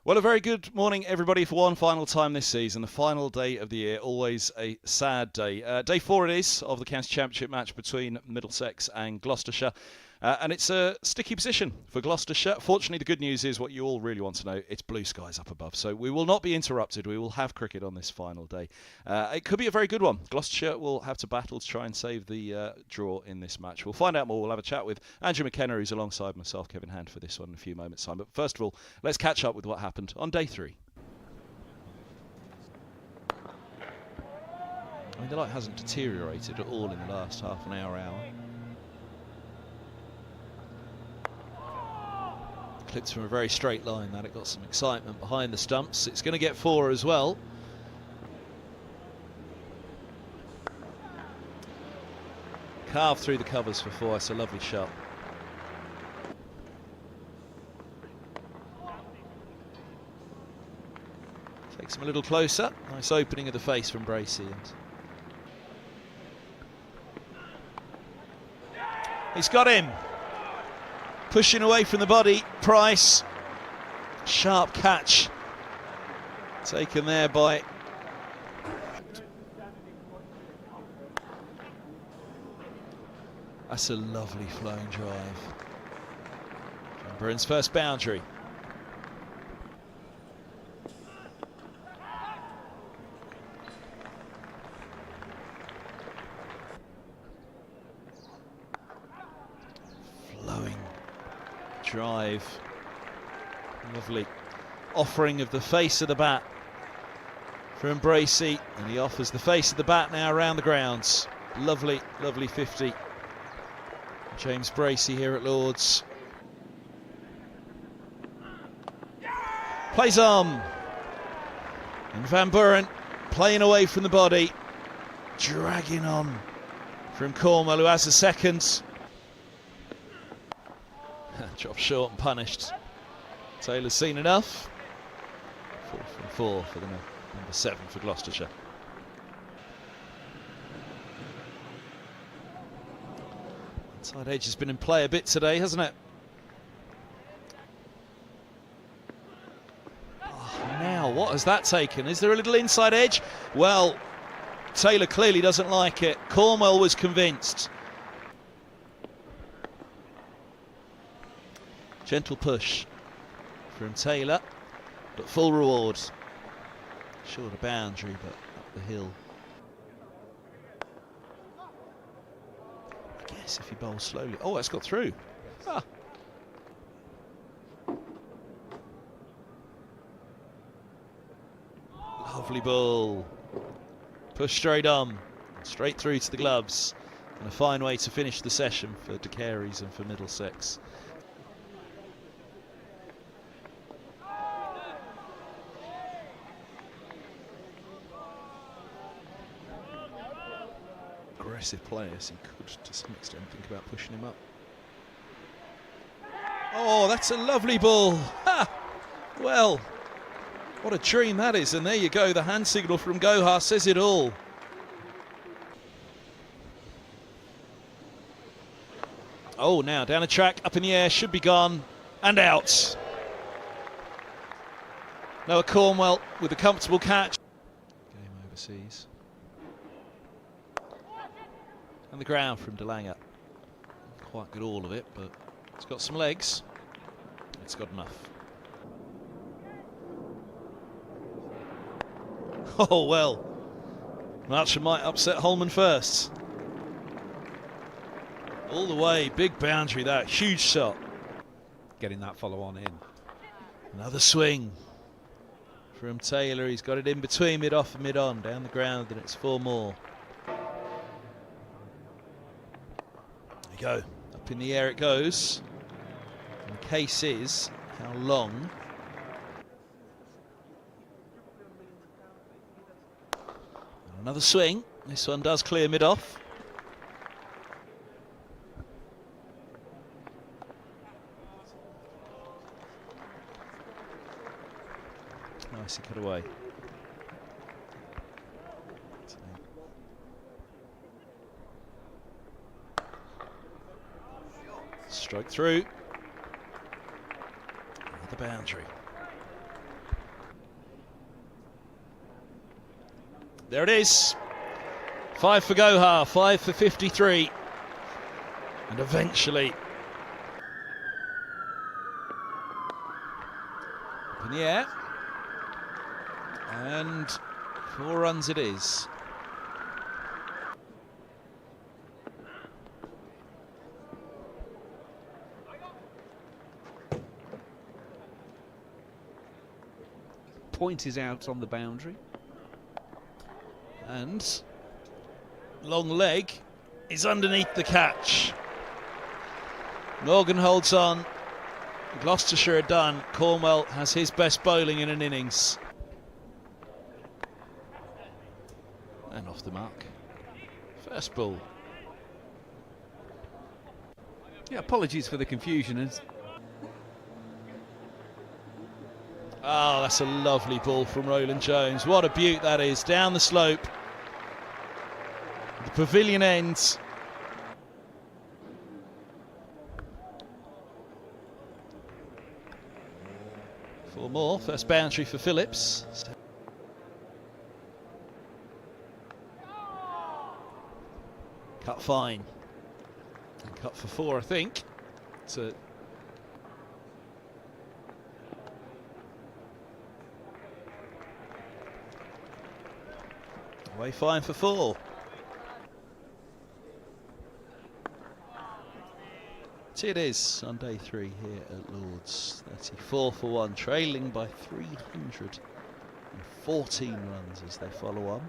Well, a very good morning, everybody, for one final time this season, the final day of the year, always a sad day. Day 4 it is of the County Championship match between Middlesex and Gloucestershire. And it's a sticky position for Gloucestershire. Fortunately, the good news is what you all really want to know. It's blue skies up above. So we will not be interrupted. We will have cricket on this final day. It could be a very good one. Gloucestershire will have to battle to try and save the draw in this match. We'll find out more. We'll have a chat with Andrew McKenna, who's alongside myself, Kevin Hand, for this one in a few moments' time. But first of all, let's catch up with what happened on day 3. I mean, the light hasn't deteriorated at all in the last half an hour. Clipped from a very straight line, that it got some excitement behind the stumps. It's going to get 4 as well. Carved through the covers for 4. It's a lovely shot. Takes him a little closer. Nice opening of the face from Bracey. He's got him. Pushing away from the body, Price. Sharp catch. Taken there by... That's a lovely flowing drive. Van Buren's first boundary. Flowing drive. Lovely offering of the face of the bat from Bracey, and he offers the face of the bat now around the grounds. Lovely, lovely 50. James Bracey here at Lord's. Plays on. And Van Buren playing away from the body. Dragging on from Cornwell, who has a second. Dropped short and punished. Taylor's seen enough. 4 from 4 for the number 7 for Gloucestershire. Inside edge has been in play a bit today, hasn't it? Oh, now, what has that taken? Is there a little inside edge? Well, Taylor clearly doesn't like it. Cornwell was convinced. Gentle push from Taylor, but full reward. Short a boundary, but up the hill. I guess if he bowls slowly. Oh, that's got through. Ah. Lovely ball. Push straight on, straight through to the gloves. And a fine way to finish the session for De Carey's and for Middlesex. Aggressive players, he could to some extent think about pushing him up. Oh, that's a lovely ball. Ha! Well, what a dream that is. And there you go, the hand signal from Gohar says it all. Oh, now down the track, up in the air, should be gone, and out. Noah Cornwell with a comfortable catch. Game overseas. And the ground from De Lange. Quite good all of it, but it's got some legs. It's got enough. Oh well. Marchand might upset Holman first. All the way, big boundary that, huge shot. Getting that follow on in. Another swing from Taylor. He's got it in between mid-off and mid-on, down the ground, and it's 4 more. Go. Up in the air it goes. And the case is how long. And another swing. This one does clear mid-off. Nicely cut away. Stroke through. Another boundary. There it is. 5 for Gohar, 5 for 53. And eventually, up in the air. And 4 runs it is. Point is out on the boundary. And long leg is underneath the catch. Morgan holds on. Gloucestershire are done. Cornwell has his best bowling in an innings. And off the mark. First ball. Yeah, apologies for the confusion. Oh, that's a lovely ball from Roland Jones. What a beaut that is. Down the slope. The pavilion ends. Four more. First boundary for Phillips. Cut fine. And cut for 4, I think. So away fine for 4. It is on day 3 here at Lord's. 34 for 1, trailing by 314 runs as they follow on.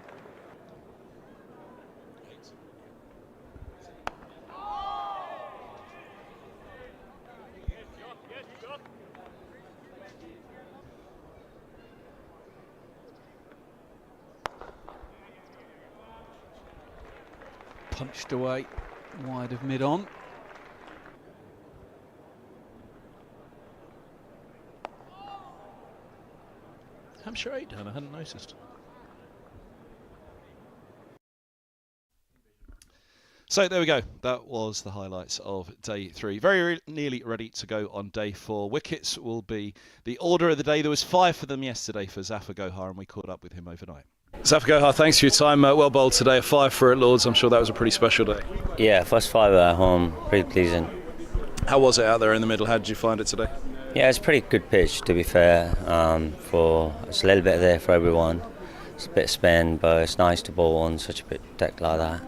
Punched away wide of mid-on. Hampshire 8 down, I hadn't noticed. So there we go. That was the highlights of day 3. Very nearly ready to go on day 4. Wickets will be the order of the day. There was 5 for them yesterday for Zafar Gohar, and we caught up with him overnight. Zafar Gohar, thanks for your time. Well bowled today. 5 for at Lord's. I'm sure that was a pretty special day. Yeah, first 5 at home, pretty pleasing. How was it out there in the middle? How did you find it today? Yeah, it's a pretty good pitch, to be fair. It's a little bit there for everyone. It's a bit of spin, but it's nice to bowl on such a bit deck like that.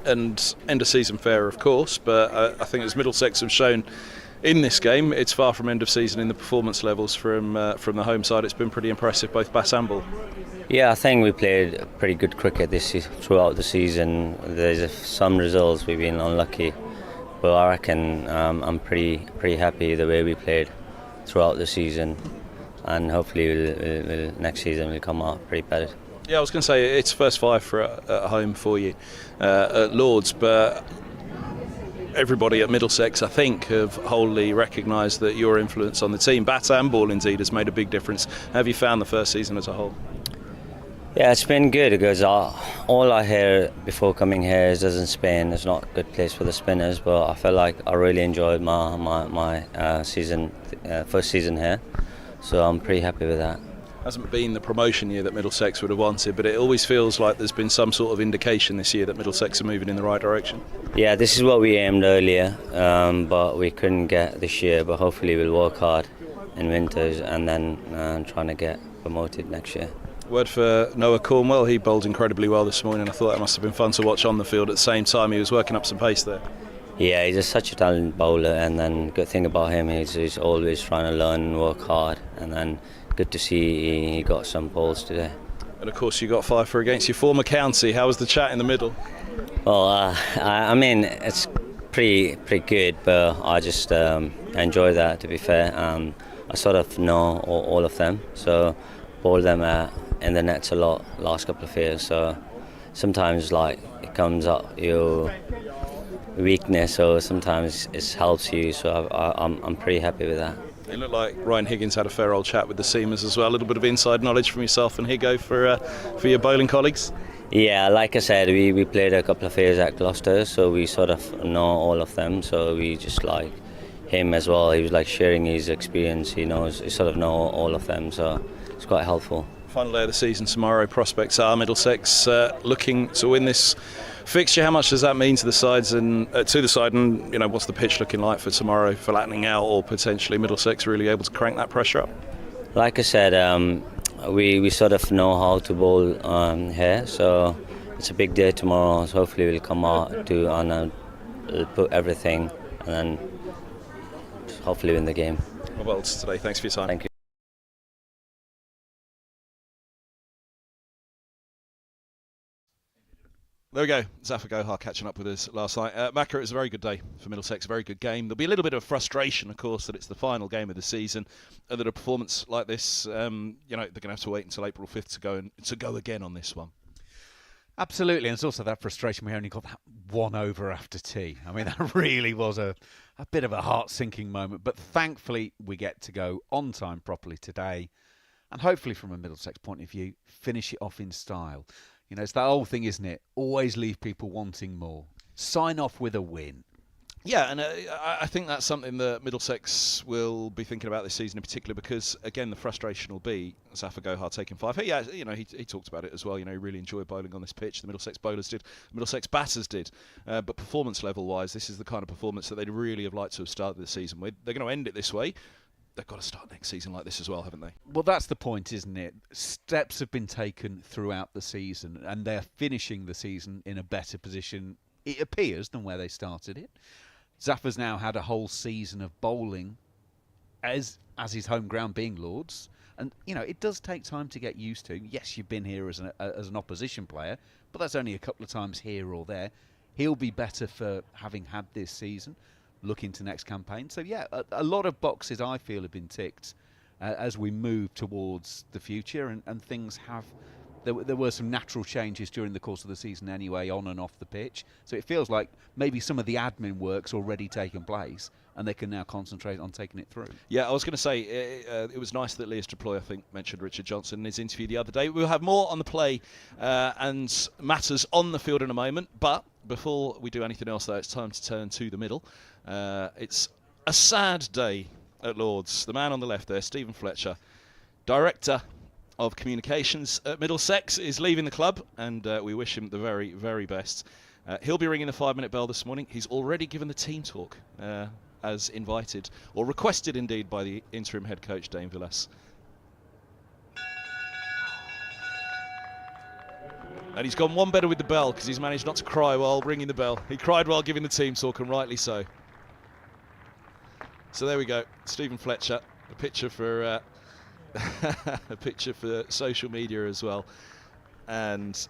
And end of season fair, of course, but I think as Middlesex have shown in this game, it's far from end of season in the performance levels from the home side. It's been pretty impressive, both bat and ball. Yeah, I think we played pretty good cricket throughout the season. There's some results we've been unlucky, but I reckon I'm pretty happy the way we played throughout the season, and hopefully we'll next season we'll come out pretty better. Yeah, I was going to say it's first 5 for at home for you at Lord's, but everybody at Middlesex, I think, have wholly recognised that your influence on the team, bat and ball indeed, has made a big difference. How have you found the first season as a whole? Yeah, it's been good because all I hear before coming here is in Spain it's not a good place for the spinners, but I felt like I really enjoyed my season, first season here, so I'm pretty happy with that. Hasn't been the promotion year that Middlesex would have wanted, but it always feels like there's been some sort of indication this year that Middlesex are moving in the right direction. Yeah, this is what we aimed earlier, but we couldn't get this year, but hopefully we'll work hard in winters and then trying to get promoted next year. Word for Noah Cornwell, he bowled incredibly well this morning. I thought that must have been fun to watch on the field. At the same time, he was working up some pace there. Yeah, he's such a talented bowler, and then good thing about him is he's always trying to learn and work hard, and then good to see he got some balls today. And of course you got 5 for against your former county. How was the chat in the middle? Well, I mean it's pretty good, but I just enjoy that, to be fair. I sort of know all of them, so bowl them in the nets a lot last couple of years, so sometimes like it comes up your weakness, so sometimes it helps you, so I'm pretty happy with that. It looked like Ryan Higgins had a fair old chat with the seamers as well. A little bit of inside knowledge from yourself and Higgo for your bowling colleagues. Yeah, like I said, we played a couple of years at Gloucester, so we sort of know all of them. So we just like him as well. He was like sharing his experience. He sort of know all of them, so it's quite helpful. Final day of the season tomorrow. Prospects are Middlesex looking to win this fixture. How much does that mean to the sides and you know, what's the pitch looking like for tomorrow, flattening out, or potentially Middlesex really able to crank that pressure up? Like I said, we sort of know how to bowl here, so it's a big day tomorrow. So hopefully we'll come out and put everything, and then hopefully win the game. Well, today. Thanks for your time. Thank you. There we go. Zafar Gohar catching up with us last night. Macca, it was a very good day for Middlesex, a very good game. There'll be a little bit of frustration, of course, that it's the final game of the season, and that a performance like this, you know, they're going to have to wait until April 5th to go again on this one. Absolutely, and it's also that frustration we only got that one over after tea. I mean, that really was a bit of a heart-sinking moment, but thankfully we get to go on time properly today, and hopefully from a Middlesex point of view, finish it off in style. You know, it's that old thing, isn't it? Always leave people wanting more. Sign off with a win. Yeah, and I think that's something that Middlesex will be thinking about this season in particular, because again the frustration will be Zafar Gohar taking 5. Yeah, you know, he talked about it as well. You know, he really enjoyed bowling on this pitch. The Middlesex bowlers did, the Middlesex batters did. But performance level wise, this is the kind of performance that they'd really have liked to have started the season with. They're going to end it this way. They've got to start next season like this as well, haven't they? Well, that's the point, isn't it? Steps have been taken throughout the season, and they're finishing the season in a better position, it appears, than where they started it. Zafar's now had a whole season of bowling as his home ground being Lords, and you know it does take time to get used to. Yes, you've been here as an opposition player, but that's only a couple of times here or there. He'll be better for having had this season. Look into next campaign. So yeah, a lot of boxes I feel have been ticked as we move towards the future, and things have. There were some natural changes during the course of the season anyway, on and off the pitch. So it feels like maybe some of the admin work's already taken place, and they can now concentrate on taking it through. Yeah, I was going to say, it was nice that Lias Traploy, I think, mentioned Richard Johnson in his interview the other day. We'll have more on the play and matters on the field in a moment, but before we do anything else, though, it's time to turn to the middle. It's a sad day at Lords. The man on the left there, Stephen Fletcher, Director of Communications at Middlesex, is leaving the club, and we wish him the very, very best. He'll be ringing the 5-minute bell this morning. He's already given the team talk as invited, or requested indeed, by the interim head coach, Dane Villas. And he's gone one better with the bell, because he's managed not to cry while ringing the bell. He cried while giving the team talk, and rightly so. So there we go, Stephen Fletcher, a picture for a picture for social media as well, and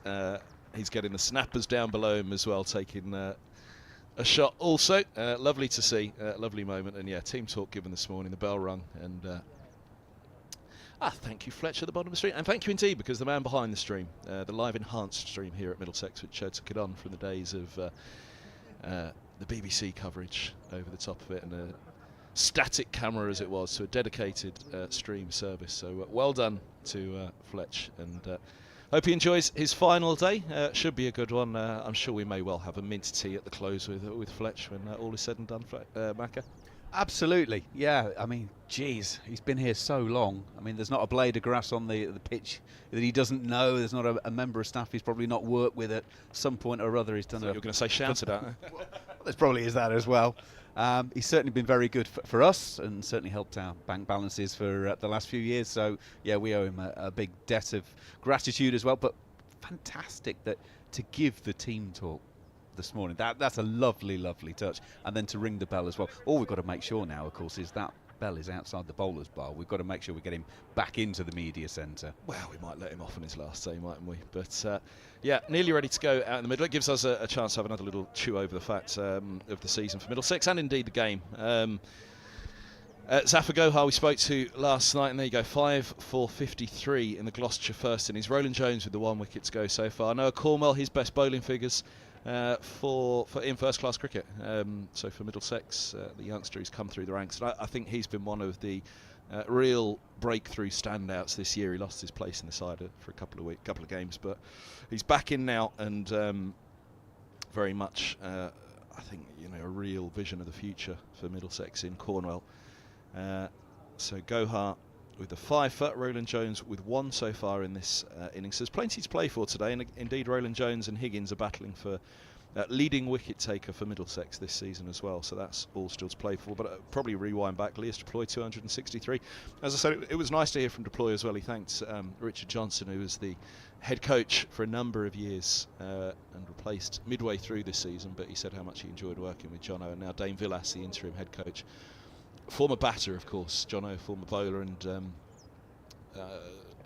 he's getting the snappers down below him as well, taking a shot also. Lovely to see, lovely moment. And yeah, team talk given this morning, the bell rung, and thank you, Fletcher, at the bottom of the stream, and thank you indeed, because the man behind the stream, the live enhanced stream here at Middlesex, which took it on from the days of the BBC coverage over the top of it, and a static camera as it was, to a dedicated stream service. So well done to Fletch, and hope he enjoys his final day. Should be a good one. I'm sure we may well have a mint tea at the close with Fletch when all is said and done, Macca. Absolutely, yeah. I mean, geez, he's been here so long. I mean, there's not a blade of grass on the pitch that he doesn't know. There's not a member of staff he's probably not worked with at some point or other. He's done. So you're going to say shouted at? Well, there probably is that as well. He's certainly been very good for us, and certainly helped our bank balances for the last few years. So yeah, we owe him a big debt of gratitude as well. But fantastic that to give the team talk this morning. That's a lovely, lovely touch. And then to ring the bell as well. All we've got to make sure now, of course, is that bell is outside the bowler's bar. We've got to make sure we get him back into the media centre. Well, we might let him off on his last day, mightn't we? But yeah, nearly ready to go out in the middle. It gives us a chance to have another little chew over the facts of the season for Middlesex, and indeed the game. Zafar Gohar we spoke to last night, and there you go, 5 for 53 in the Gloucestershire first innings. Roland Jones with the 1 wicket to go so far. Noah Cornwell, his best bowling figures for in first-class cricket. So for Middlesex, the youngster who's come through the ranks, and I think he's been one of the real breakthrough standouts this year. He lost his place in the side for a couple of games, but he's back in now, and very much, I think, you know, a real vision of the future for Middlesex in Cornwell. So Gohar with the 5-foot. Roland Jones with 1 so far in this innings. There's plenty to play for today, and indeed Roland Jones and Higgins are battling for leading wicket taker for Middlesex this season as well, so that's all still to play for. But probably rewind back. Lewis Deploy 263. As I said, it was nice to hear from Deploy as well. He thanked Richard Johnson, who was the head coach for a number of years and replaced midway through this season, but he said how much he enjoyed working with Jono, and now Dane Villas, the interim head coach. Former batter, of course, Jono, former bowler, and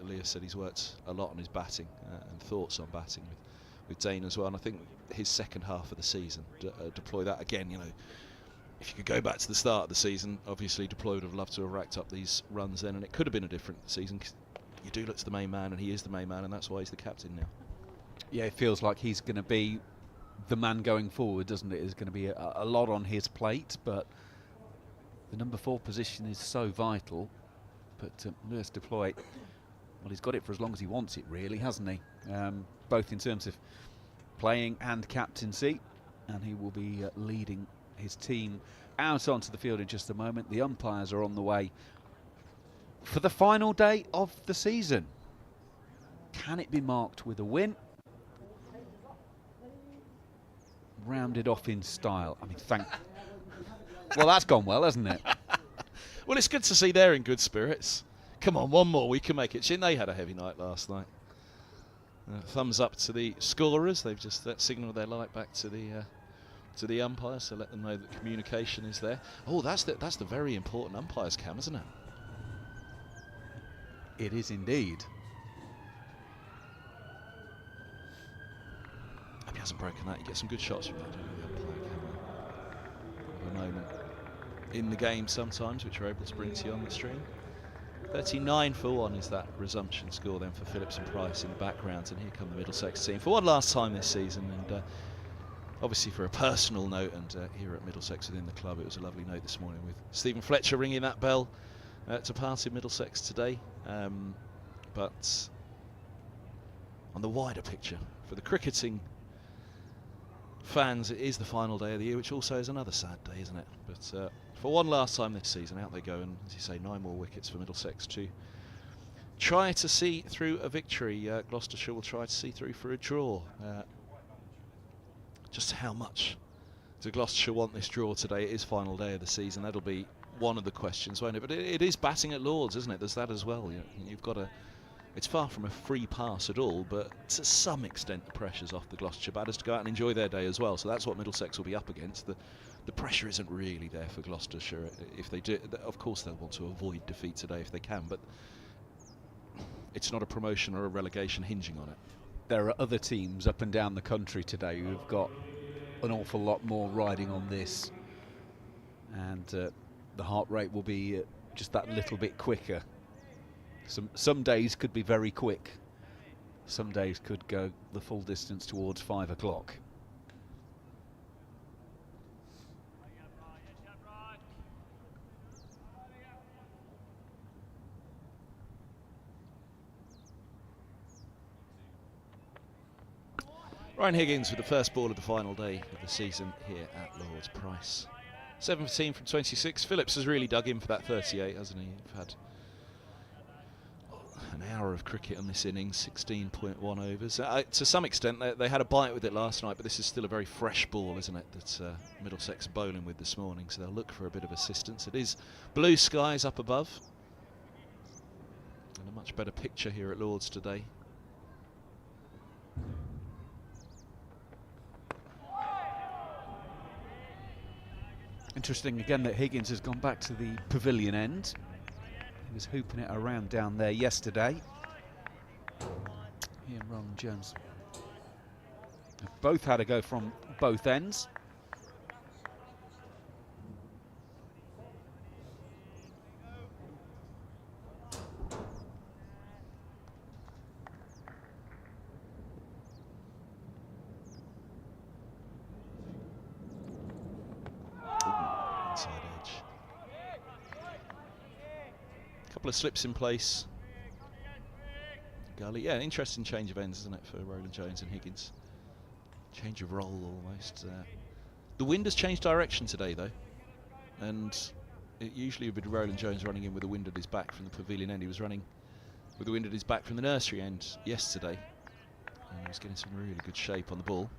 Elias said he's worked a lot on his batting and thoughts on batting with Dane as well. And I think his second half of the season, Deploy that again, you know, if you could go back to the start of the season, obviously Deploy would have loved to have racked up these runs then, and it could have been a different season. 'Cause you do look to the main man, and he is the main man, and that's why he's the captain now. Yeah, it feels like he's going to be the man going forward, doesn't it? There's going to be a lot on his plate, but the number 4 position is so vital. But Lewis Deploy, well, he's got it for as long as he wants it, really, hasn't he? Both in terms of playing and captaincy, and he will be leading his team out onto the field in just a moment. The umpires are on the way for the final day of the season. Can it be marked with a win? Rounded off in style. I mean, well, that's gone well, hasn't it? Well, it's good to see they're in good spirits. Come on, one more, we can make it. They had a heavy night last night. Thumbs up to the scorers. They've just signalled their light back to the umpires, so let them know that communication is there. Oh, that's the very important umpires cam, isn't it? It is indeed. Hope he hasn't broken that. You get some good shots from that, don't you, the umpire camera. A moment in the game sometimes, which we're able to bring to you on the stream. 39 for 1 is that resumption score then for Phillips and Price in the background, and here come the Middlesex team for one last time this season. And obviously for a personal note, and here at Middlesex within the club, it was a lovely note this morning with Stephen Fletcher ringing that bell to part in Middlesex today. But on the wider picture, for the cricketing fans, it is the final day of the year, which also is another sad day, isn't it? But for one last time this season, out they go, and as you say, 9 more wickets for Middlesex to try to see through a victory. Gloucestershire will try to see through for a draw. Just how much do Gloucestershire want this draw today? It is final day of the season. That'll be one of the questions, won't it? But it is batting at Lords, isn't it? There's that as well. You've got it's far from a free pass at all, but to some extent the pressure's off the Gloucestershire batters to go out and enjoy their day as well. So that's what Middlesex will be up against. The pressure isn't really there for Gloucestershire. If they do, of course they'll want to avoid defeat today if they can, but it's not a promotion or a relegation hinging on it. There are other teams up and down the country today who've got an awful lot more riding on this, and the heart rate will be just that little bit quicker. Some days could be very quick. Some days could go the full distance towards 5 o'clock. Ryan Higgins with the first ball of the final day of the season here at Lords. Price 17 from 26. Phillips has really dug in for that 38, hasn't he? We've had an hour of cricket on this innings, 16.1 overs. To some extent, they had a bite with it last night, but this is still a very fresh ball, isn't it, that Middlesex are bowling with this morning, so they'll look for a bit of assistance. It is blue skies up above, and a much better picture here at Lords today. Interesting again that Higgins has gone back to the pavilion end. He was hooping it around down there yesterday. He and Roland Jones have both had a go from both ends. Couple of slips in place. Gully, yeah, interesting change of ends, isn't it, for Roland Jones and Higgins? Change of role almost. The wind has changed direction today, though, and it usually would be Roland Jones running in with the wind at his back from the pavilion end. He was running with the wind at his back from the nursery end yesterday. And he was getting some really good shape on the ball.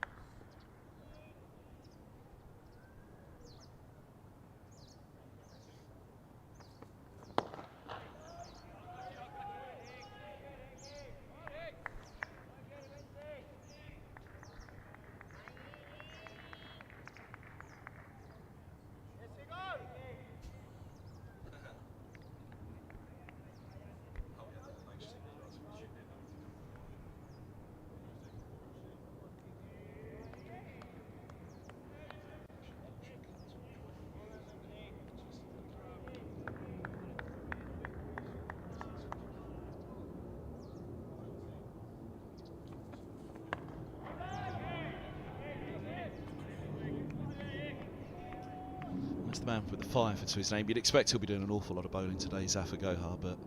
That's the man with the 5 to his name. You'd expect he'll be doing an awful lot of bowling today, Zafar Gohar, but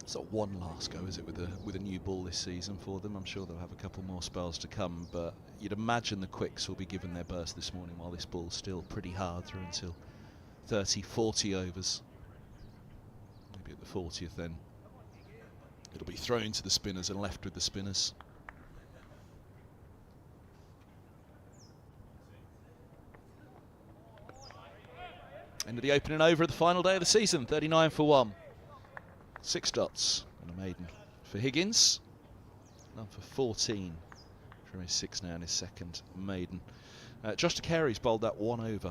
it's not one last go, is it, with a new ball this season for them? I'm sure they'll have a couple more spells to come, but you'd imagine the quicks will be given their burst this morning while this ball's still pretty hard through until 30, 40 overs. Maybe at the 40th then it'll be thrown to the spinners and left with the spinners. End of the opening over of the final day of the season, 39 for 1. 6 dots and a maiden for Higgins. None for 14 from his 6 now and his second maiden. Josh Carey's bowled that 1 over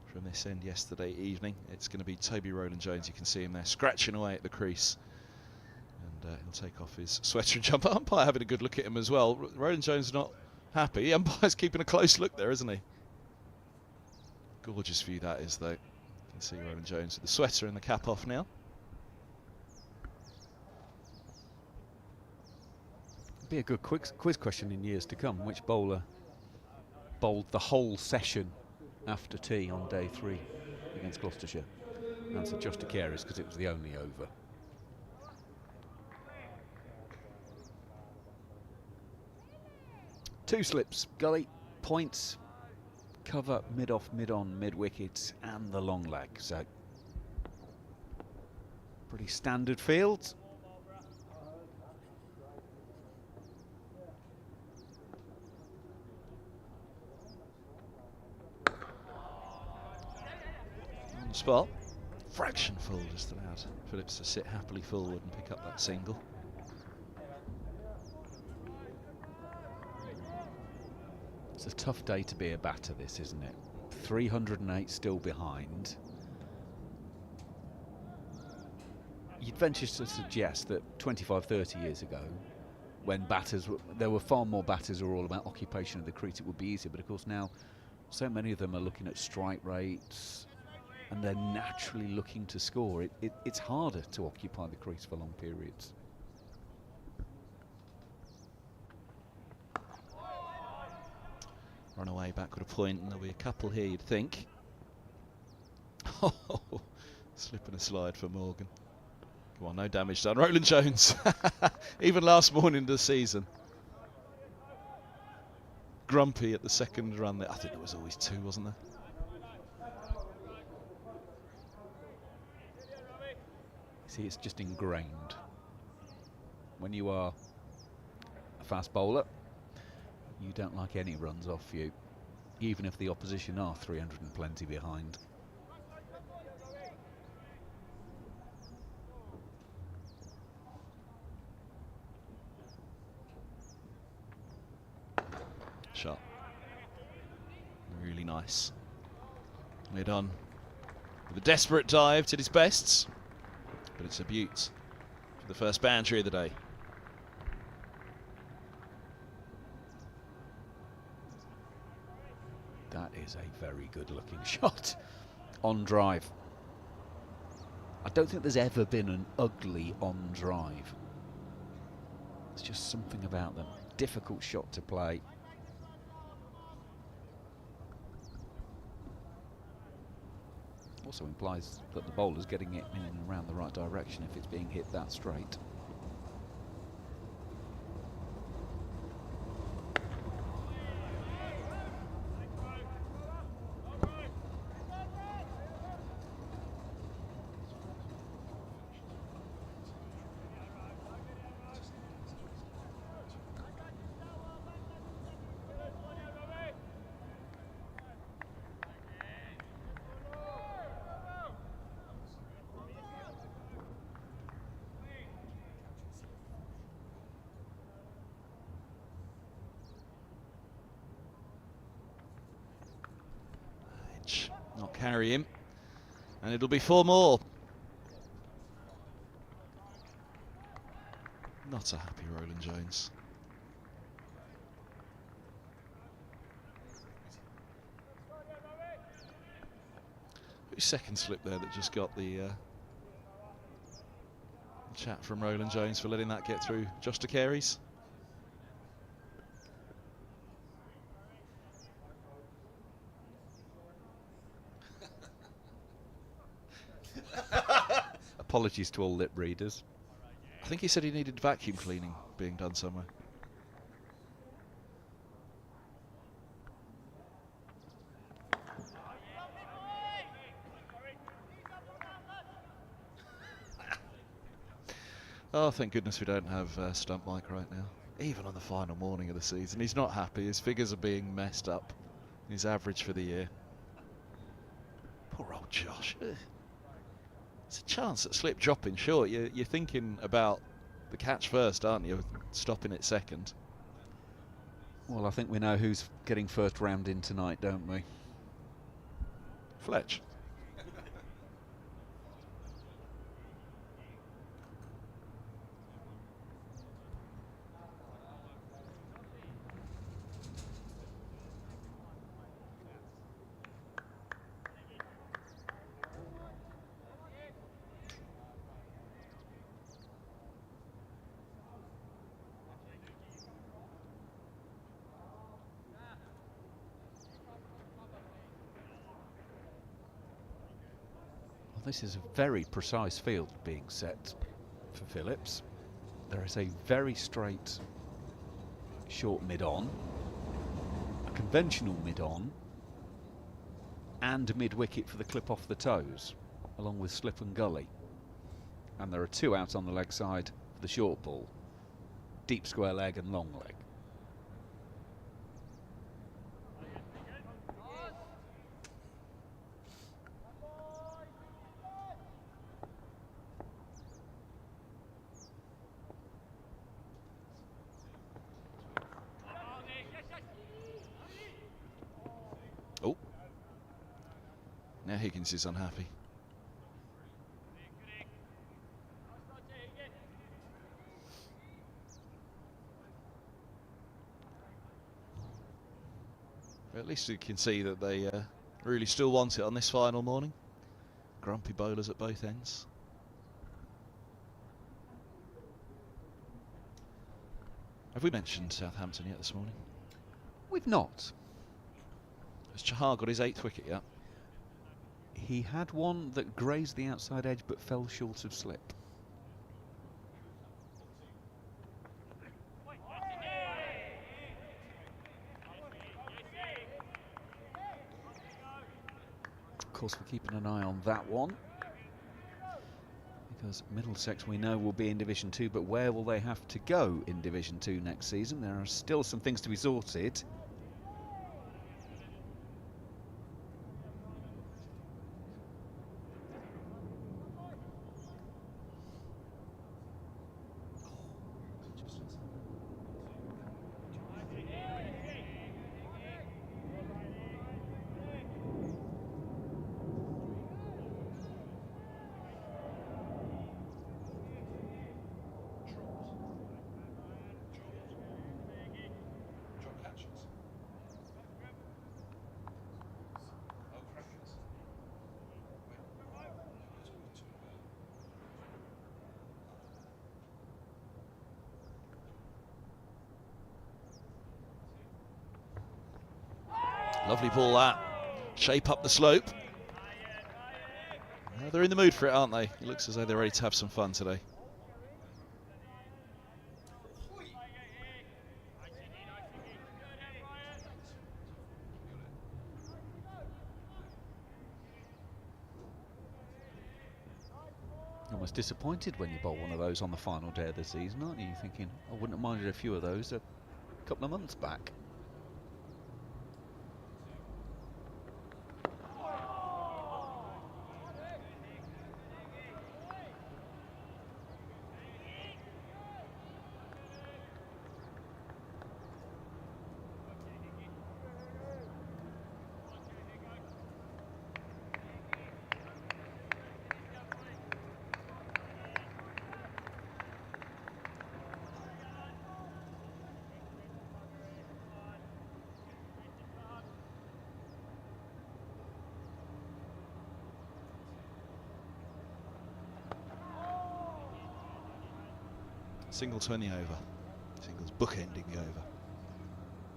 from this end yesterday evening. It's going to be Toby Rowland-Jones. You can see him there scratching away at the crease. And he'll take off his sweater and jumper. Umpire having a good look at him as well. Rowland-Jones not happy. The umpire's keeping a close look there, isn't he? Gorgeous view that is, though. You can see Rowland-Jones with the sweater and the cap off now. Be a good quiz question in years to come. Which bowler bowled the whole session after tea on day 3 against Gloucestershire? Answer Josh Carey's, because it was the only over. Two slips, gully, points, cover, mid-off, mid-on, mid-wickets, and the long leg. So, pretty standard fields. On the spot, fraction full just allowed Phillips to sit happily forward and pick up that single. It's a tough day to be a batter, this, isn't it? 308 still behind. You'd venture to suggest that 25, 30 years ago, when batters there were far more batters who were all about occupation of the crease, it would be easier. But of course now, so many of them are looking at strike rates, and they're naturally looking to score. It's harder to occupy the crease for long periods. Run away back with a point, and there'll be a couple here, you'd think. Oh, slip and a slide for Morgan. Come on, no damage done. Rowland-Jones, even last morning of the season, grumpy at the second run there. I think there was always 2, wasn't there? See, it's just ingrained. When you are a fast bowler, you don't like any runs off you, even if the opposition are 300 and plenty behind. Shot. Really nice. Mid on. With a desperate dive, did his best. But it's a beaut for the first boundary of the day. That is a very good looking shot on drive. I don't think there's ever been an ugly on drive. It's just something about them. Difficult shot to play. Also implies that the bowler's getting it in and around the right direction if it's being hit that straight. not carry him. And it'll be 4 more. Not a happy Roland Jones. Who's second slip there that just got the chat from Roland Jones for letting that get through? Josh de Carey's. Apologies to all lip readers. I think he said he needed vacuum cleaning being done somewhere. Oh, thank goodness we don't have Stump Mike right now. Even on the final morning of the season, he's not happy. His figures are being messed up. His average for the year. Poor old Josh. It's a chance at slip dropping short. You're thinking about the catch first, aren't you? Stopping it second. Well, I think we know who's getting first round in tonight, don't we? Fletch. This is a very precise field being set for Phillips. There is a very straight short mid-on, a conventional mid-on, and a mid-wicket for the clip off the toes, along with slip and gully. And there are 2 out on the leg side for the short ball, deep square leg and long leg. Now Higgins is unhappy. But at least you can see that they really still want it on this final morning. Grumpy bowlers at both ends. Have we mentioned Southampton yet this morning? We've not. Has Chahar got his 8th wicket yet? He had one that grazed the outside edge but fell short of slip. Of course, we're keeping an eye on that one, because Middlesex, we know, will be in Division 2, but where will they have to go in Division 2 next season? There are still some things to be sorted. Lovely ball that. Shape up the slope. They're in the mood for it, aren't they? It looks as though they're ready to have some fun today. Almost disappointed when you bowl one of those on the final day of the season, aren't you? You're thinking, I wouldn't have minded a few of those a couple of months back. Single to end the over. Singles bookending the over.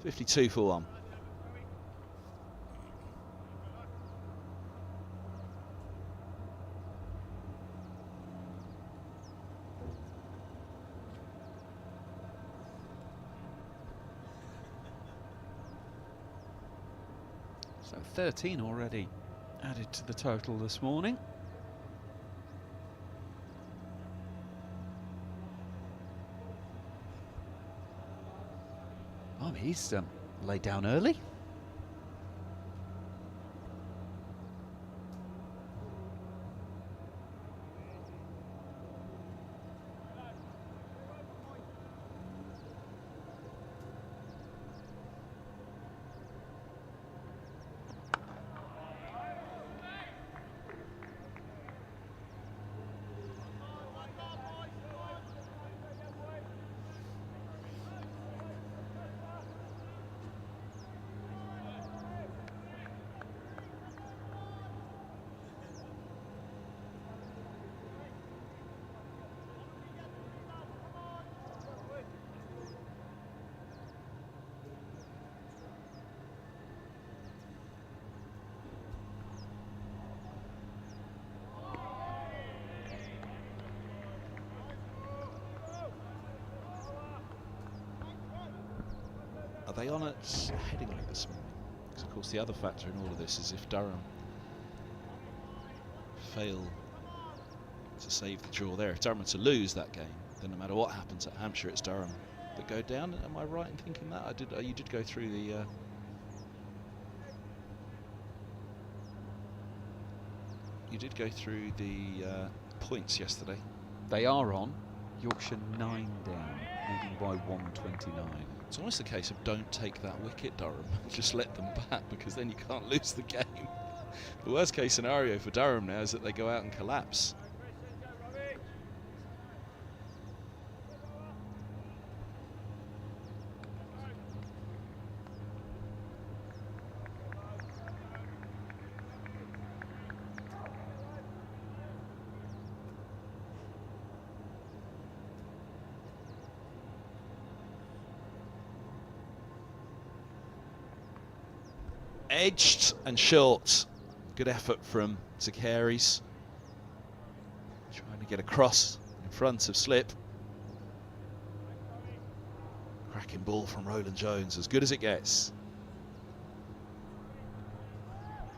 52 for 1. So 13 already added to the total this morning. Oh, he's laid down early. Are they on at Headingley this morning? Because of course the other factor in all of this is if Durham fail to save the draw there. If Durham are to lose that game, then no matter what happens at Hampshire, it's Durham that go down. Am I right in thinking that? You did go through the points yesterday. They are on. Yorkshire 9 down, leading by 129. It's almost a case of don't take that wicket, Durham. Just let them bat, because then you can't lose the game. The worst case scenario for Durham now is that they go out and collapse. Edged and short. Good effort from Zakaris. Trying to get across in front of slip. Cracking ball from Roland Jones, as good as it gets.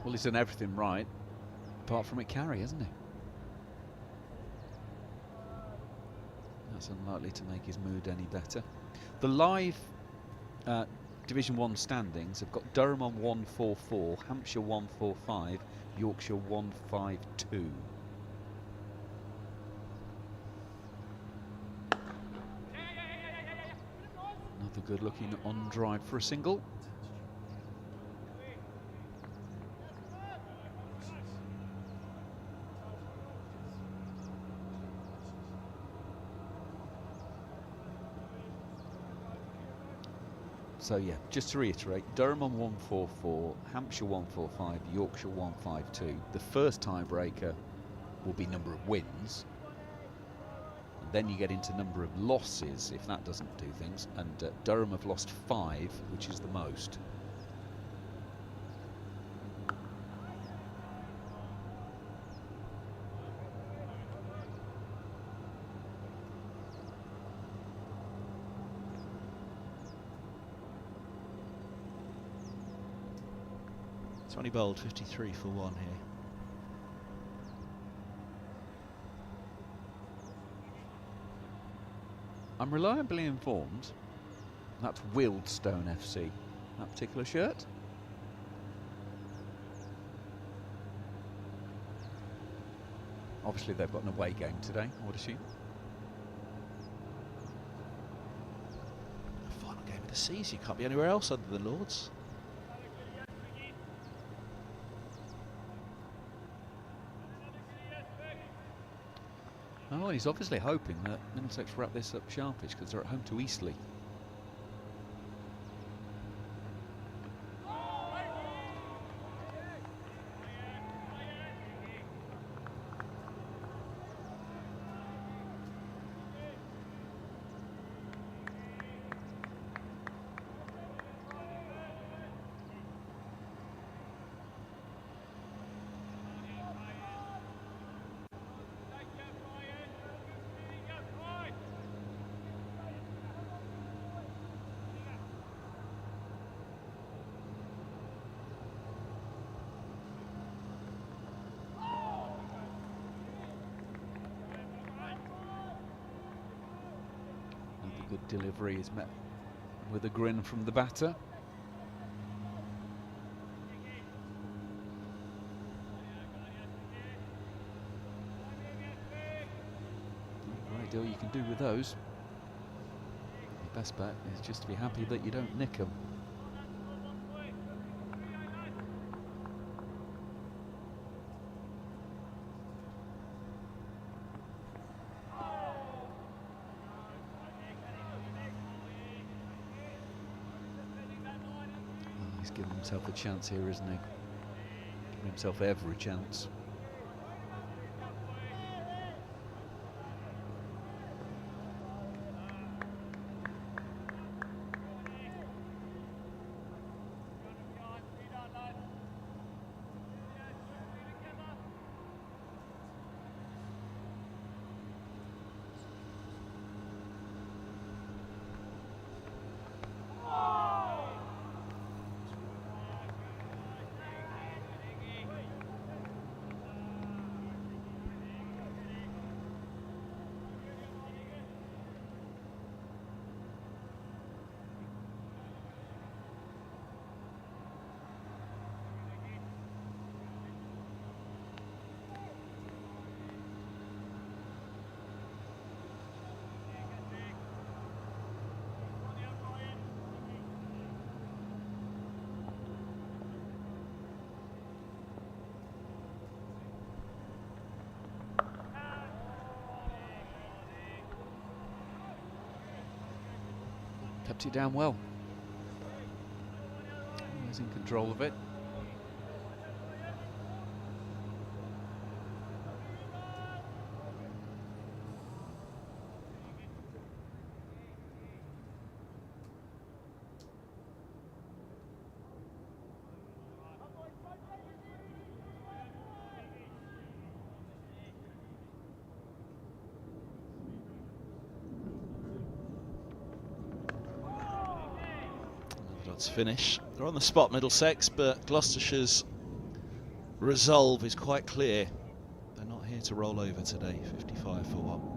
Well, he's done everything right, apart from it carry, hasn't he? That's unlikely to make his mood any better. The live Division 1 standings have got Durham on 144, Hampshire 145, Yorkshire 152. Another good looking on drive for a single. So yeah, just to reiterate, Durham on 144, Hampshire 145, Yorkshire 152. The first tiebreaker will be number of wins. And then you get into number of losses, if that doesn't do things. And Durham have lost 5, which is the most. Tony bowled 53 for 1 here. I'm reliably informed that's Wealdstone FC, that particular shirt. Obviously they've got an away game today, I would assume. The final game of the season, you can't be anywhere else other than Lords. Oh, he's obviously hoping that Middlesex wrap this up sharpish because they're at home to Eastleigh. Good delivery is met with a grin from the batter. Not a great deal you can do with those. Your best bet is just to be happy that you don't nick them. He's giving himself a chance here, isn't he? Giving himself every chance. Kept it down well. He's in control of it. Let's finish. They're on the spot, Middlesex, but Gloucestershire's resolve is quite clear. They're not here to roll over today. 55 for 1.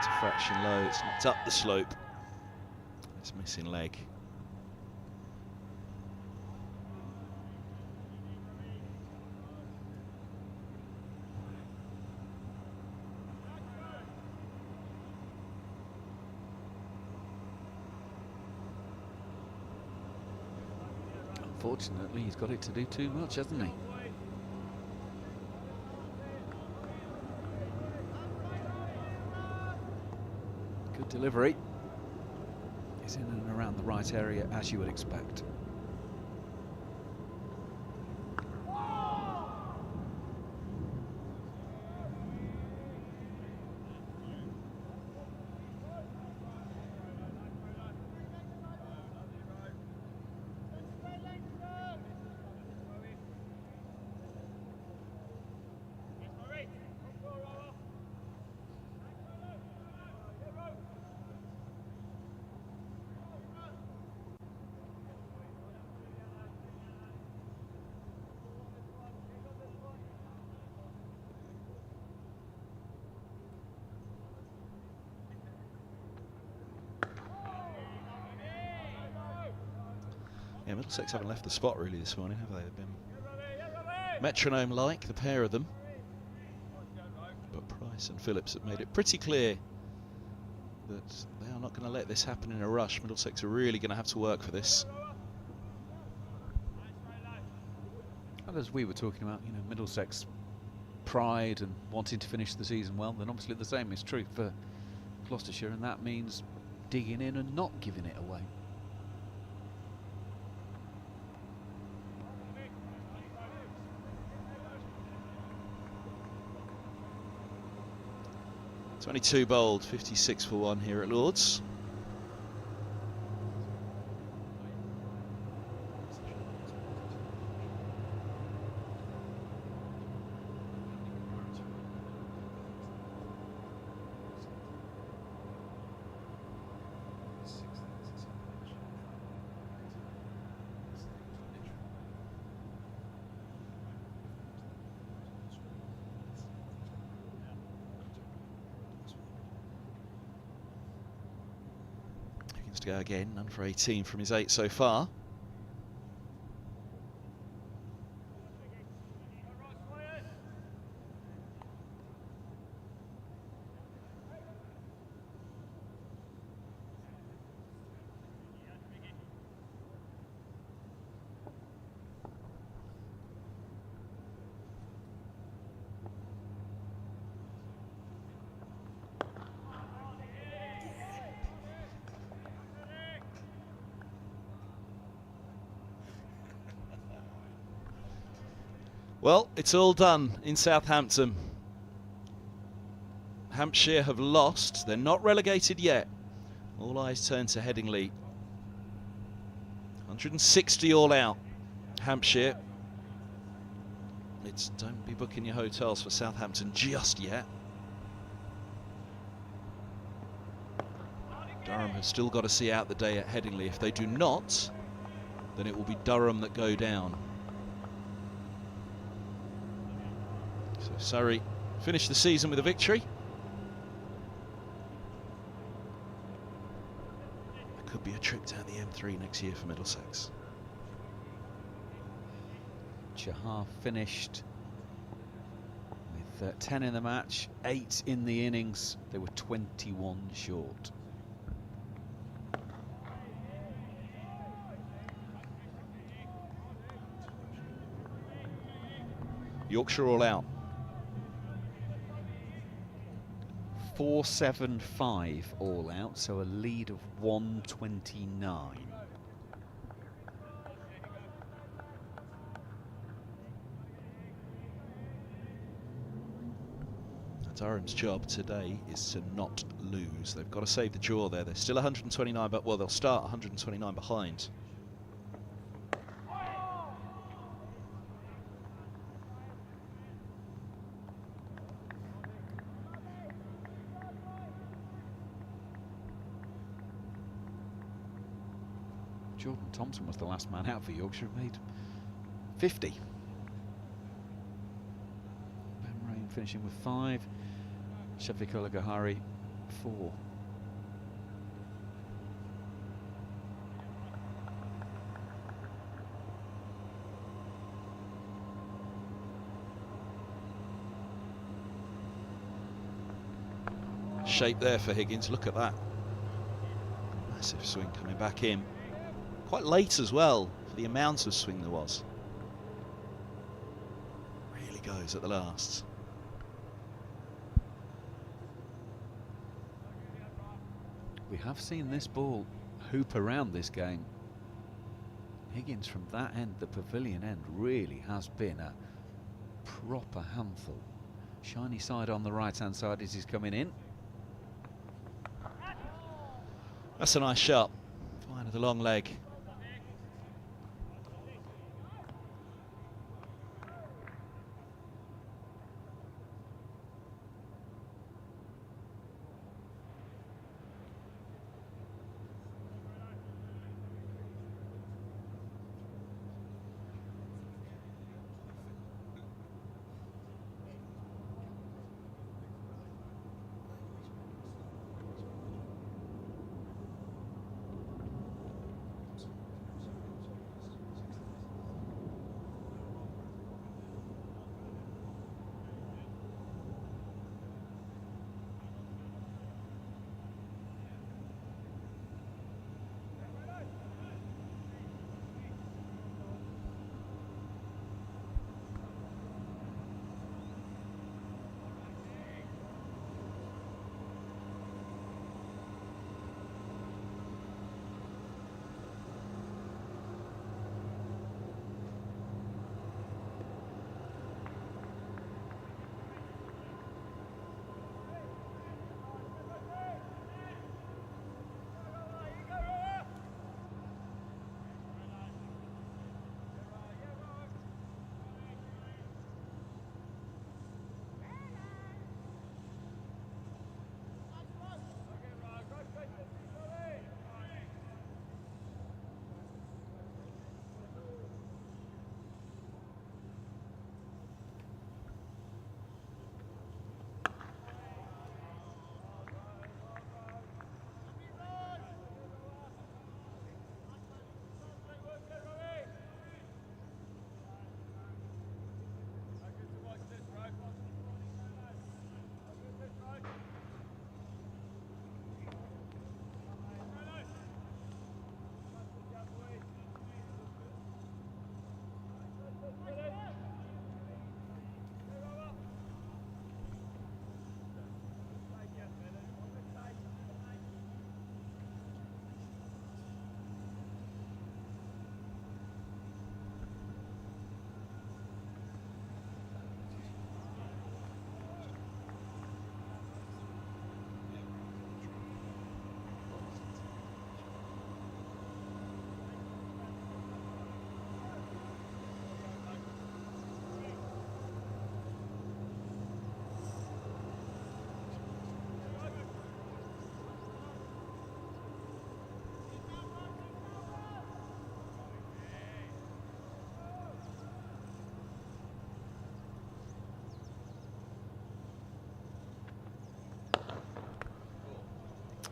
It's a fraction low, it's knocked up the slope. It's missing leg. Unfortunately, he's got it to do too much, hasn't he? Good delivery. He's in and around the right area, as you would expect. Yeah, Middlesex haven't left the spot really this morning, have they? They've been metronome-like, the pair of them. But Price and Phillips have made it pretty clear that they are not going to let this happen in a rush. Middlesex are really going to have to work for this. And as we were talking about, you know, Middlesex pride and wanting to finish the season well, then obviously the same is true for Gloucestershire, and that means digging in and not giving it away. .22 bowled, 56 for 1 here at Lord's. To go again, none for 18 from his 8 so far. Well, it's all done in Southampton. Hampshire have lost. They're not relegated yet. All eyes turn to Headingley. 160 all out. Hampshire. Don't be booking your hotels for Southampton just yet. Durham have still got to see out the day at Headingley. If they do not, then it will be Durham that go down. So Surrey finished the season with a victory. It could be a trip down the M3 next year for Middlesex. Gohar finished with 10 in the match, 8 in the innings. They were 21 short. Yorkshire all out. 475 all out, so a lead of 129. Durham's job today is to not lose. They've got to save the draw there. They're still 129, but well, they'll start 129 behind. Jordan Thompson was the last man out for Yorkshire, made 50. Ben Rain finishing with 5. Zafar Gohar 4. Shape there for Higgins. Look at that. Massive swing coming back in. Quite late as well, for the amount of swing there was. Really goes at the last. We have seen this ball hoop around this game. Higgins from that end, the pavilion end, really has been a proper handful. Shiny side on the right-hand side as he's coming in. That's a nice shot. Fine with the long leg.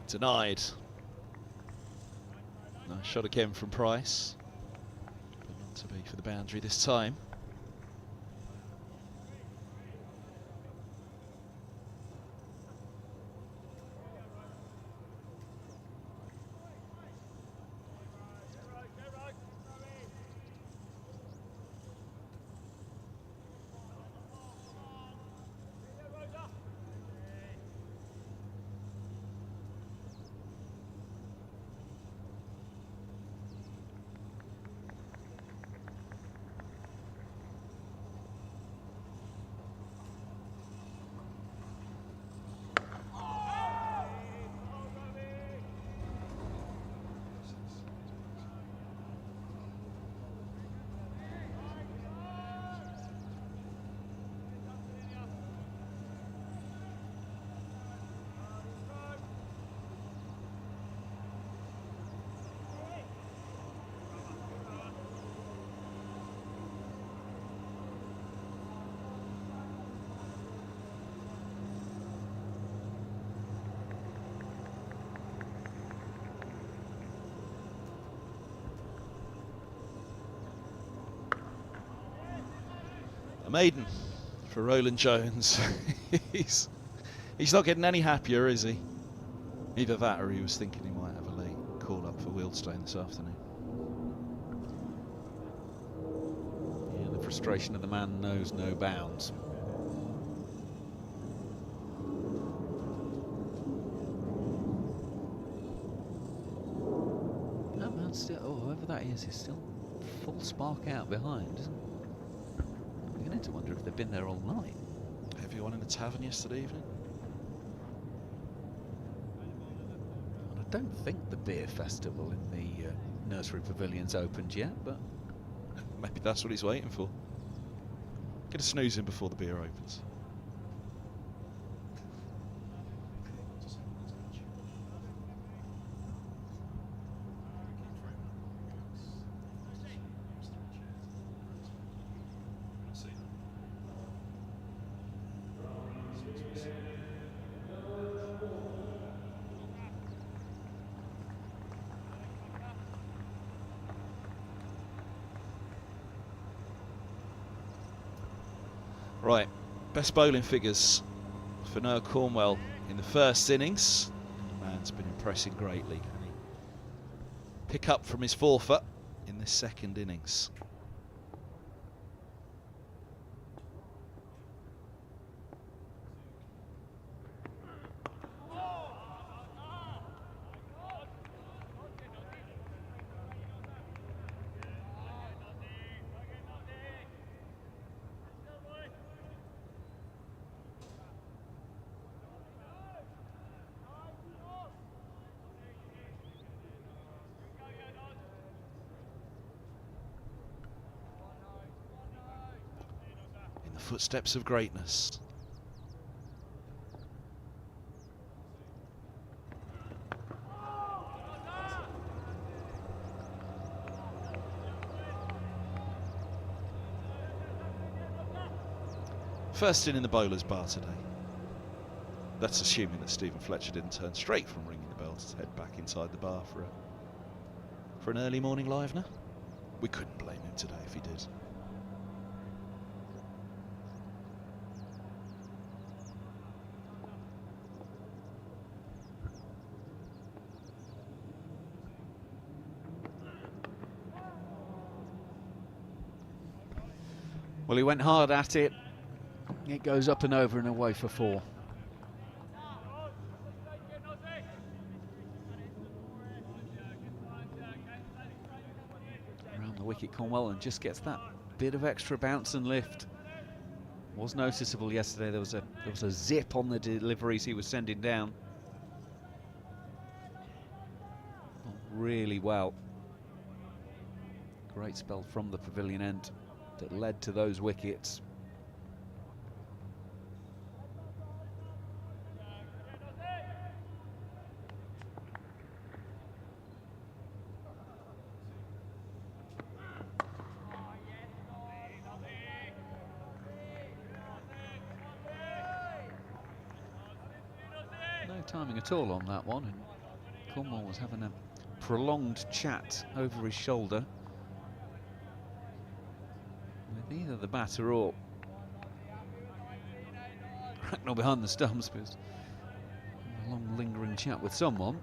Denied. Nice shot again from Price, but not to be for the boundary this time. A maiden for Roland Jones. he's not getting any happier, is he? Either that or he was thinking he might have a late call up for Wealdstone this afternoon. Yeah, the frustration of the man knows no bounds. That man still, oh, whoever that is still full spark out behind, isn't he? I'm beginning to wonder if they've been there all night. Everyone in the tavern yesterday evening? And I don't think the beer festival in the nursery pavilion's opened yet, but Maybe that's what he's waiting for. Get a snooze in before the beer opens. Right, best bowling figures for Noah Cornwell in the first innings. The man's been impressing greatly. Can he pick up from his forfeit in this second innings? Footsteps of greatness. First in the bowler's bar today. That's assuming that Stephen Fletcher didn't turn straight from ringing the bell to head back inside the bar for an early morning livener. We couldn't blame him today if he did. well, he went hard at it. It goes up and over and away for 4. Around the wicket, Cornwell, and just gets that bit of extra bounce and lift. Was noticeable yesterday. There was a zip on the deliveries he was sending down. Really well. Great spell from the pavilion end that led to those wickets. No timing at all on that one, and Cornwall was having a prolonged chat over his shoulder with either the batter or Cracknell behind the stumps, but a long lingering chat with someone.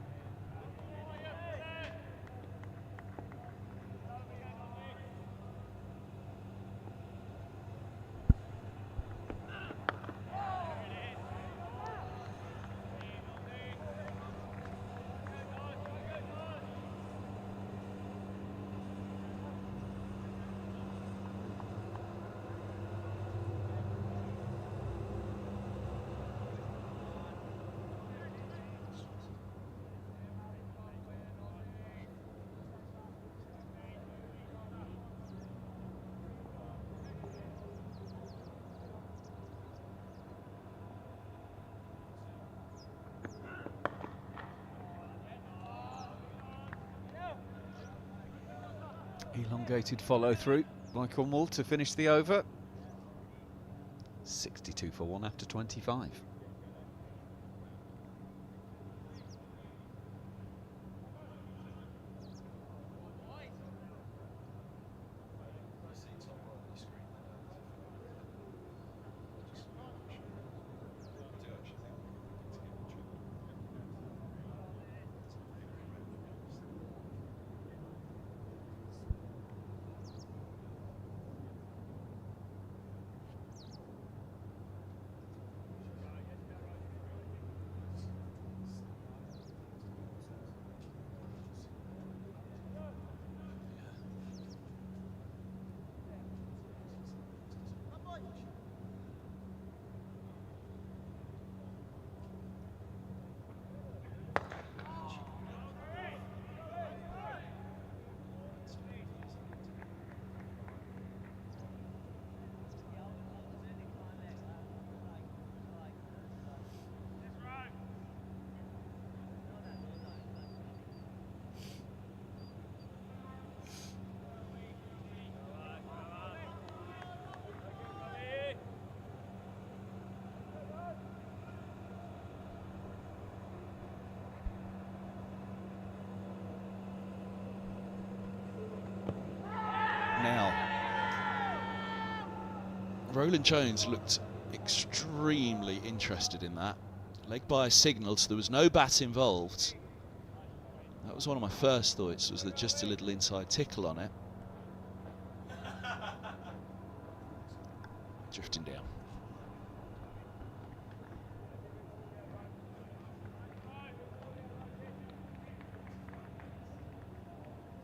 Elongated follow through by Cornwall to finish the over. 62 for 1 after 25. Now, Roland Jones looked extremely interested in that. Leg by a signal, so there was no bat involved. That was one of my first thoughts, was that just a little inside tickle on it. Drifting down.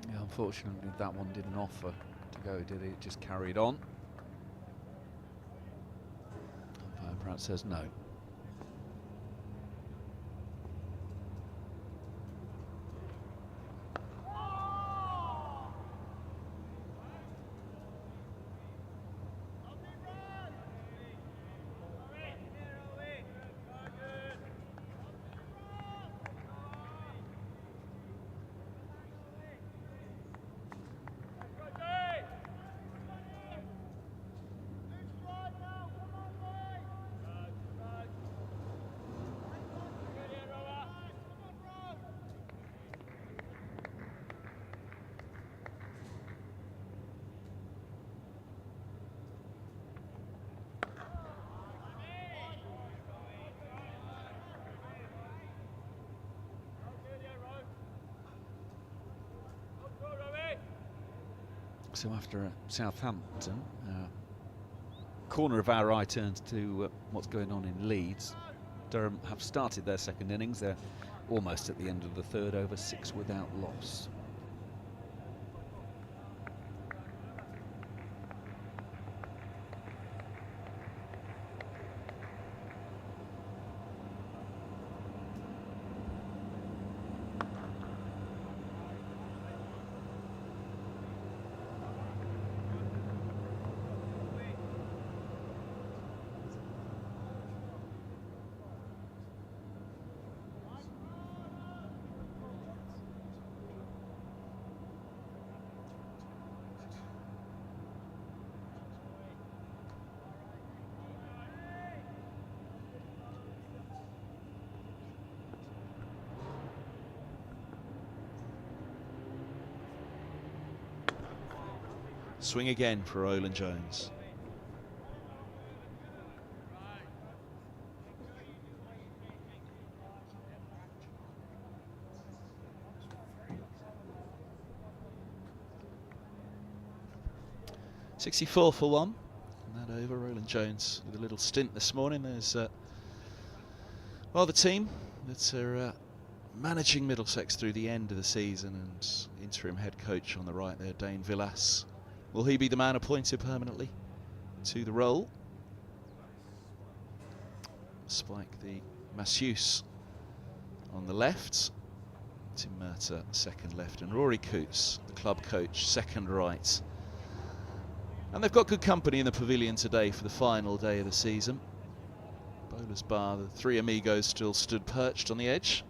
Yeah, unfortunately that one didn't offer to go, did it? It just carried on. Umpire Pratt says no. So after Southampton, corner of our eye turns to what's going on in Leeds. Durham have started their second innings. They're almost at the end of the third over, 6 without loss. Swing again for Roland Jones. .64 for one. And that over. Roland Jones with a little stint this morning. There's well, the team that are managing Middlesex through the end of the season, and interim head coach on the right there, Dane Villas. Will he be the man appointed permanently to the role? Spike the masseuse on the left. Tim Murtagh second left, and Rory Coots, the club coach, second right. And they've got good company in the pavilion today for the final day of the season. Bowler's bar, the three amigos still stood perched on the edge.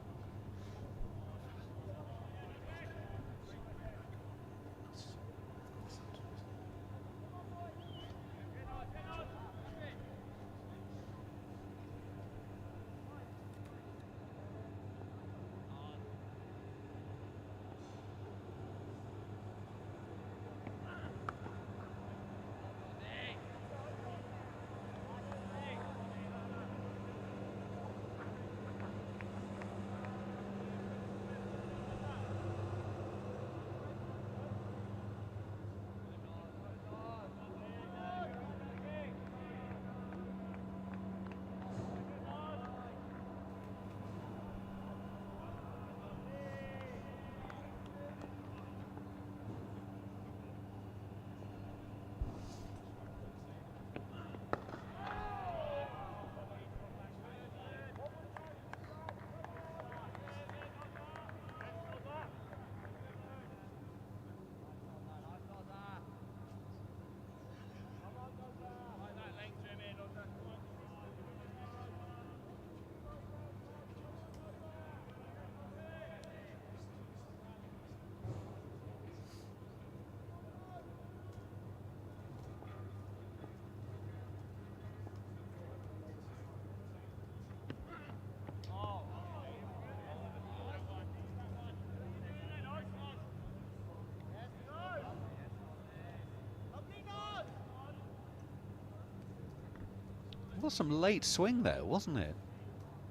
Well, some late swing there, wasn't it?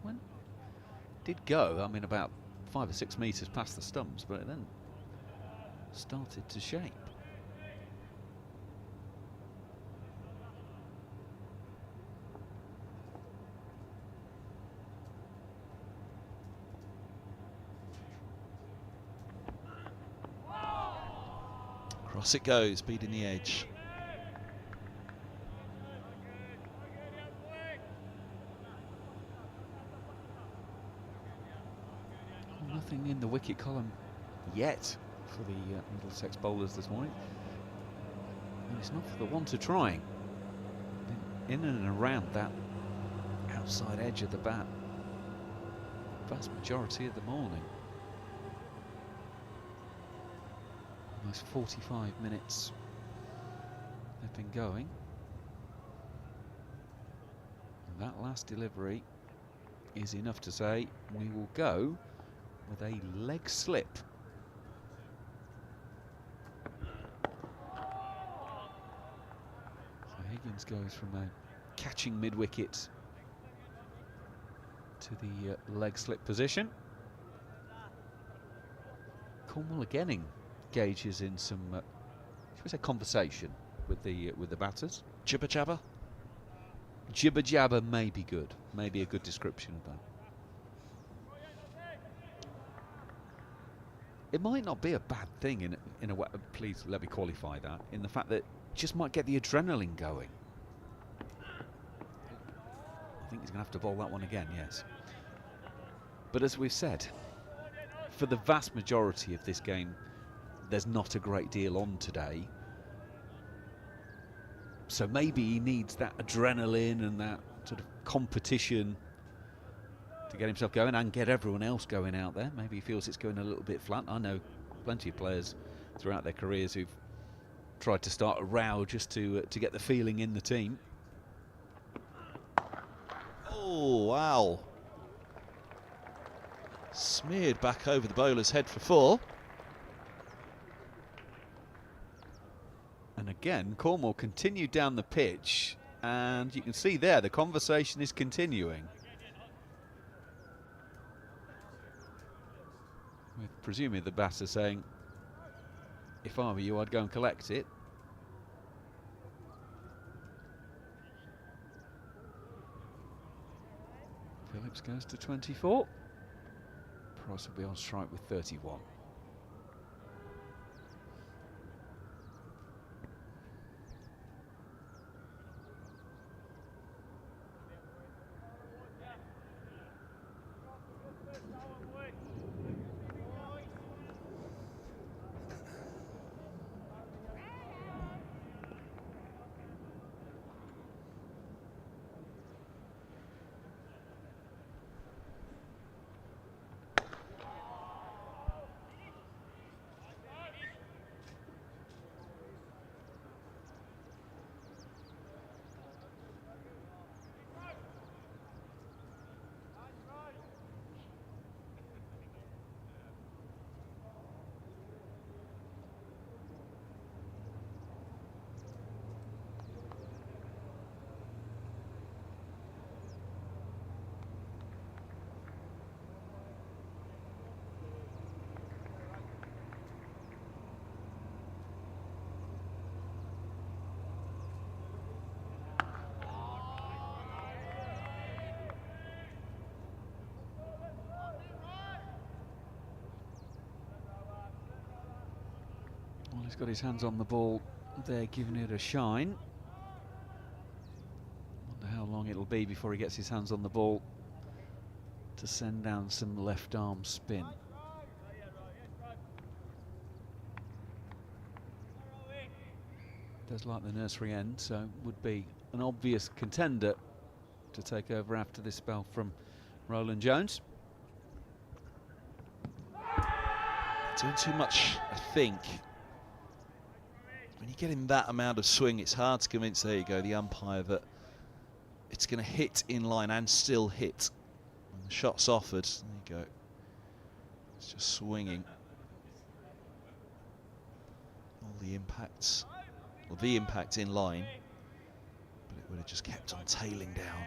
When did go, I mean, about 5 or 6 metres past the stumps, but it then started to shape. Across it goes, beating the edge. Nothing in the wicket column yet for the Middlesex bowlers this morning. And it's not for the want of trying. In and around that outside edge of the bat, vast majority of the morning. Almost 45 minutes they've been going. And that last delivery is enough to say we will go with a leg slip. So Higgins goes from a catching mid-wicket to the leg slip position. Cornwall again engages in some, shall we say, conversation with the batters. Jibber jabber? Jibber jabber may be good, maybe a good description of that. It might not be a bad thing in a way, please let me qualify that, in the fact that it just might get the adrenaline going. I think he's going to have to bowl that one again, yes. But as we've said, for the vast majority of this game, there's not a great deal on today. So maybe he needs that adrenaline and that sort of competition to get himself going and get everyone else going out there. Maybe he feels it's going a little bit flat. I know plenty of players throughout their careers who've tried to start a row just to get the feeling in the team. Oh, wow. Smeared back over the bowler's head for 4. And again, Cornwall continued down the pitch, and you can see there the conversation is continuing. With presumably the batter saying, if I were you, I'd go and collect it. Phillips goes to 24. Price will be on strike with 31. Well, he's got his hands on the ball there, giving it a shine. Wonder how long it'll be before he gets his hands on the ball to send down some left arm spin. Does like the nursery end, so would be an obvious contender to take over after this spell from Roland Jones. Doing too much, I think. When you get in that amount of swing, it's hard to convince, there you go, the umpire, that it's going to hit in line and still hit. When the shot's offered, there you go. It's just swinging. All the impacts, well, the impact in line, but it would have just kept on tailing down.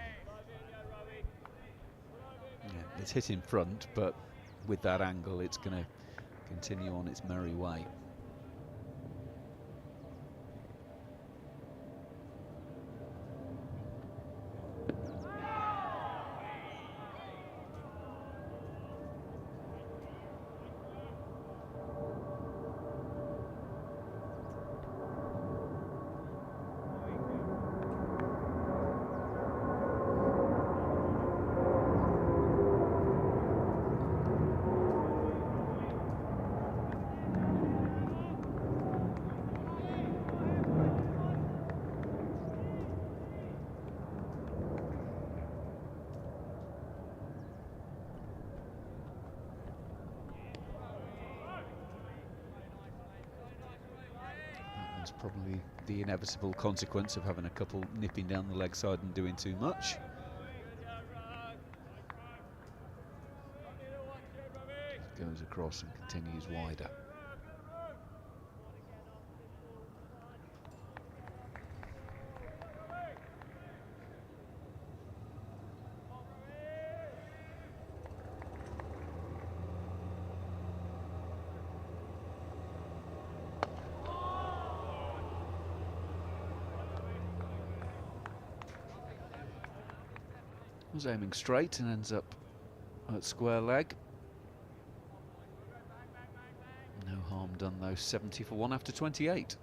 Yeah, it's hit in front, but with that angle, it's going to continue on its merry way. That's probably the inevitable consequence of having a couple nipping down the leg side and doing too much. Goes across and continues wider. Was aiming straight and ends up at square leg. No harm done though, 70 for 1 after 28.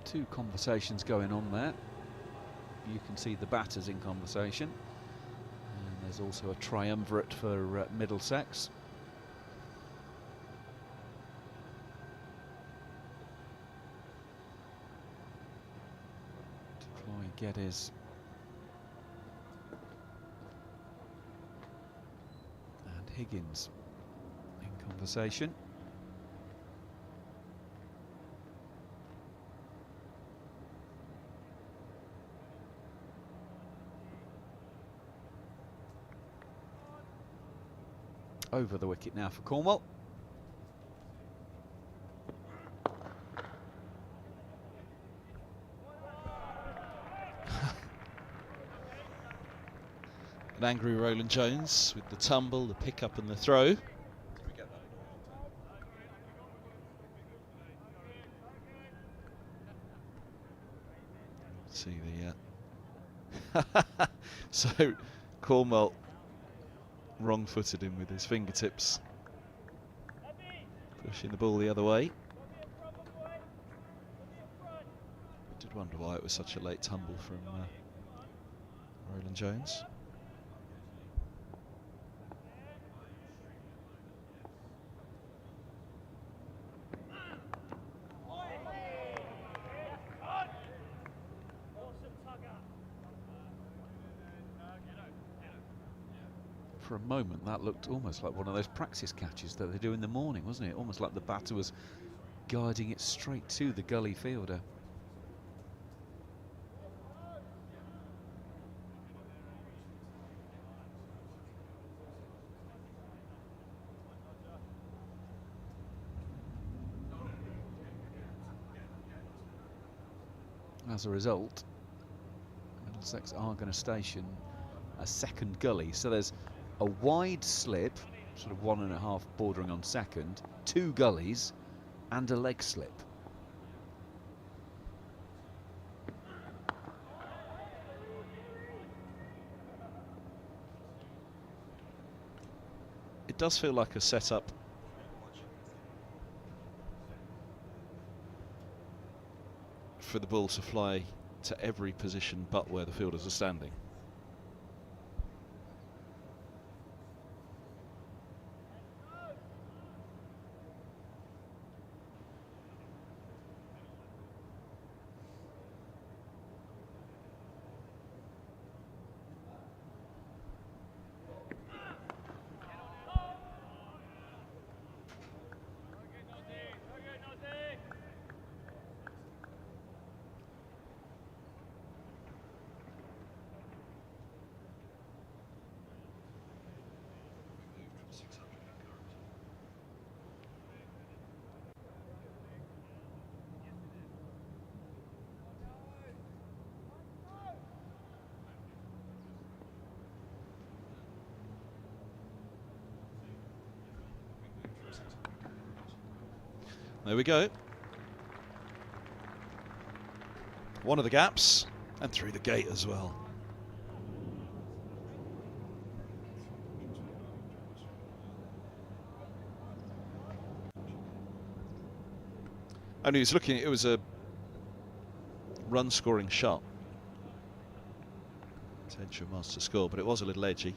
Two conversations going on there. You can see the batters in conversation, and there's also a triumvirate for Middlesex. Deploy Geddes and Higgins in conversation. over the wicket now for Cornwall. An angry Roland Jones with the tumble, the pick-up and the throw. See the so Cornwell wrong-footed him with his fingertips, pushing the ball the other way. Did wonder why it was such a late tumble from Roland Jones. For a moment, that looked almost like one of those practice catches that they do in the morning, wasn't it? Almost like the batter was guiding it straight to the gully fielder. As a result, Middlesex are going to station a second gully. So there's a wide slip, sort of 1.5 bordering on second, 2 gullies and a leg slip. It does feel like a setup for the ball to fly to every position but where the fielders are standing. There we go. One of the gaps, and through the gate as well. And he was looking, it was a run-scoring shot. Potential was to score, but it was a little edgy.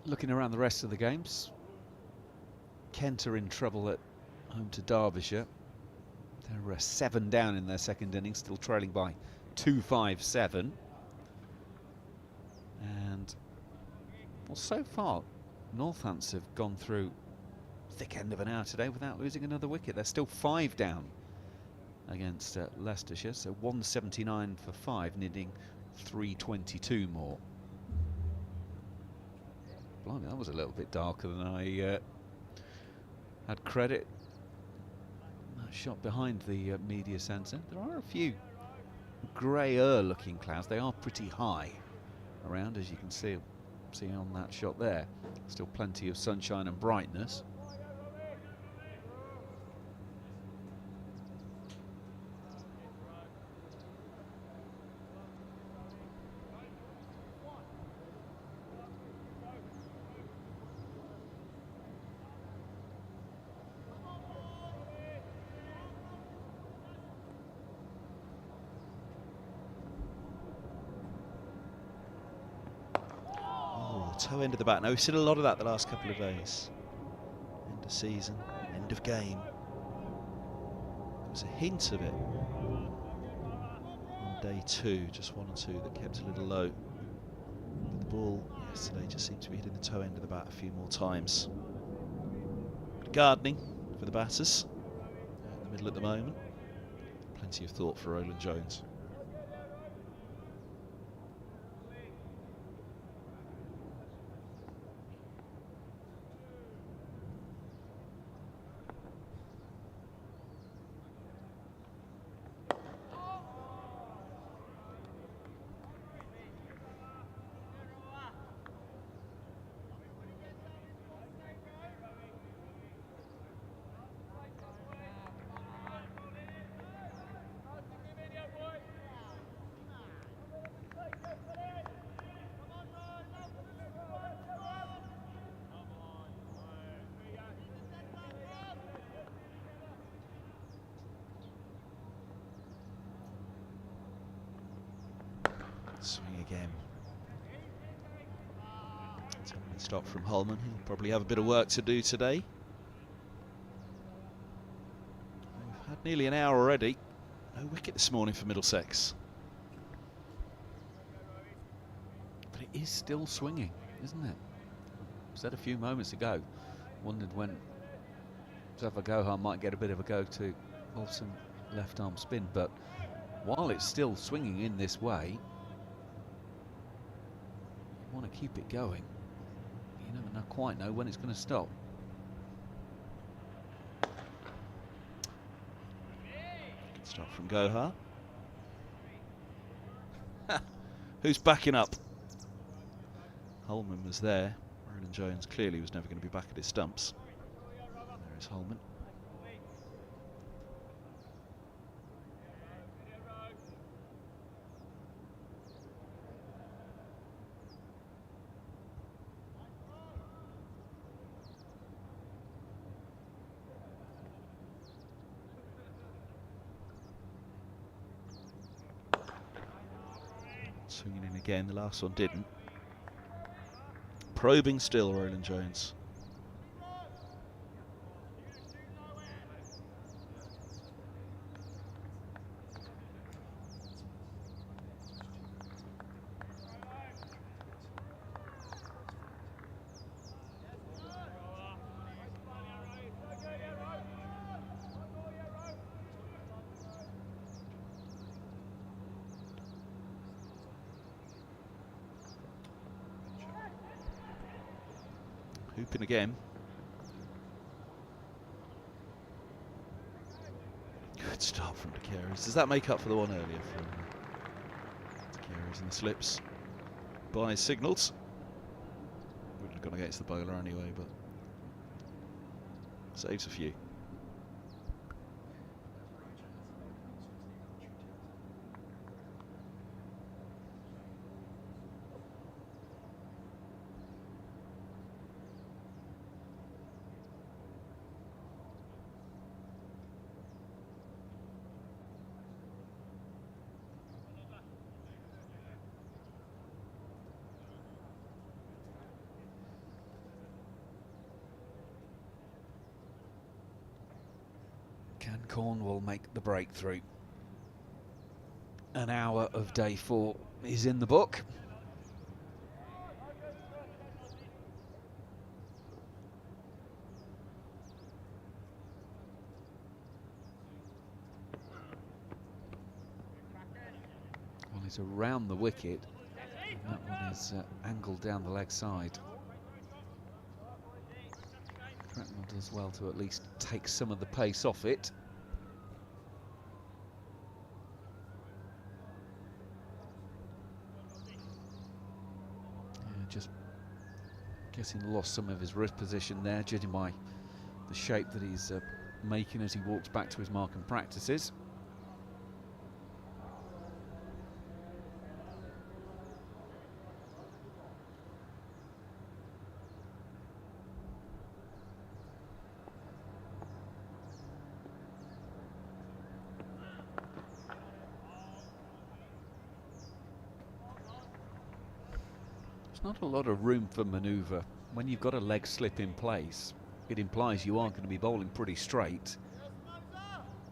Looking around the rest of the games, Kent are in trouble at home to Derbyshire. They're 7 down in their second innings, still trailing by 2-5-7. And well, so far, Northants have gone through thick end of an hour today without losing another wicket. They're still 5 down against Leicestershire, so 179 for 5, needing 322 more. Blimey, that was a little bit darker than I had credit. That shot behind the media centre. There are a few greyer looking clouds. They are pretty high around, as you can see on that shot there. Still plenty of sunshine and brightness. toe end of the bat. Now, we've seen a lot of that the last couple of days. End of season, end of game. There was a hint of it on day 2, just 1 or 2 that kept a little low. But the ball yesterday just seemed to be hitting the toe end of the bat a few more times. Gardening for the batters in the middle at the moment. Plenty of thought for Roland Jones. Swing again. 10-minute stop from Holman. He'll probably have a bit of work to do today. We've had nearly an hour already. No wicket this morning for Middlesex. But it is still swinging, isn't it? Said a few moments ago, wondered when Zafar Gohar might get a bit of a go to pull some left arm spin, but while it's still swinging in this way, you want to keep it going. You never quite know when it's going to stop. Good start from Gohar. Who's backing up? Holman was there. Roland Jones clearly was never going to be back at his stumps. There is Holman. Swinging in again, the last one didn't. Probing still, Roland Jones. Hooping again. Good start from DeCaries. Does that make up for the one earlier from DeCaries and the slips? By signals. Wouldn't have gone against the bowler anyway, but saves a few. Can Cornwall make the breakthrough? An hour of day 4 is in the book. Well, he's around the wicket. And that one is angled down the leg side. Cracknell does well to at least take some of the pace off it. Yeah, just guessing lost some of his wrist position there, judging by the shape that he's making as he walks back to his mark and practices. There's not a lot of room for manoeuvre. When you've got a leg slip in place, it implies you are going to be bowling pretty straight,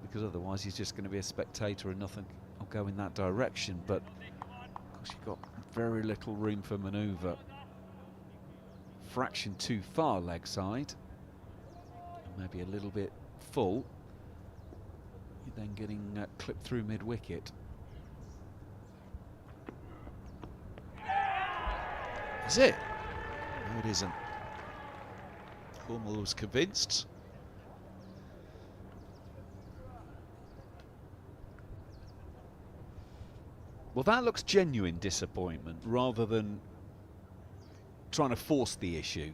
because otherwise he's just going to be a spectator and nothing will go in that direction. But of course you've got very little room for manoeuvre. Fraction too far leg side, and maybe a little bit full. You're then getting clipped through mid-wicket. Is it? No, it isn't. Cornwall was convinced. Well, that looks genuine disappointment rather than trying to force the issue.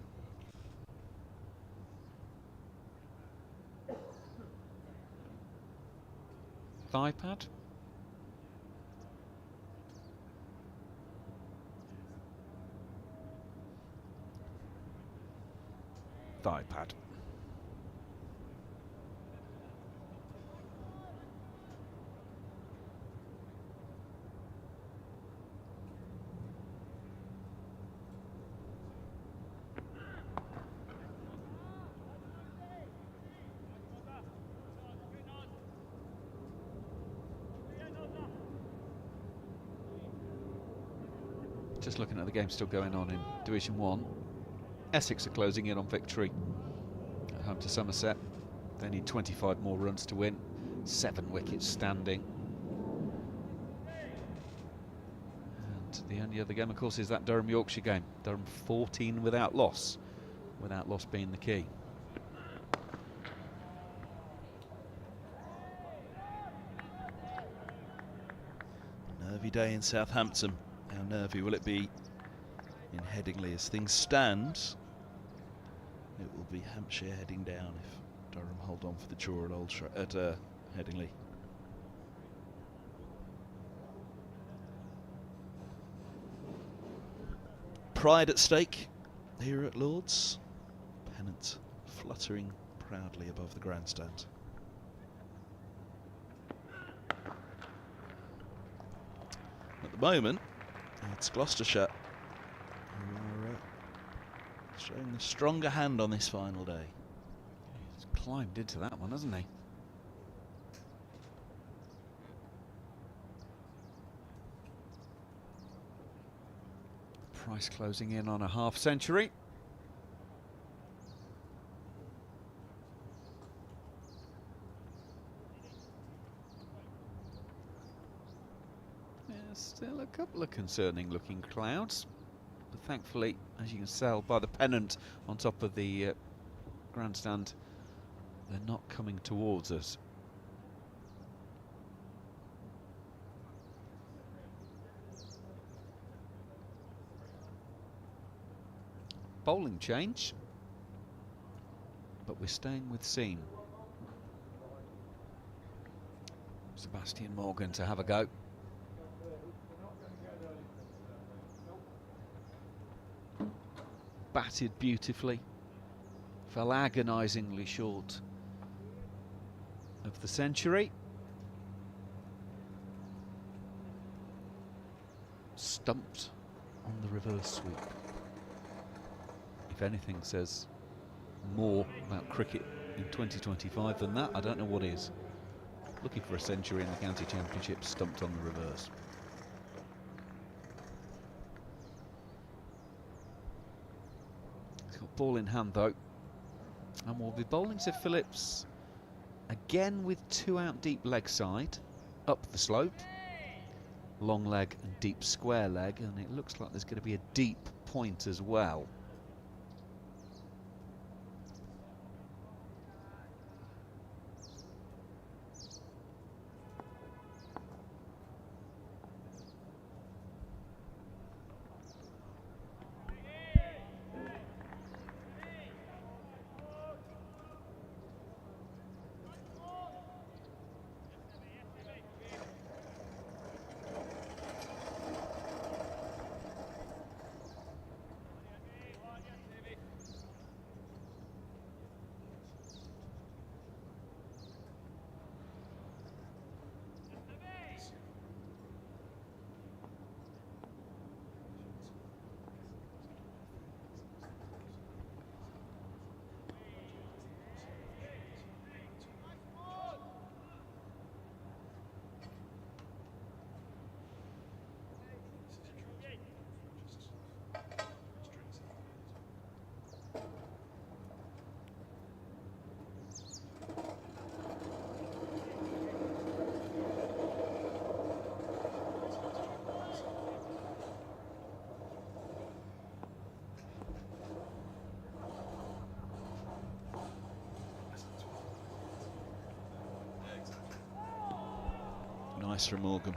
Thigh pad. Thigh pad. Just looking at the game still going on in Division 1. Essex are closing in on victory at home to Somerset. They need 25 more runs to win. 7 wickets standing. And the only other game, of course, is that Durham-Yorkshire game. Durham 14 without loss. Without loss being the key. Nervy day in Southampton. How nervy will it be in Headingley? As things stand, it will be Hampshire heading down if Durham hold on for the draw at Headingley. Pride at stake here at Lord's. Pennant fluttering proudly above the grandstand. At the moment, it's Gloucestershire who are showing the stronger hand on this final day. He's climbed into that one, hasn't he? Price closing in on a half century. Still a couple of concerning looking clouds, but thankfully, as you can tell by the pennant on top of the grandstand, they're not coming towards us. Bowling change, but we're staying with seam. Sebastian Morgan to have a go. Batted beautifully, fell agonisingly short of the century. Stumped on the reverse sweep. If anything says more about cricket in 2025 than that, I don't know what is. Looking for a century in the county championship, stumped on the reverse. Ball in hand though, and we'll be bowling to Phillips again with 2 out deep leg side, up the slope, long leg and deep square leg, and it looks like there's going to be a deep point as well. Nice from Morgan.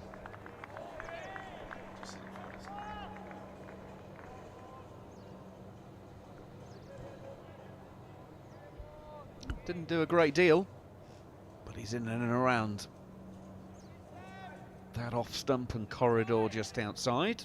Didn't do a great deal, but he's in and around that off stump and corridor just outside.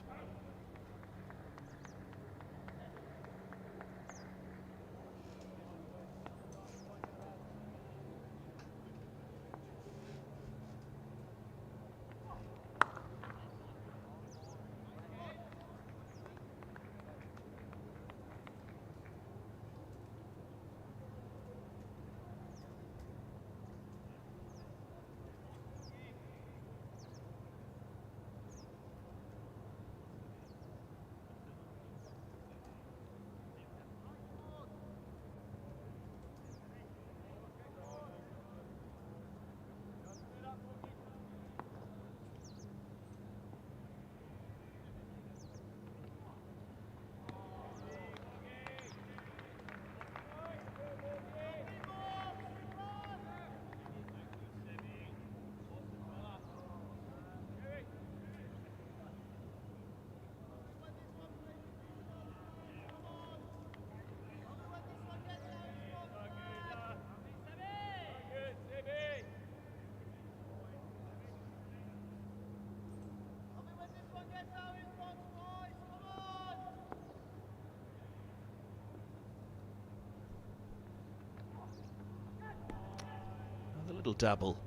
Little dabble.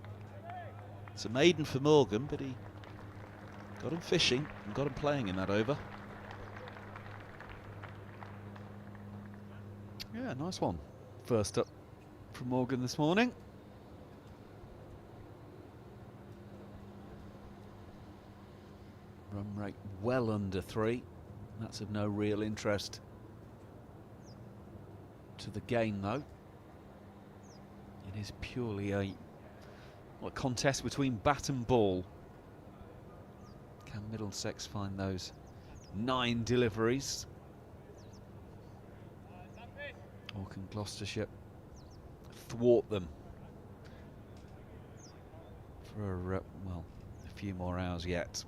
It's a maiden for Morgan, but he got him fishing and got him playing in that over. Yeah, nice one. First up from Morgan this morning. Run rate well under 3. That's of no real interest to the game, though. It is purely a contest between bat and ball. Can Middlesex find those 9 deliveries? Or can Gloucestershire thwart them for, well, a few more hours yet?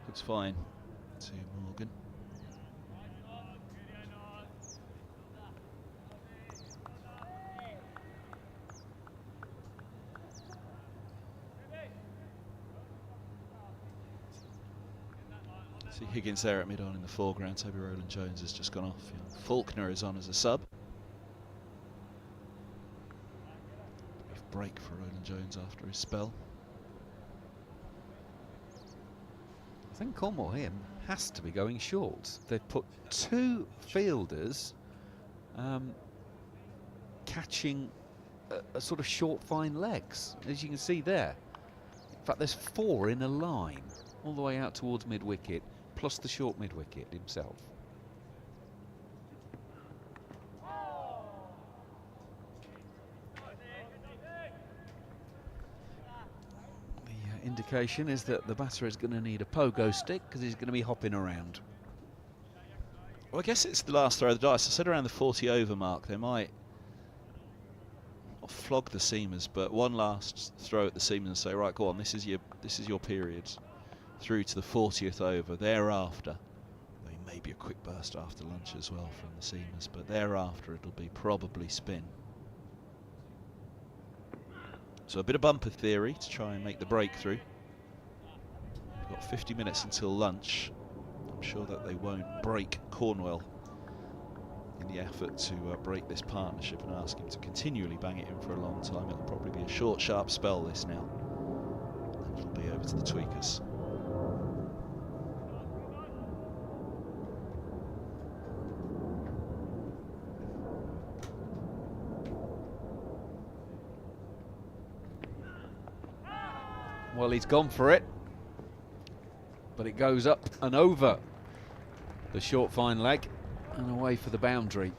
It's fine to Morgan. See Higgins there at mid-on in the foreground. Toby Rowland-Jones has just gone off. Faulkner is on as a sub. Brief break for Rowland-Jones after his spell. I think Cornwall here has to be going short. They've put 2 fielders catching a sort of short, fine legs, as you can see there. In fact, there's 4 in a line all the way out towards mid-wicket, plus the short mid-wicket himself. Indication is that the batter is going to need a pogo stick because he's going to be hopping around. Well, I guess it's the last throw of the dice. I said around the 40 over mark they might not flog the seamers, but one last throw at the seamers and say, right, go on, this is your period through to the 40th over. Thereafter, I mean, maybe a quick burst after lunch as well from the seamers, but thereafter it'll be probably spin. So a bit of bumper theory to try and make the breakthrough. We've got 50 minutes until lunch. I'm sure that they won't break Cornwell in making the effort to break this partnership and ask him to continually bang it in for a long time. It'll probably be a short, sharp spell this now. Then it'll be over to the tweakers. Well, he's gone for it, but it goes up and over the short fine leg and away for the boundary.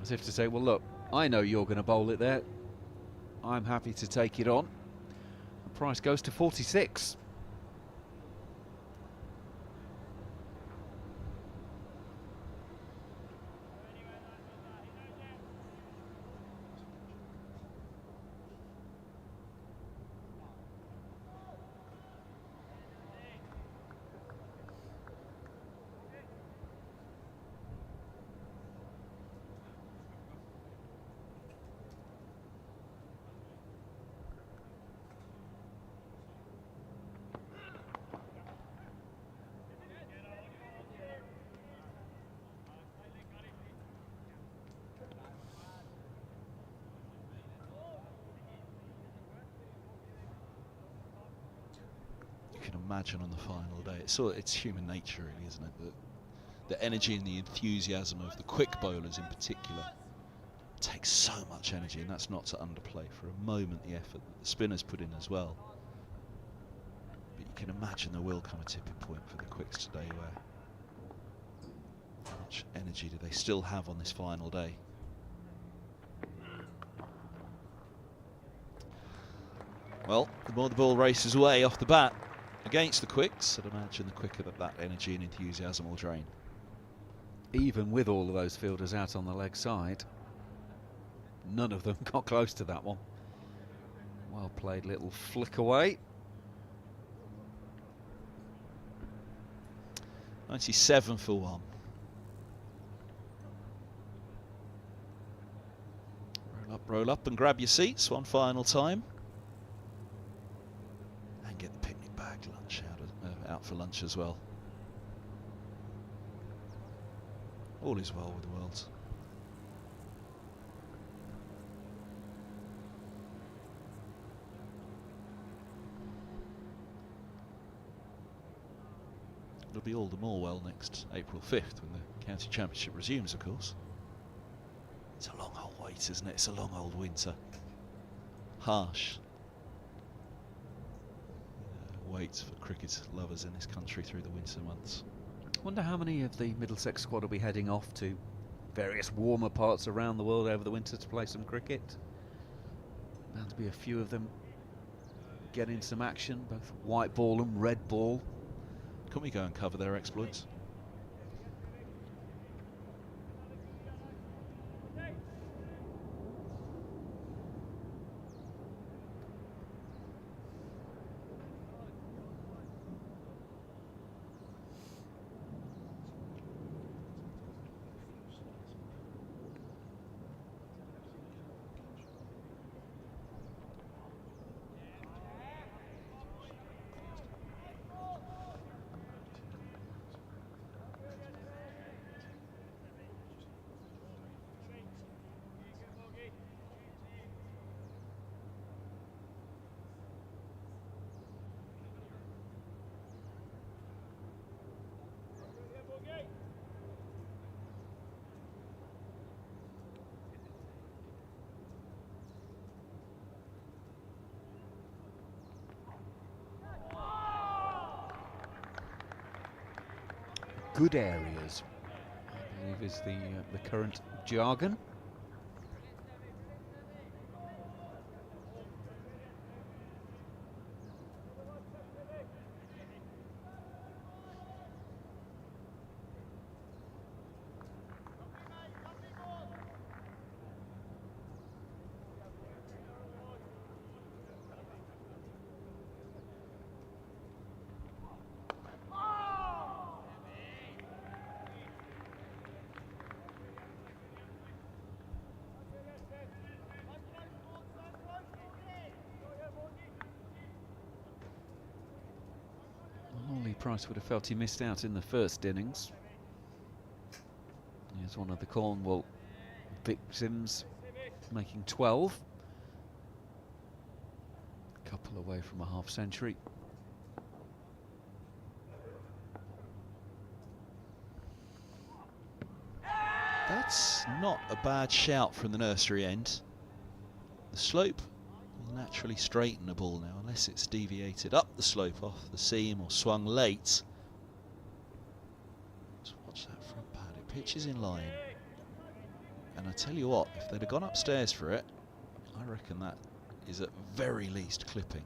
As if to say, well, look, I know you're going to bowl it there. I'm happy to take it on. The price goes to 46. Imagine on the final day, it's human nature really, isn't it, the energy and the enthusiasm of the quick bowlers in particular takes so much energy, and that's not to underplay for a moment the effort that the spinners put in as well. But you can imagine there will come a tipping point for the quicks today where how much energy do they still have on this final day. Well, the more the ball races away off the bat against the quicks, I'd imagine the quicker that energy and enthusiasm will drain. Even with all of those fielders out on the leg side, none of them got close to that one. Well played little flick away. 97 for 1. Roll up and grab your seats one final time. And get the picnic bag lunch out for lunch as well. All is well with the world. It'll be all the more well next April 5th when the county championship resumes, of course. It's a long old wait, isn't it? It's a long old winter. Harsh wait for cricket lovers in this country through the winter months. Wonder how many of the Middlesex squad will be heading off to various warmer parts around the world over the winter to play some cricket. Bound to be a few of them getting some action, both white ball and red ball. Can we go and cover their exploits? Good areas, I believe, is the current jargon. Price would have felt he missed out in the first innings. He has That's one of the Cornwall victims, making 12. A couple away from a half century. That's not a bad shout from the nursery end. The slope will naturally straighten the ball now, unless it's deviated up the slope off the seam or swung late. Let's watch that front pad. It pitches in line. And I tell you what, if they'd have gone upstairs for it, I reckon that is at very least clipping.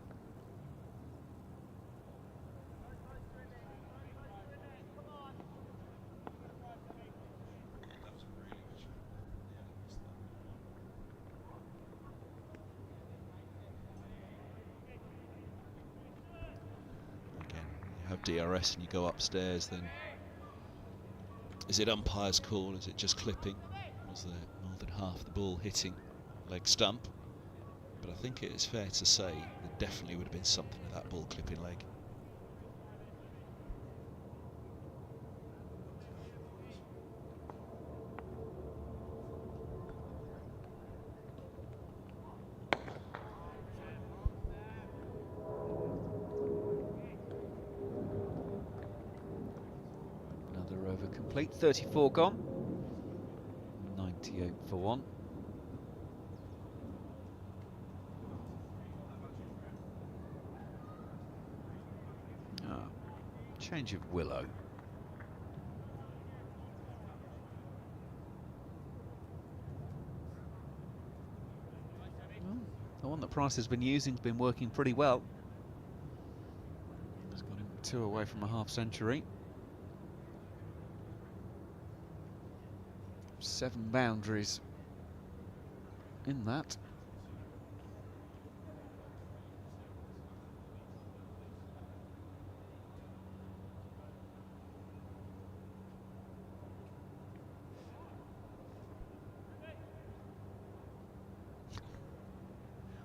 Have DRS and you go upstairs, then is it umpire's call? Is it just clipping? Was there more than half the ball hitting leg stump? But I think it is fair to say there definitely would have been something of that ball clipping leg. Complete, 34 gone, 98 for 1. Change of Willow. Well, the one that Price has been using has been working pretty well. It's got him 2 away from a half century. 7 boundaries in that.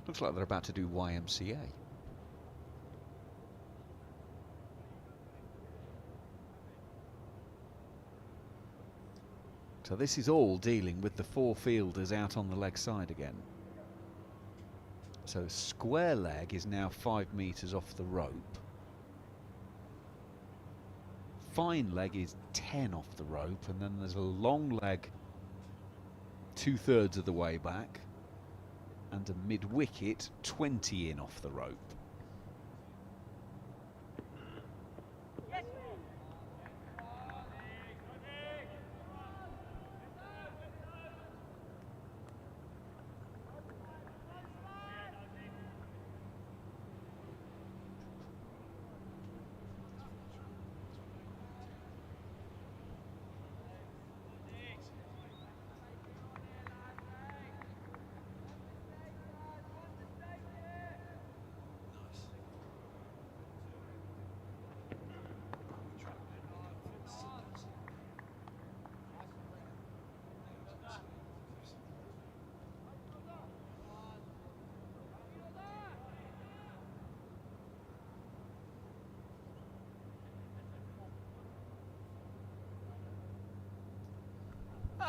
Looks like they're about to do YMCA. So this is all dealing with the 4 fielders out on the leg side again. So square leg is now 5 metres off the rope. Fine leg is 10 off the rope, and then there's a long leg 2/3 of the way back, and a mid-wicket 20 in off the rope.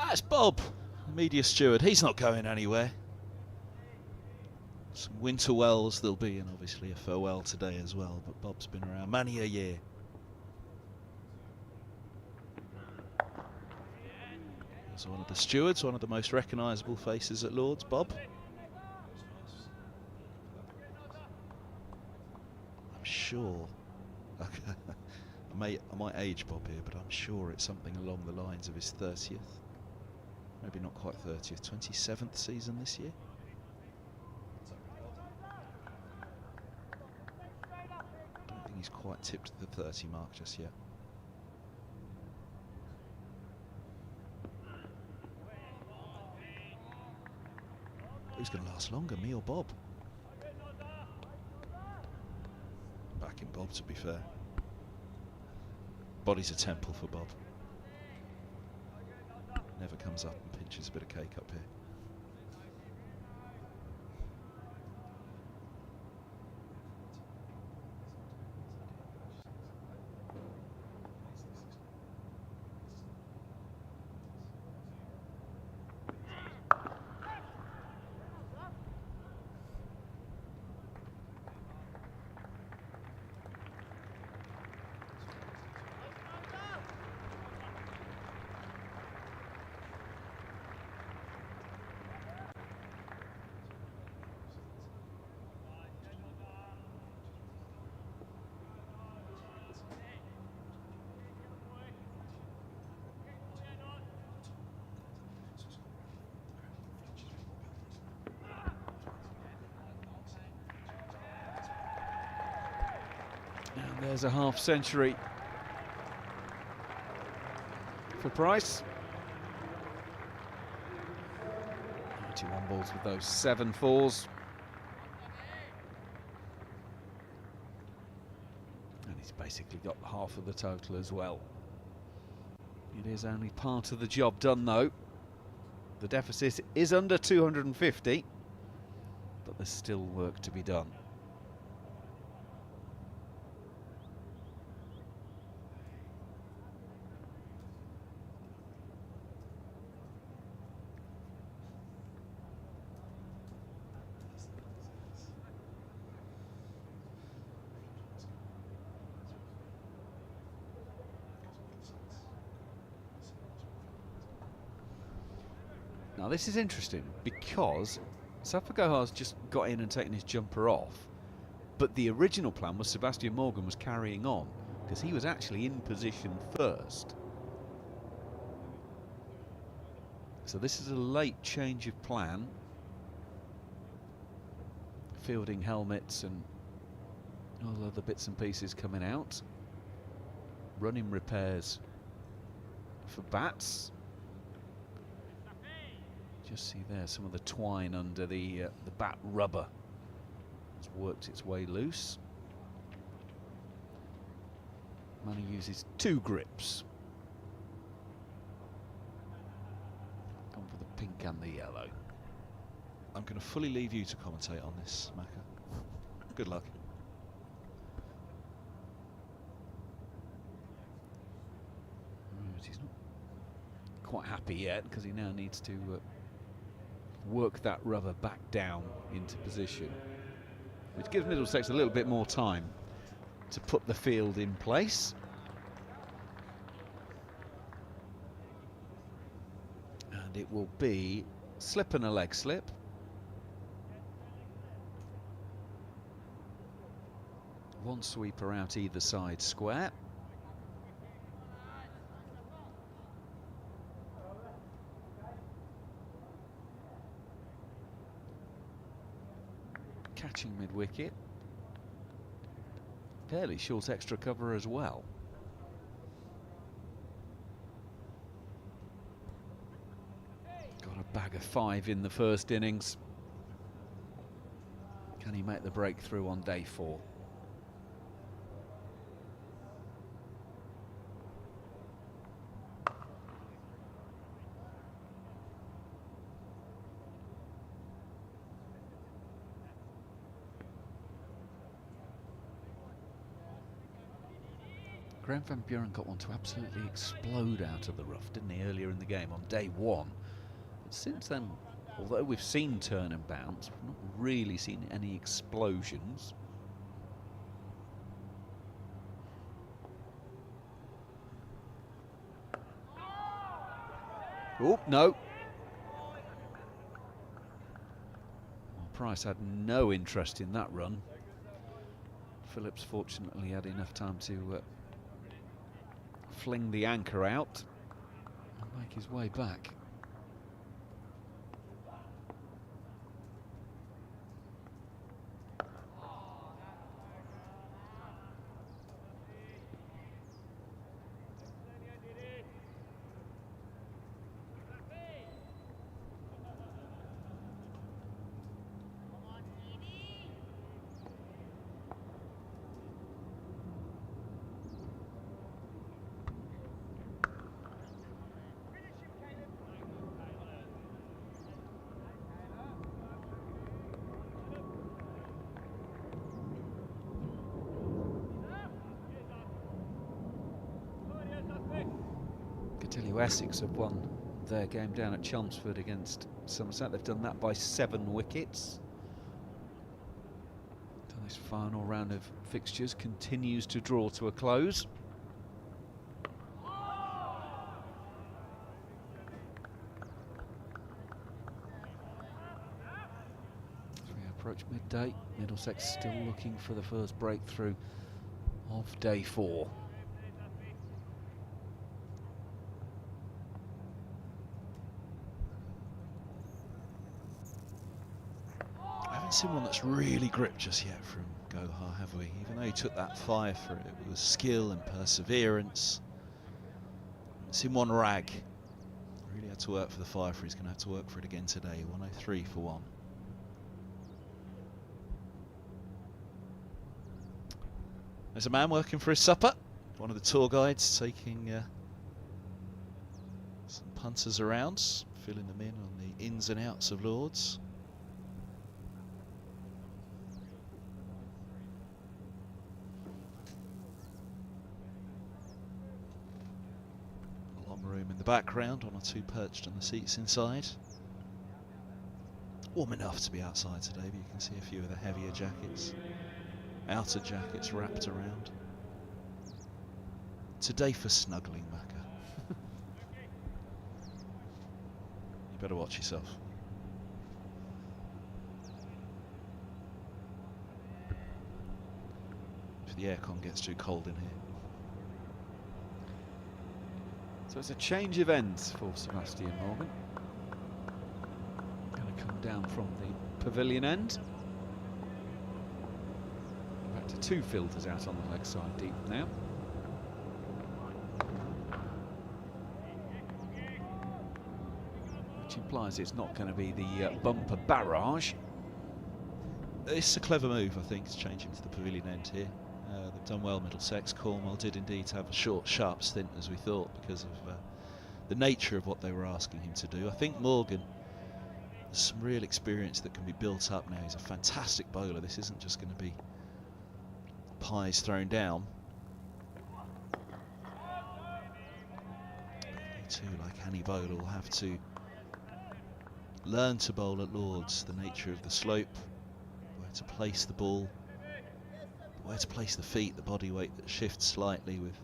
That's Bob, the media steward. He's not going anywhere. Some winter wells there'll be, and obviously a farewell today as well, but Bob's been around many a year. As one of the stewards, one of the most recognisable faces at Lord's, Bob. I'm sure, I might age Bob here, but I'm sure it's something along the lines of his 30th. Maybe not quite 30th, 27th season this year. I don't think he's quite tipped the 30 mark just yet. Who's going to last longer, me or Bob? Backing Bob, to be fair. Body's a temple for Bob. Never comes up and pinches a bit of cake up here. There's a half century for Price. 91 balls with those 7 fours. And he's basically got half of the total as well. It is only part of the job done though. The deficit is under 250, but there's still work to be done. Now this is interesting because Zafar Gohar's just got in and taken his jumper off, but the original plan was Sebastian Morgan was carrying on because he was actually in position first. So this is a late change of plan. Fielding helmets and all other bits and pieces coming out. Running repairs for bats. Just see there some of the twine under the bat rubber has worked its way loose. Manny uses 2 grips. Gone for the pink and the yellow. I'm going to fully leave you to commentate on this, Macca. Good luck. Right, he's not quite happy yet because he now needs to work that rubber back down into position, which gives Middlesex a little bit more time to put the field in place. And it will be slip and a leg slip. One sweeper out either side square. Catching mid-wicket. Fairly short extra cover as well. Got a bag of 5 in the first innings. Can he make the breakthrough on day 4? Graham Van Buren got one to absolutely explode out of the rough, didn't he, earlier in the game on day 1. But since then, although we've seen turn and bounce, we've not really seen any explosions. Oh, no. Well, Price had no interest in that run. Phillips fortunately had enough time to fling the anchor out and make his way back. Essex have won their game down at Chelmsford against Somerset. They've done that by 7 wickets. So this final round of fixtures continues to draw to a close. As we approach midday, Middlesex still looking for the first breakthrough of day 4. I haven't seen one that's really gripped just yet from Gohar, have we? Even though he took that fire for it with skill and perseverance. It's in one rag. Really had to work for the fire for. He's going to have to work for it again today. 103 for 1. There's a man working for his supper. One of the tour guides taking some punters around, filling them in on the ins and outs of Lords. A long room in the background, one or two perched on the seats inside. Warm enough to be outside today, but you can see a few of the heavier jackets. Outer jackets wrapped around. Today for snuggling, Macca. You better watch yourself. If the aircon gets too cold in here. So it's a change of ends for Sebastian Morgan. Going to come down from the pavilion end. Back to 2 fielders out on the leg side deep now. Which implies it's not going to be the bumper barrage. It's a clever move, I think, to change him to the pavilion end here. They've done well, Middlesex. Cornwall did indeed have a short, sharp stint, as we thought, because of the nature of what they were asking him to do. I think Morgan has some real experience that can be built up now. He's a fantastic bowler. This isn't just going to be pies thrown down. He too, like any bowler, will have to learn to bowl at Lords, the nature of the slope, where to place the ball, where to place the feet, the body weight that shifts slightly with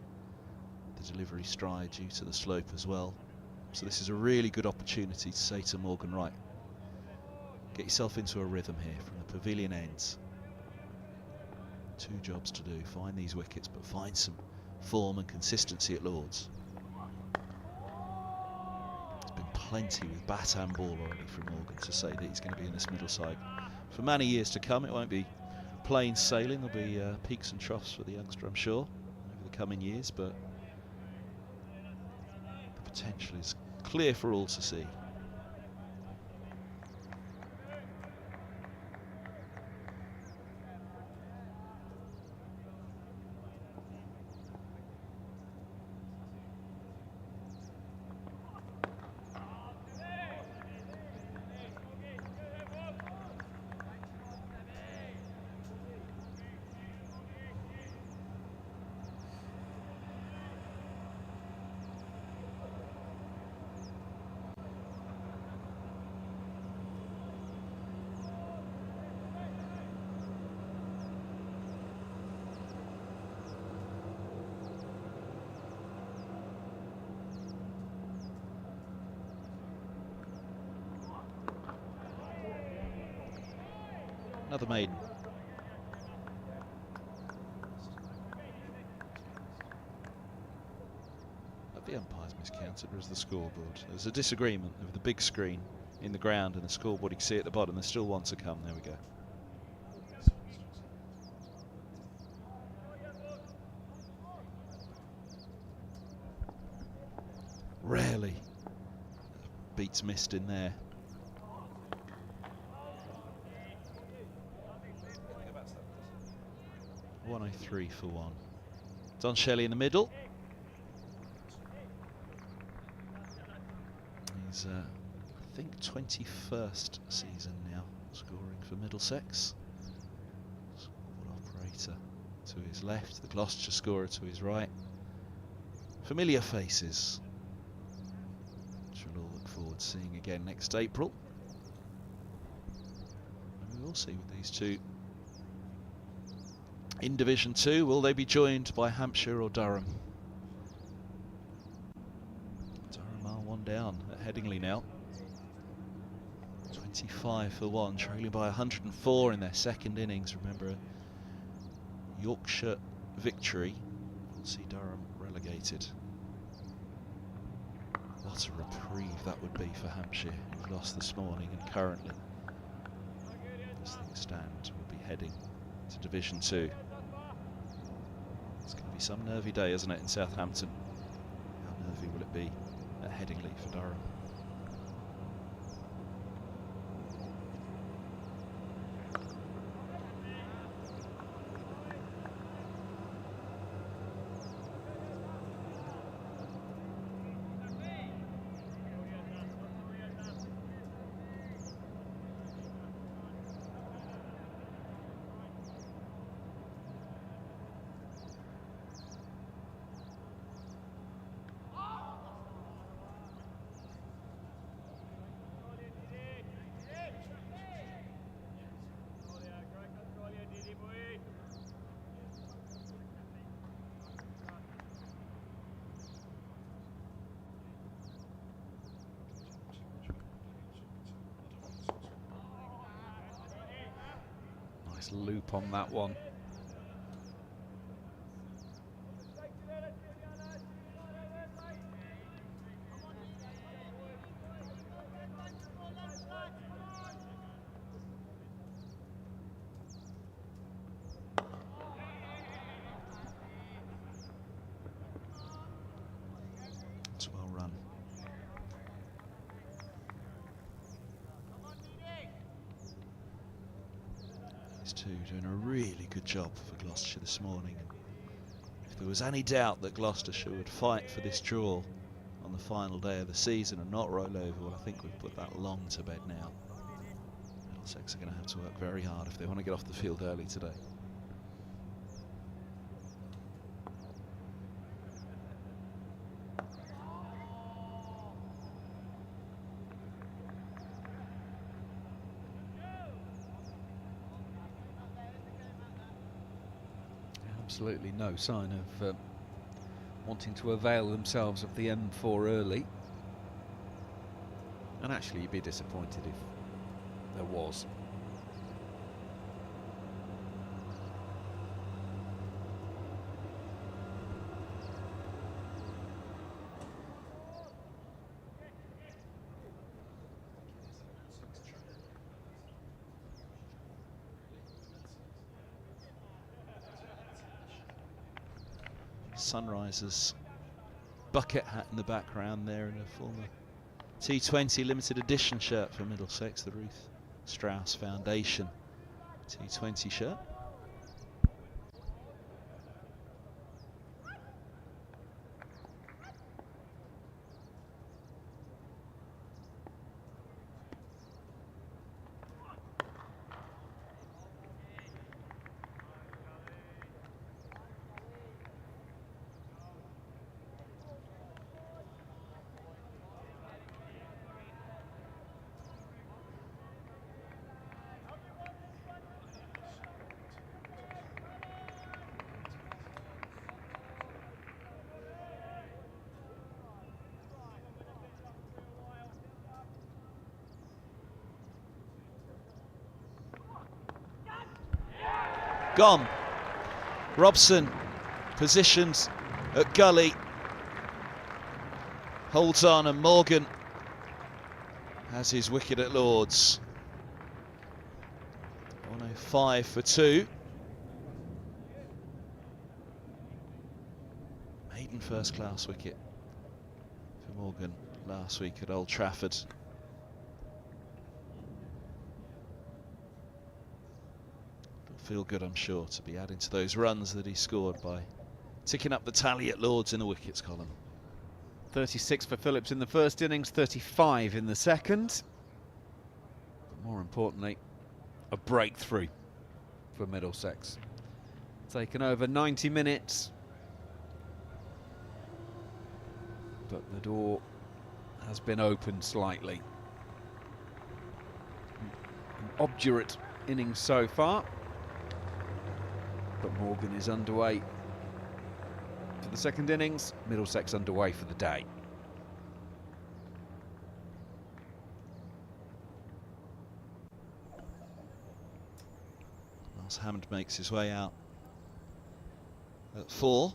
the delivery stride due to the slope as well. So this is a really good opportunity to say to Morgan, right, get yourself into a rhythm here from the pavilion ends. 2 jobs to do, find these wickets, but find some form and consistency at Lords. There's been plenty with bat and ball already from Morgan to say that he's going to be in this middle side for many years to come. It won't be plain sailing, there'll be peaks and troughs for the youngster, I'm sure, over the coming years, but the potential is clear for all to see. Another maiden. The umpires miscounted, or is the scoreboard? There's a disagreement over the big screen in the ground and the scoreboard. You can see at the bottom, there's still one to come. There we go. Rarely beats missed in there. .103 for 1. Don Shelley in the middle. He's, I think, 21st season now, scoring for Middlesex. Scoreboard operator to his left, the Gloucestershire scorer to his right. Familiar faces, which we'll all look forward to seeing again next April. And we will see with these two in Division 2, will they be joined by Hampshire or Durham? Durham are 1 down at Headingley now. 25 for 1, trailing by 104 in their second innings. Remember, a Yorkshire victory will see Durham relegated. What a reprieve that would be for Hampshire, who've lost this morning and currently, as things stand, will be heading to Division 2. It's going to be some nervy day, isn't it, in Southampton? How nervy will it be at Headingley for Durham? Nice loop on that one. It's well run. These two doing a really good job for Gloucestershire this morning. And if there was any doubt that Gloucestershire would fight for this draw on the final day of the season and not roll over, well, I think we've put that long to bed now. Middlesex are going to have to work very hard if they want to get off the field early today. Absolutely no sign of wanting to avail themselves of the M4 early. And actually, you'd be disappointed if there was. Sunrisers bucket hat in the background there in a former T20 limited edition shirt for Middlesex, the Ruth Strauss Foundation T20 shirt. Gone. Robson positioned at gully. Holds on, and Morgan has his wicket at Lords. 105 for 2. Maiden first class wicket for Morgan last week at Old Trafford. Feel good, I'm sure, to be adding to those runs that he scored by ticking up the tally at Lords in the wickets column. 36 for Phillips in the first innings, 35 in the second. But more importantly, a breakthrough for Middlesex. Taken over 90 minutes. But the door has been opened slightly. An obdurate innings so far. But Morgan is underway for the second innings. Middlesex underway for the day. As Hammond makes his way out at 4.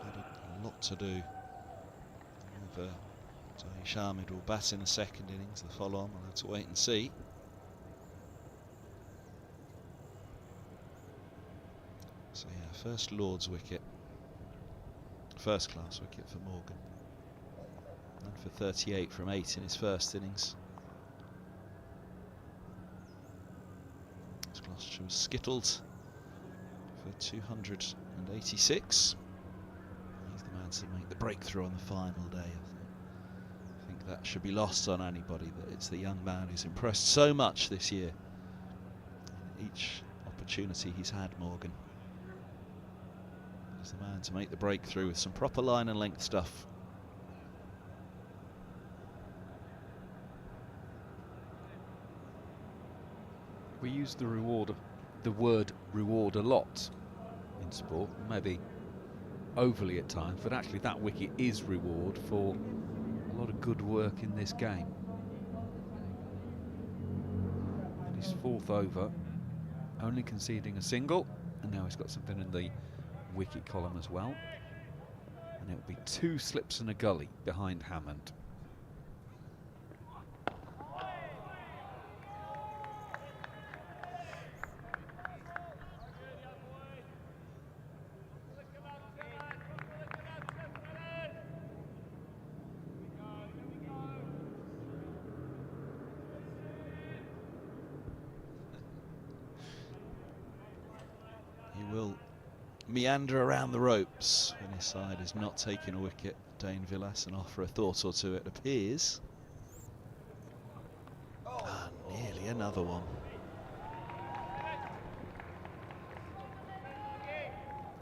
Had a lot to do. Whether Shamid will bat in the second innings, the follow-on, we'll have to wait and see. First Lord's wicket. First class wicket for Morgan. And for 38 from 8 in his first innings. As Gloucestershire was skittled for 286. He's the man to make the breakthrough on the final day. I think that should be lost on anybody, that it's the young man who's impressed so much this year. Each opportunity he's had, Morgan. He's the man to make the breakthrough with some proper line and length stuff. We use the word reward a lot in sport, maybe overly at times, but actually that wicket is reward for a lot of good work in this game. And his fourth over, only conceding a single, and now he's got something in the wicket column as well. And it'll be 2 slips and a gully behind Hammond. Will meander around the ropes when his side is not taking a wicket. Dane Villas, and offer a thought or two, it appears. Nearly another one.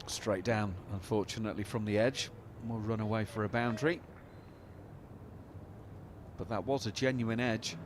Straight down, unfortunately, from the edge. We'll run away for a boundary. But that was a genuine edge.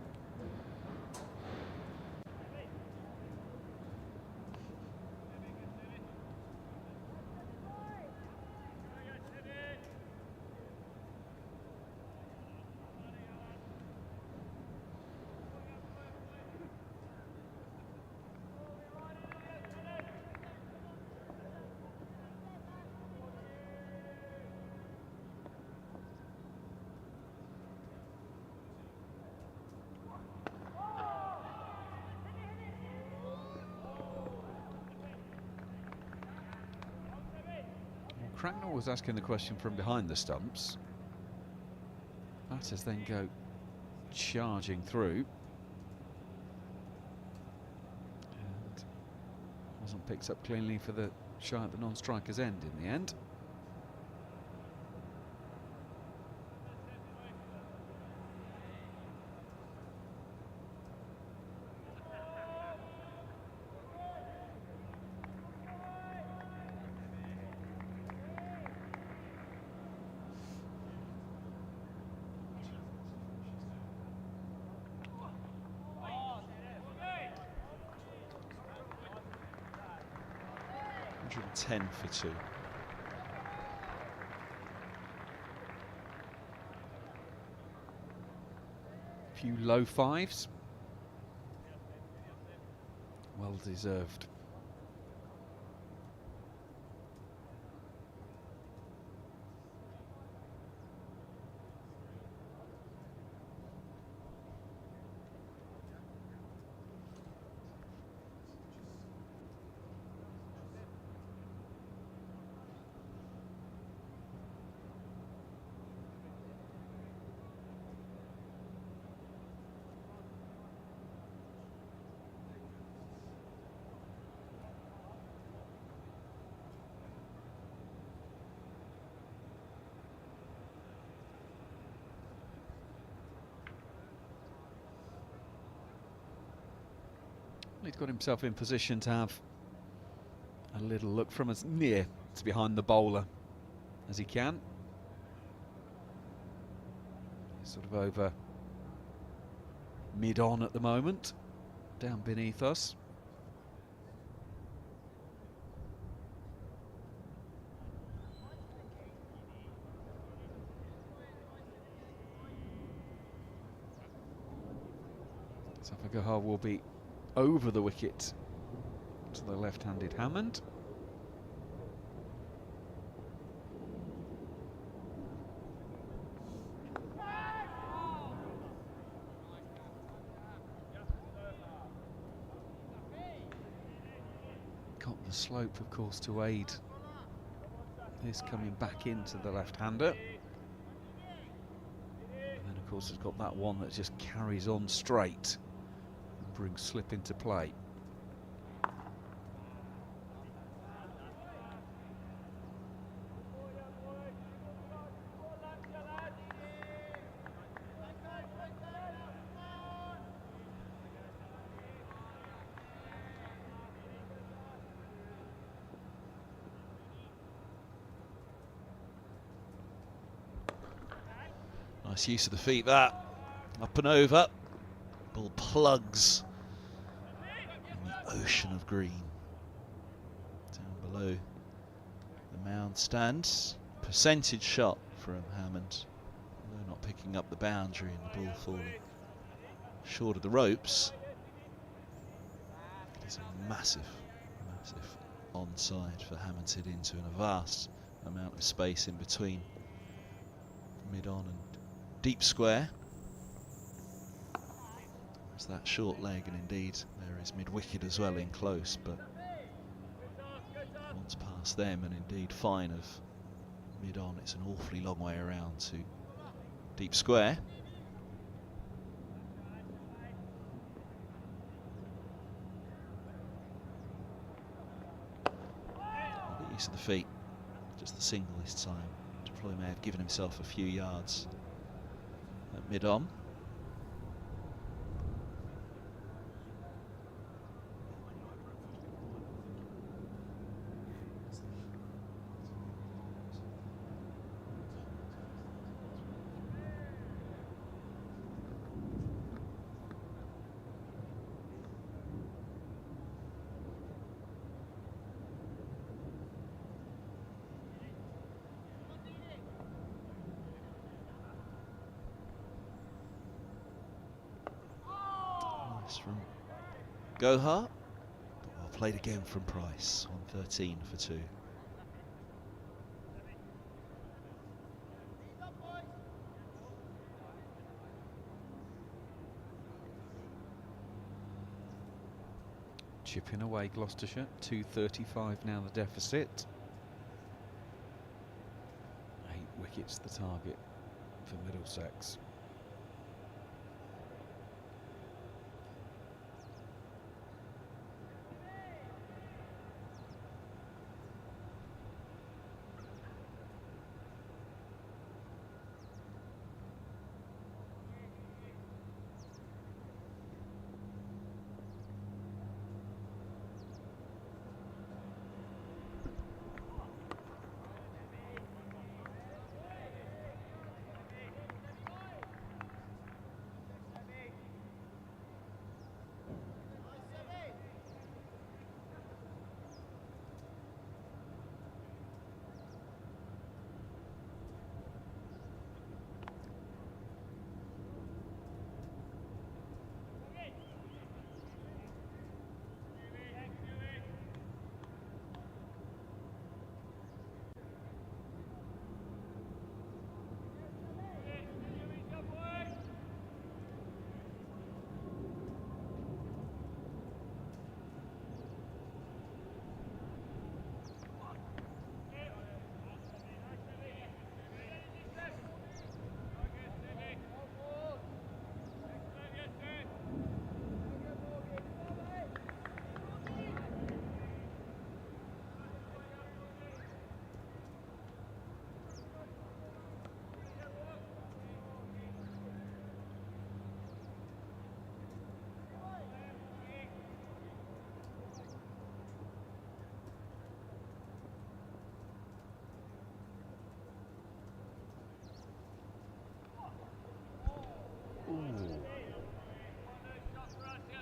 Cracknell was asking the question from behind the stumps. Batters then go charging through. And wasn't picked up cleanly for the shy at the non-striker's end in the end. $110 for 2. Few low fives. Well deserved. He's got himself in position to have a little look from as near to behind the bowler as he can. He's sort of over mid-on at the moment, down beneath us. Zafar Gohar will be over the wicket to the left-handed Hammond. Got the slope, of course, to aid This coming back into the left-hander. And then, of course, it's got that one that just carries on straight and brings slip into play. Nice use of the feet, that. Up and over. Ball plugs in the ocean of green. Down below the mound stands. Percentage shot from Hammond. Although not picking up the boundary and the ball falling short of the ropes. It's a massive, massive onside for Hammond to hit into, and a vast amount of space in between mid-on and deep square. There's that short leg, and indeed there is mid-wicket as well in close, but once past them and indeed fine of mid-on, it's an awfully long way around to deep square. The use of the feet, just the single this time. Deploy may have given himself a few yards at mid-on. From Gohar, but well played again from Price on 13 for 2. Chipping away Gloucestershire, 235 now the deficit. 8 wickets the target for Middlesex.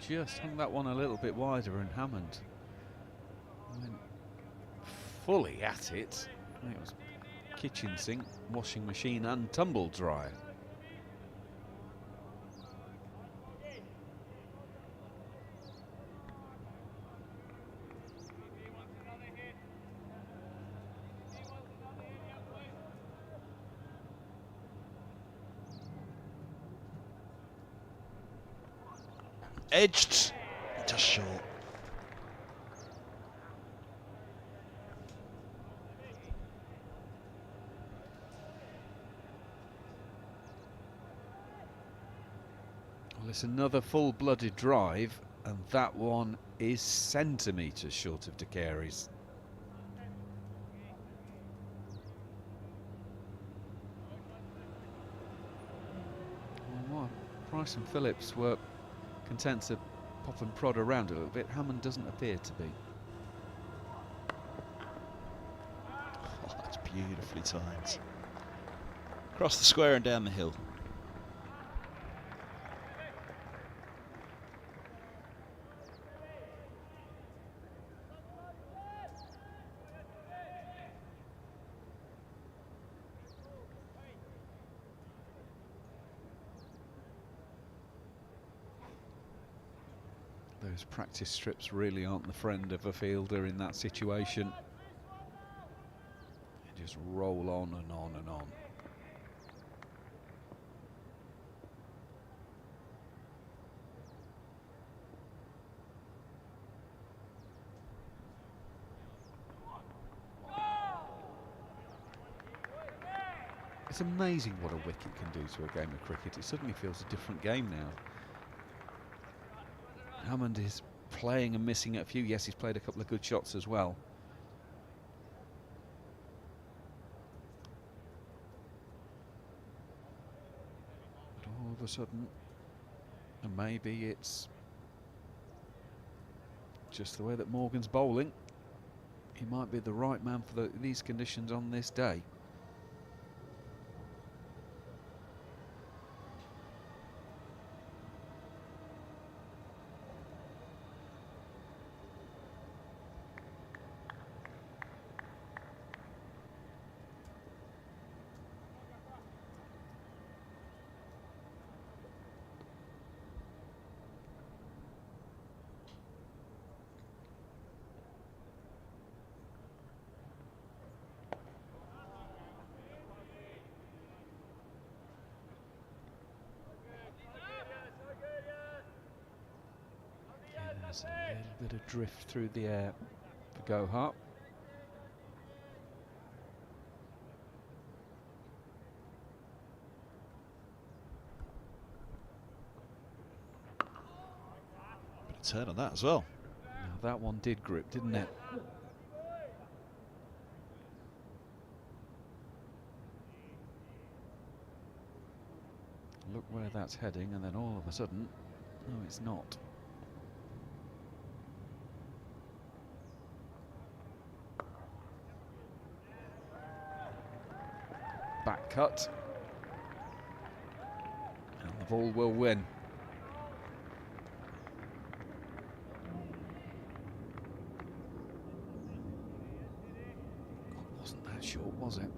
Just hung that one a little bit wider, and Hammond went fully at it. It was kitchen sink, washing machine and tumble dryer. Edged, just short. It's another full-blooded drive, and that one is centimetres short of De Carey's. Well, Price and Phillips were content to pop and prod around a little bit. Hammond doesn't appear to be. Oh, that's beautifully timed. Across the square and down the hill. Those practice strips really aren't the friend of a fielder in that situation. They just roll on and on and on. It's amazing what a wicket can do to a game of cricket. It suddenly feels a different game now. Hammond is playing and missing a few. Yes, he's played a couple of good shots as well. But all of a sudden, and maybe it's just the way that Morgan's bowling, he might be the right man for these conditions on this day. There's a little bit of drift through the air for Gohar. Bit of turn on that as well. Now that one did grip, didn't it? Look where that's heading, and then all of a sudden, no, it's not. Back cut, and the ball will win. Wasn't that short, was it?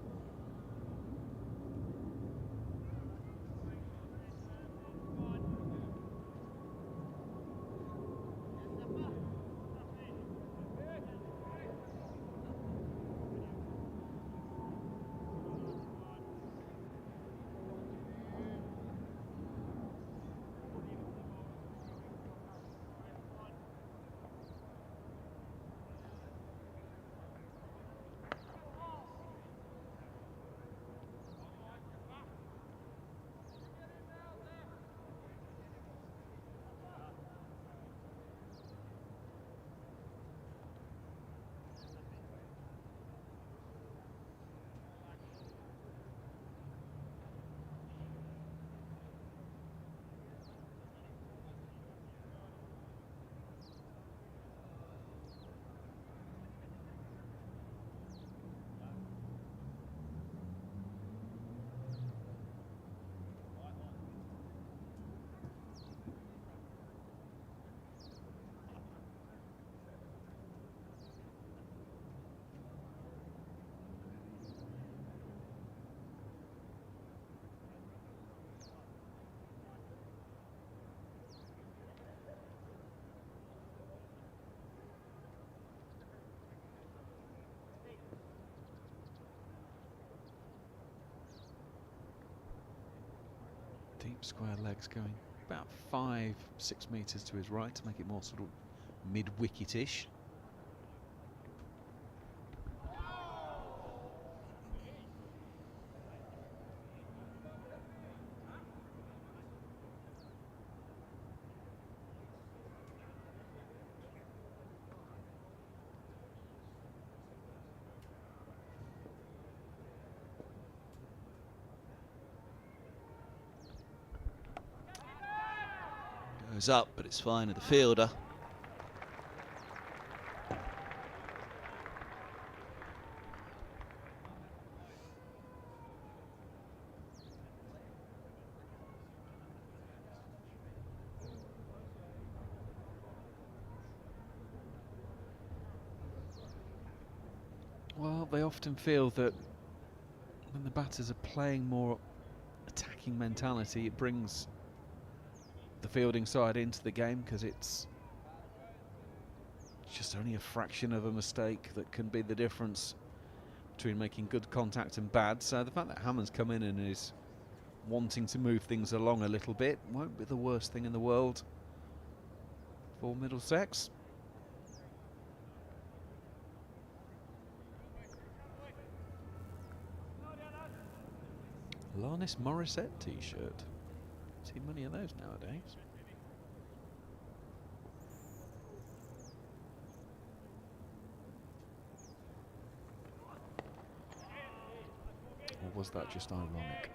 Deep square legs going about 5-6 metres to his right to make it more sort of mid-wicket-ish. was up, but it's fine with the fielder. Well, they often feel that when the batters are playing more attacking mentality, it brings the fielding side into the game, because it's just only a fraction of a mistake that can be the difference between making good contact and bad. So the fact that Hammond's come in and is wanting to move things along a little bit won't be the worst thing in the world for Middlesex. Alanis Morissette t-shirt. See many of those nowadays. Or was that just ironic?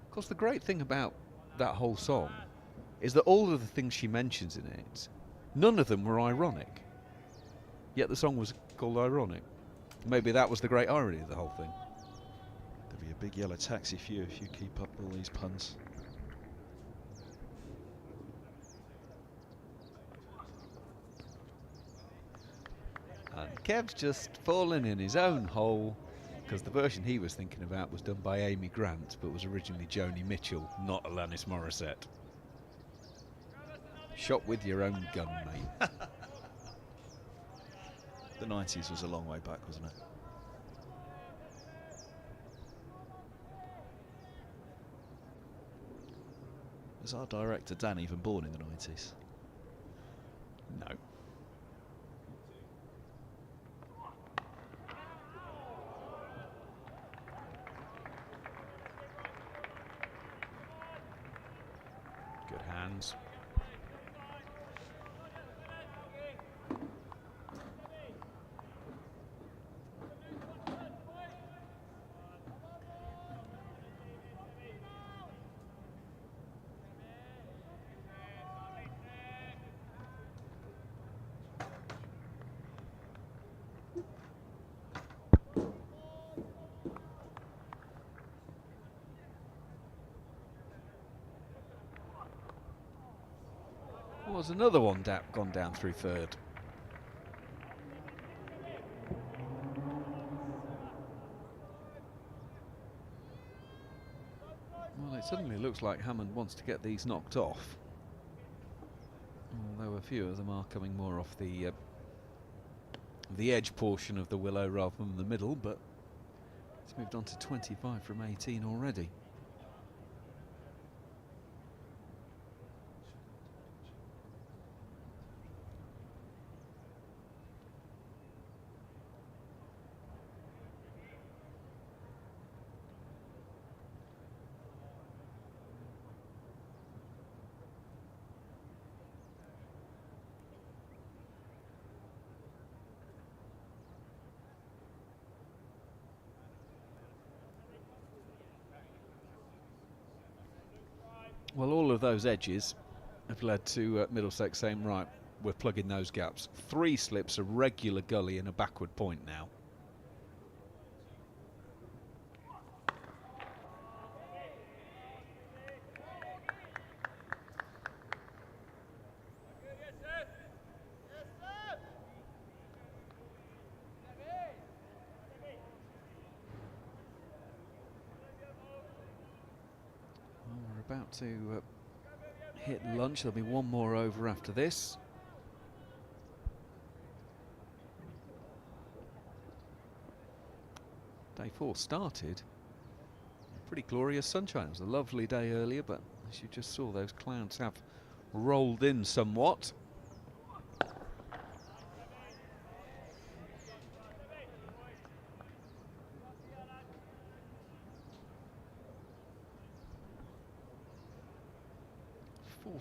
Of course, the great thing about that whole song is that all of the things she mentions in it, none of them were ironic. Yet the song was called Ironic. Maybe that was the great irony of the whole thing. There'll be a big yellow taxi for you if you keep up all these puns. And Kev's just fallen in his own hole, because the version he was thinking about was done by Amy Grant, but was originally Joni Mitchell, not Alanis Morissette. Shot with your own gun, mate. The 90s was a long way back, wasn't it? Was our director Dan even born in the 90s? No. Good hands. Was another one gone down through third. Well, it suddenly looks like Hammond wants to get these knocked off, although a few of them are coming more off the edge portion of the willow rather than the middle, but it's moved on to 25 from 18 already. Well, all of those edges have led to Middlesex saying, right, we're plugging those gaps. 3 slips, a regular gully and a backward point now. About to hit lunch. There'll be one more over after this. Day 4 started pretty glorious sunshine. It was a lovely day earlier, but as you just saw, those clouds have rolled in somewhat.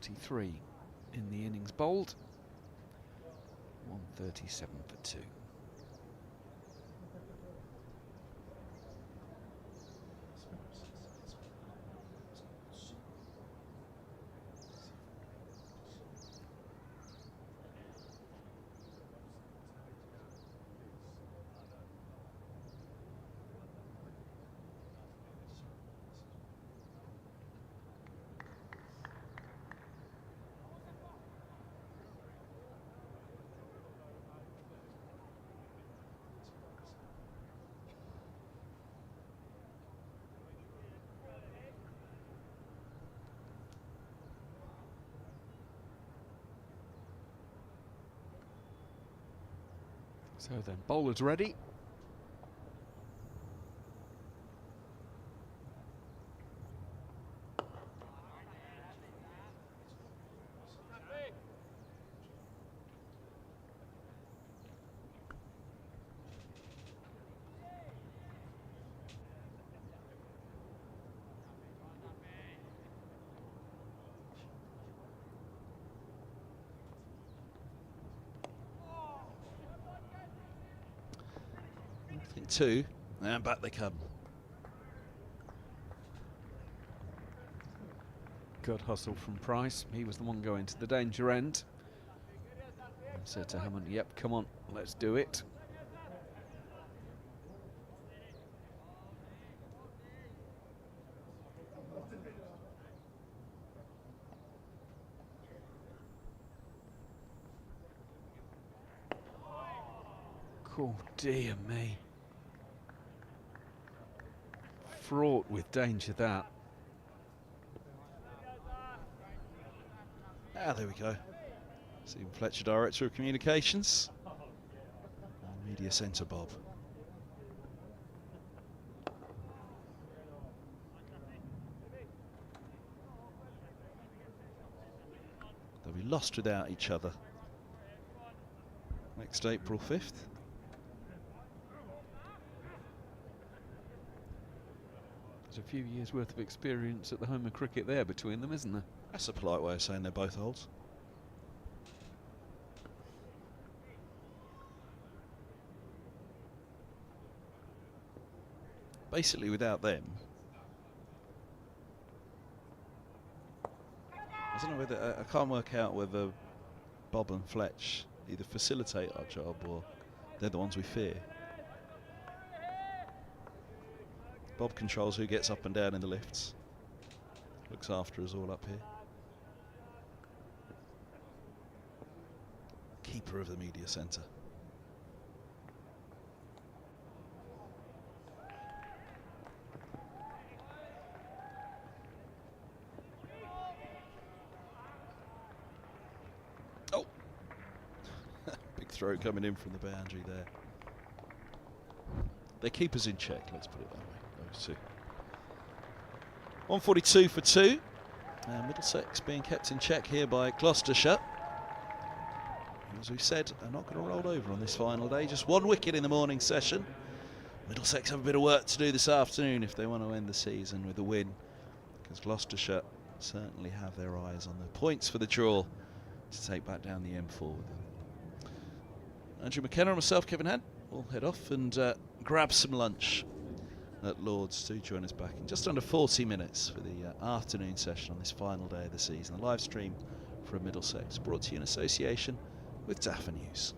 .43 in the innings bowled. 37 for 2. So then, bowler's ready. I think 2, and back they come. Good hustle from Price. He was the one going to the danger end. Said to Hammond, yep, come on, let's do it. Oh dear me. Fraught with danger, that. Ah, there we go. Stephen Fletcher, Director of Communications. And Media Centre, Bob. They'll be lost without each other. Next April 5th. There's a few years' worth of experience at the home of cricket there between them, isn't there? That's a polite way of saying they're both olds. Basically, without them, I don't know whether I can't work out whether Bob and Fletch either facilitate our job or they're the ones we fear. Bob controls who gets up and down in the lifts. Looks after us all up here. Keeper of the media centre. Oh! Big throw coming in from the boundary there. They keep us in check, let's put it that way. Those two. 142 for 2. Middlesex being kept in check here by Gloucestershire. As we said, are not going to roll over on this final day. Just 1 wicket in the morning session. Middlesex have a bit of work to do this afternoon if they want to end the season with a win, because Gloucestershire certainly have their eyes on the points for the draw to take back down the M4 with them. Andrew McKenna and myself, Kevin Hunt, will head off and grab some lunch at Lord's to join us back in just under 40 minutes for the afternoon session on this final day of the season. A live stream from Middlesex, brought to you in association with DafaNews.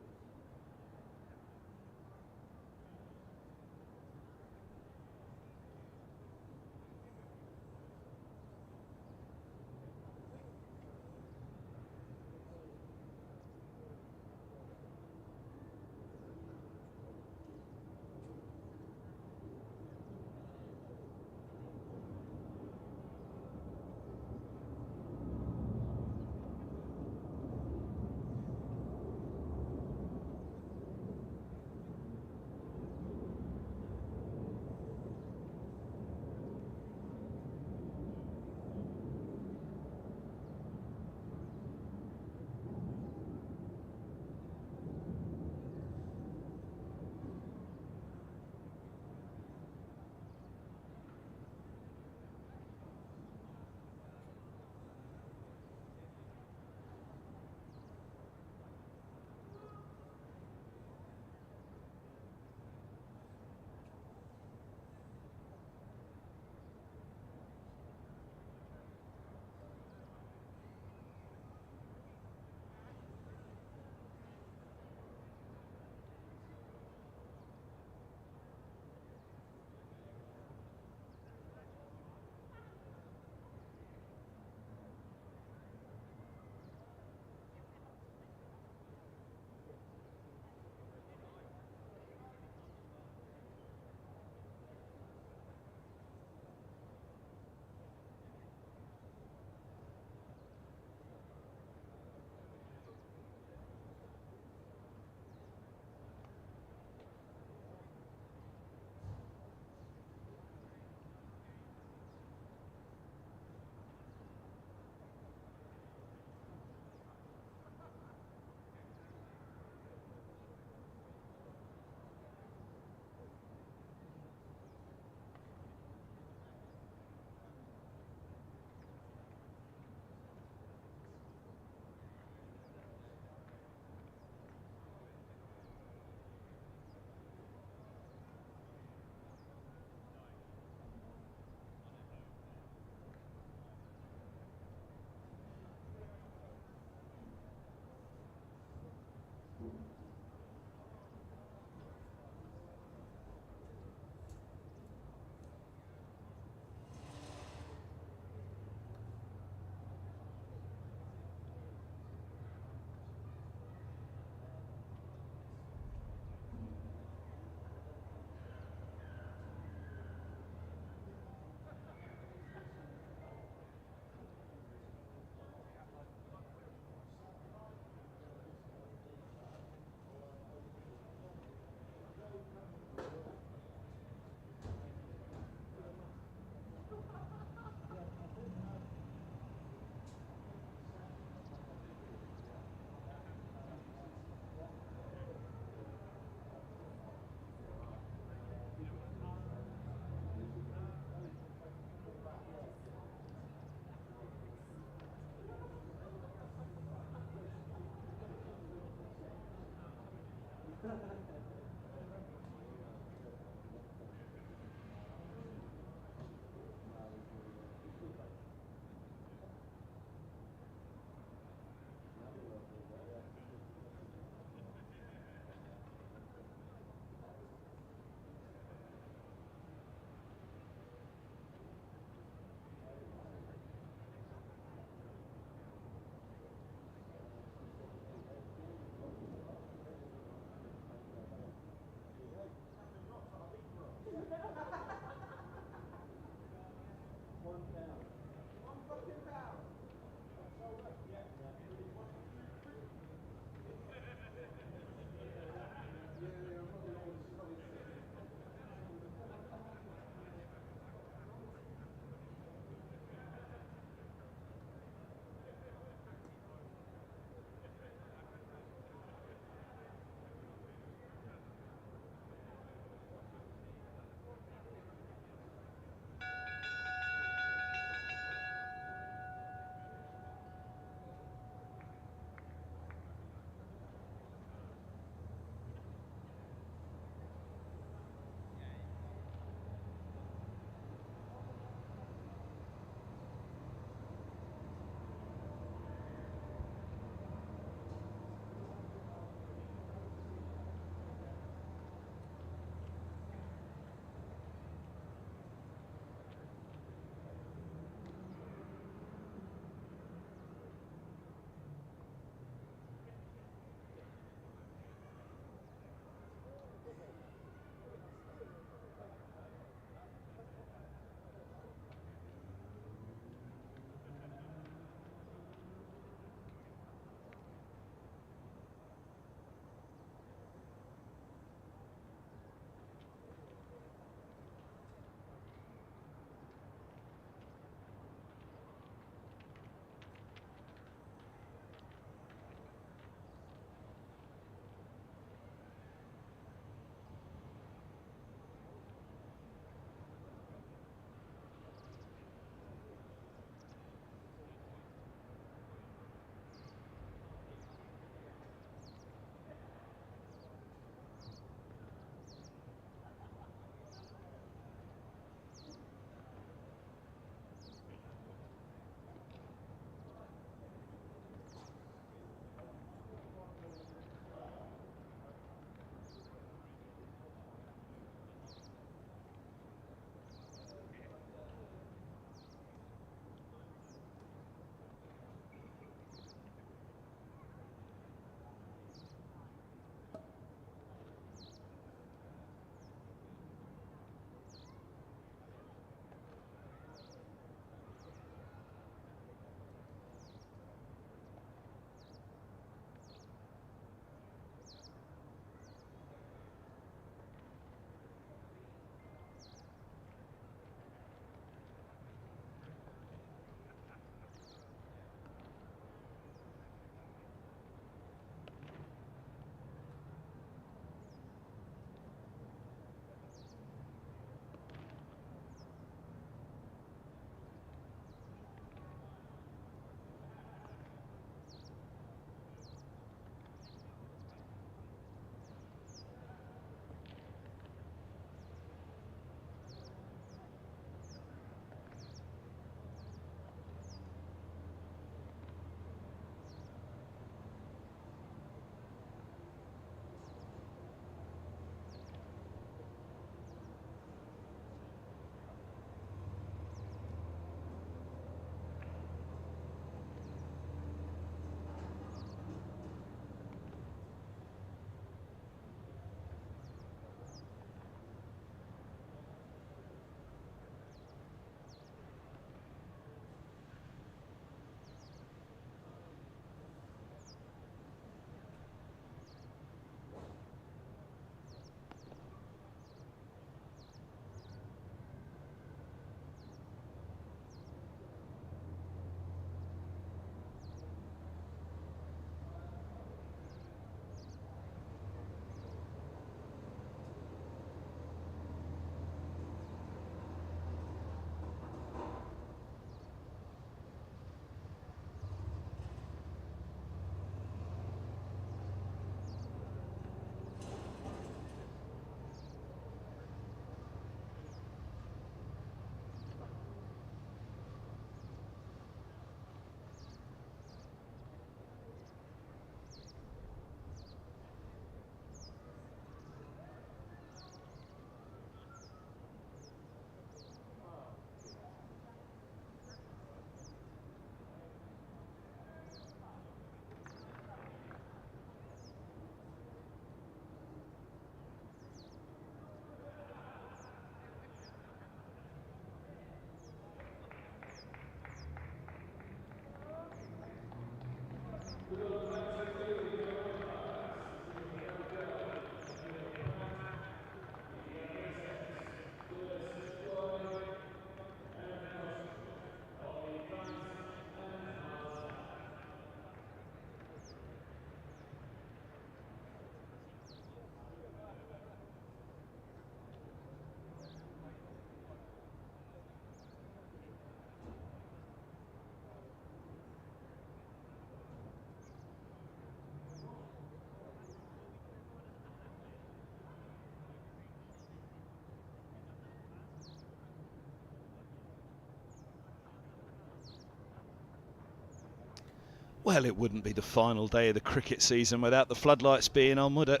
Well, it wouldn't be the final day of the cricket season without the floodlights being on, would it?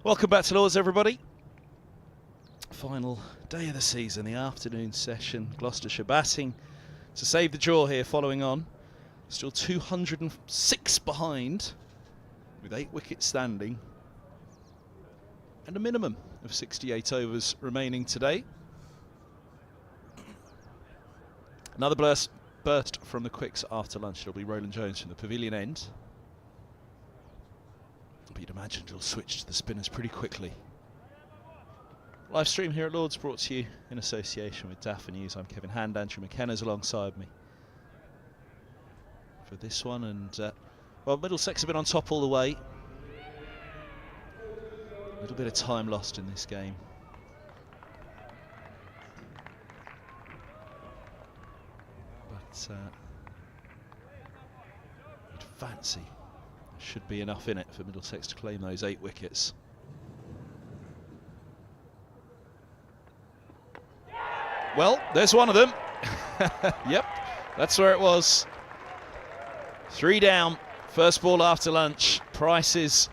Welcome back to Lords, everybody. Final day of the season, the afternoon session. Gloucestershire batting to save the draw here, following on. Still 206 behind, with 8 wickets standing. And a minimum of 68 overs remaining today. Another burst from the quicks after lunch. It'll be Roland Jones from the pavilion end. But you'd imagine it'll switch to the spinners pretty quickly. Live stream here at Lords, brought to you in association with DafaNews. I'm Kevin Hand, Andrew McKenna's alongside me for this one. And, well, Middlesex have been on top all the way. A little bit of time lost in this game. But you'd fancy there should be enough in it for Middlesex to claim those 8 wickets. Well, there's one of them. Yep, that's where it was. 3 down, first ball after lunch. Price's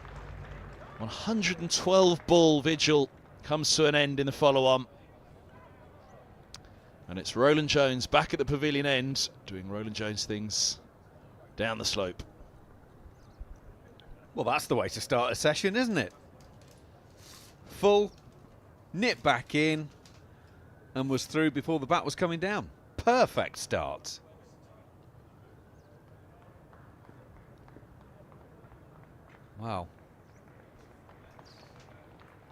112 ball vigil comes to an end in the follow-on. And it's Roland Jones back at the pavilion end, doing Roland Jones things down the slope. Well, that's the way to start a session, isn't it? Full, nip back in, and was through before the bat was coming down. Perfect start. Wow.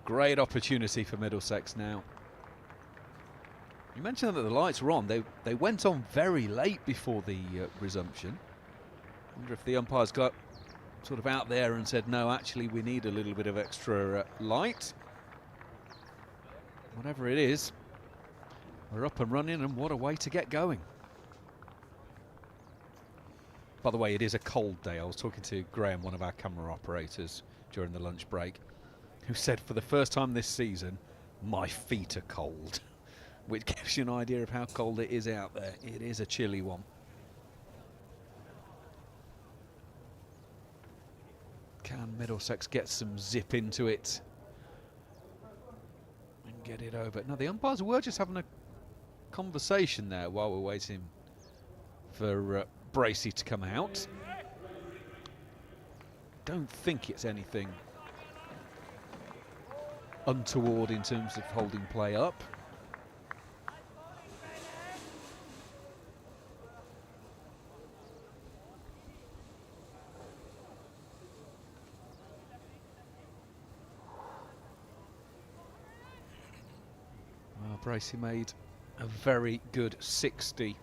Great opportunity for Middlesex now. You mentioned that the lights were on. They went on very late before the resumption. I wonder if the umpires got sort of out there and said, no, actually, we need a little bit of extra light. Whatever it is, we're up and running, and what a way to get going. By the way, it is a cold day. I was talking to Graham, one of our camera operators, during the lunch break, who said for the first time this season, my feet are cold. Which gives you an idea of how cold it is out there. It is a chilly one. Can Middlesex get some zip into it and get it over? Now, the umpires were just having a conversation there while we're waiting for Bracey to come out. Don't think it's anything untoward in terms of holding play up. Bracey made a very good 60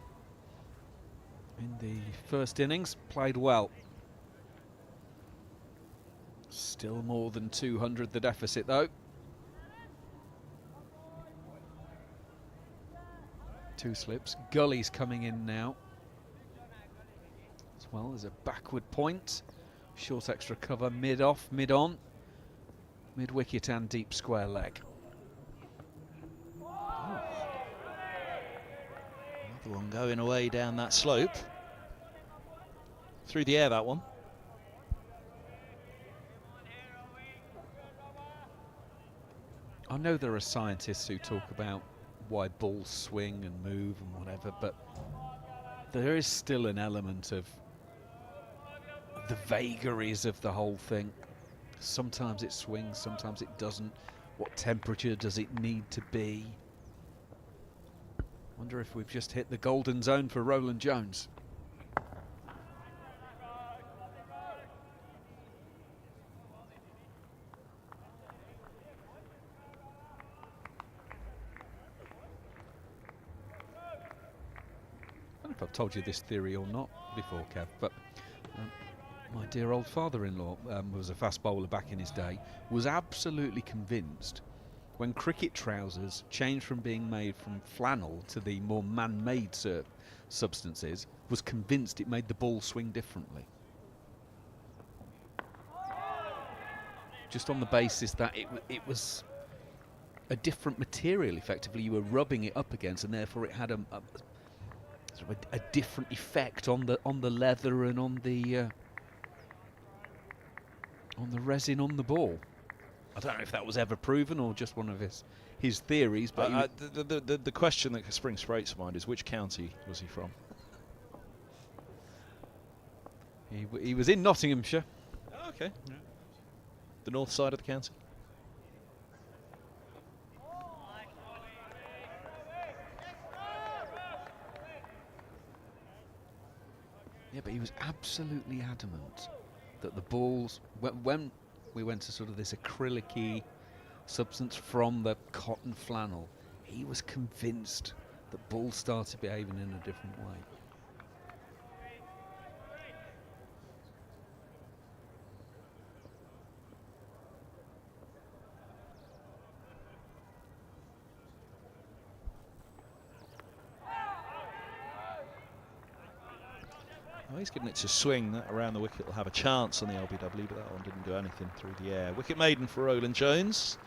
in the first innings, played well. Still more than 200 the deficit though. 2 slips. Gully's coming in now, as well as a backward point. Short extra cover, mid off, mid on, mid wicket and deep square leg. Another one going away down that slope. Through the air, that one. I know there are scientists who talk about why balls swing and move and whatever, but there is still an element of the vagaries of the whole thing. Sometimes it swings, sometimes it doesn't. What temperature does it need to be? Wonder if we've just hit the golden zone for Roland Jones. I don't know if I've told you this theory or not before, Kev, but my dear old father-in-law was a fast bowler back in his day, was absolutely convinced when cricket trousers changed from being made from flannel to the more man-made substances, was convinced it made the ball swing differently. Just on the basis that it was a different material, effectively, you were rubbing it up against, and therefore it had a sort of a different effect on the leather and on the resin on the ball. I don't know if that was ever proven or just one of his theories. But the question that springs straight to mind is, which county was he from? he was in Nottinghamshire. Oh, okay. Yeah. The north side of the county. Yeah, but he was absolutely adamant that the balls, when we went to sort of this acrylic-y substance from the cotton flannel, he was convinced that balls started behaving in a different way. Oh, he's getting it to swing. That around the wicket will have a chance on the LBW, but that one didn't do anything through the air. Wicket maiden for Roland Jones,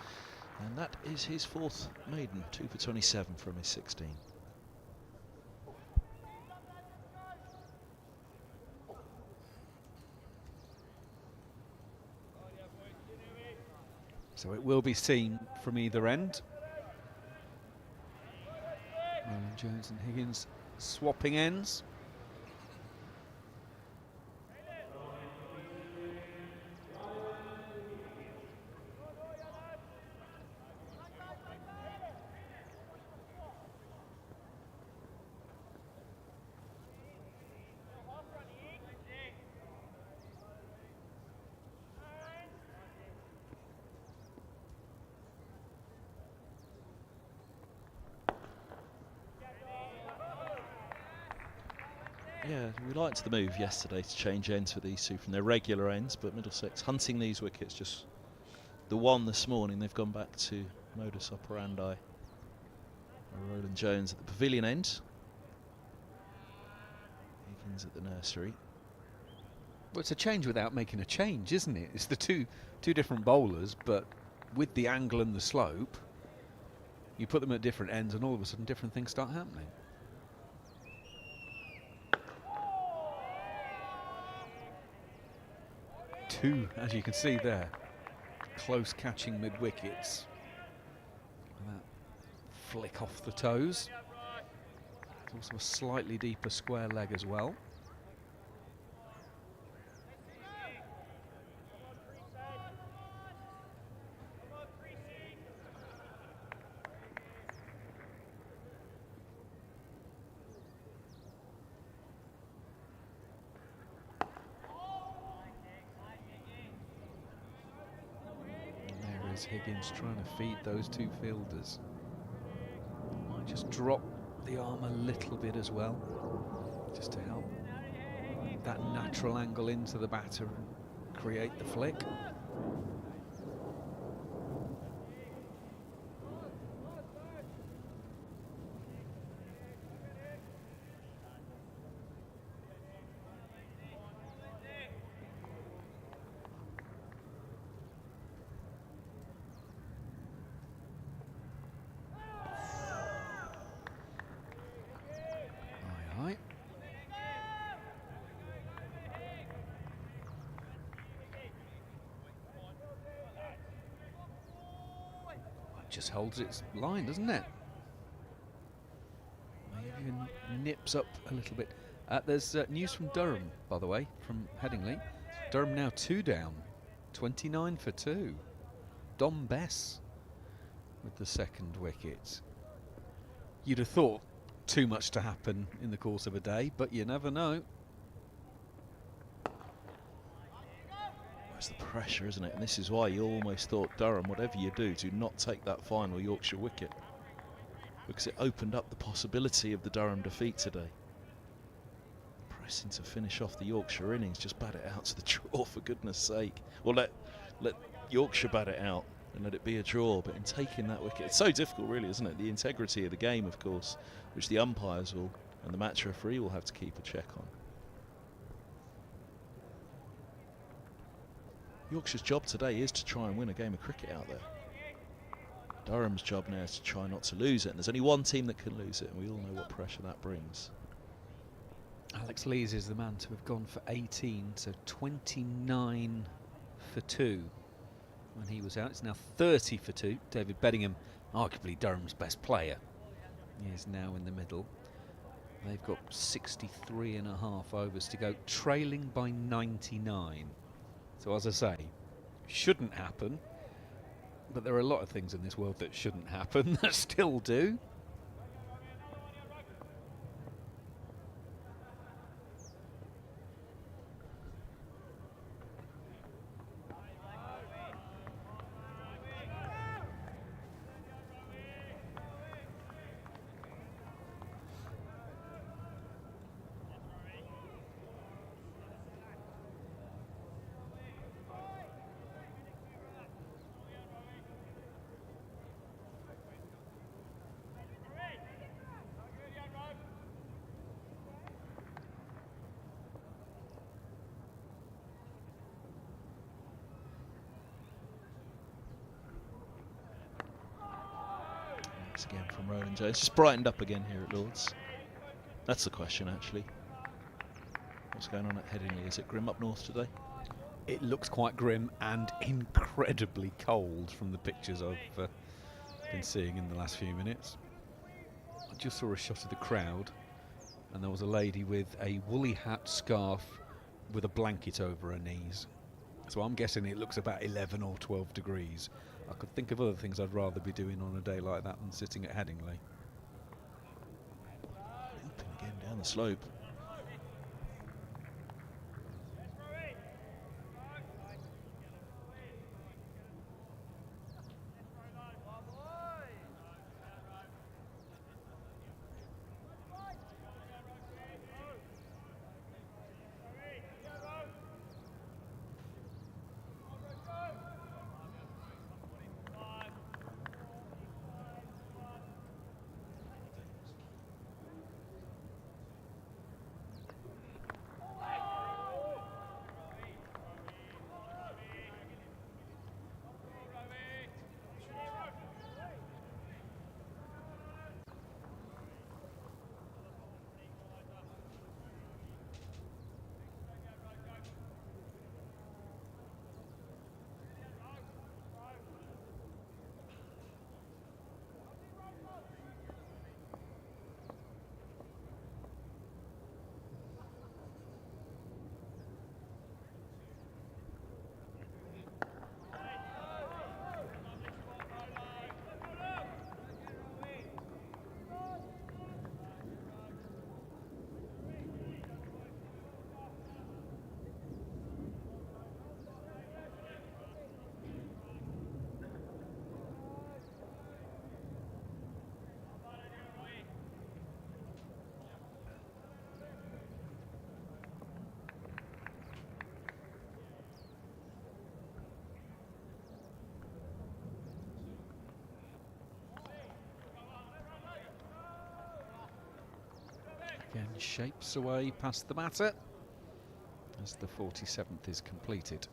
and that is his 4th maiden, 2 for 27 from his 16. So it will be seen from either end. Roland Jones and Higgins swapping ends. Yeah, we liked the move yesterday to change ends for these two from their regular ends, but Middlesex hunting these wickets, just the one this morning, they've gone back to modus operandi. Roland Jones at the pavilion end, Higgins at the nursery. Well, it's a change without making a change, isn't it? It's the two different bowlers, but with the angle and the slope, you put them at different ends and all of a sudden different things start happening. Two, as you can see there, close catching mid-wickets. That flick off the toes. It's also a slightly deeper square leg as well. Higgins trying to feed those two fielders. Might just drop the arm a little bit as well, just to help that natural angle into the batter and create the flick. Just holds its line, doesn't it? Maybe even nips up a little bit. There's news from Durham, by the way, from Headingley. Durham now 2 down, 29 for 2. Dom Bess with the 2nd wicket. You'd have thought too much to happen in the course of a day, but you never know. It's the pressure, isn't it? And this is why you almost thought, Durham, whatever you do not take that final Yorkshire wicket, because it opened up the possibility of the Durham defeat today. Pressing to finish off the Yorkshire innings, just bat it out to the draw, for goodness sake. Well, let Yorkshire bat it out and let it be a draw, but in taking that wicket, it's so difficult really, isn't it? The integrity of the game, of course, which the umpires will and the match referee will have to keep a check on. Yorkshire's job today is to try and win a game of cricket out there. Durham's job now is to try not to lose it, and there's only one team that can lose it, and we all know what pressure that brings. Alex Lees is the man to have gone for 18, so 29 for 2 when he was out. It's now 30 for 2. David Bedingham, arguably Durham's best player, he is now in the middle. They've got 63 and a half overs to go, trailing by 99. So as I say, shouldn't happen, but there are a lot of things in this world that shouldn't happen that still do. Again from Roland Jones. Just brightened up again here at Lord's. That's the question, actually. What's going on at Headingley? Is it grim up north today? It looks quite grim and incredibly cold from the pictures I've been seeing in the last few minutes. I just saw a shot of the crowd, and there was a lady with a woolly hat, scarf, with a blanket over her knees. So I'm guessing it looks about 11 or 12 degrees. I could think of other things I'd rather be doing on a day like that than sitting at Headingley. Looping again down the slope. Again, shapes away past the batter as the 47th is completed.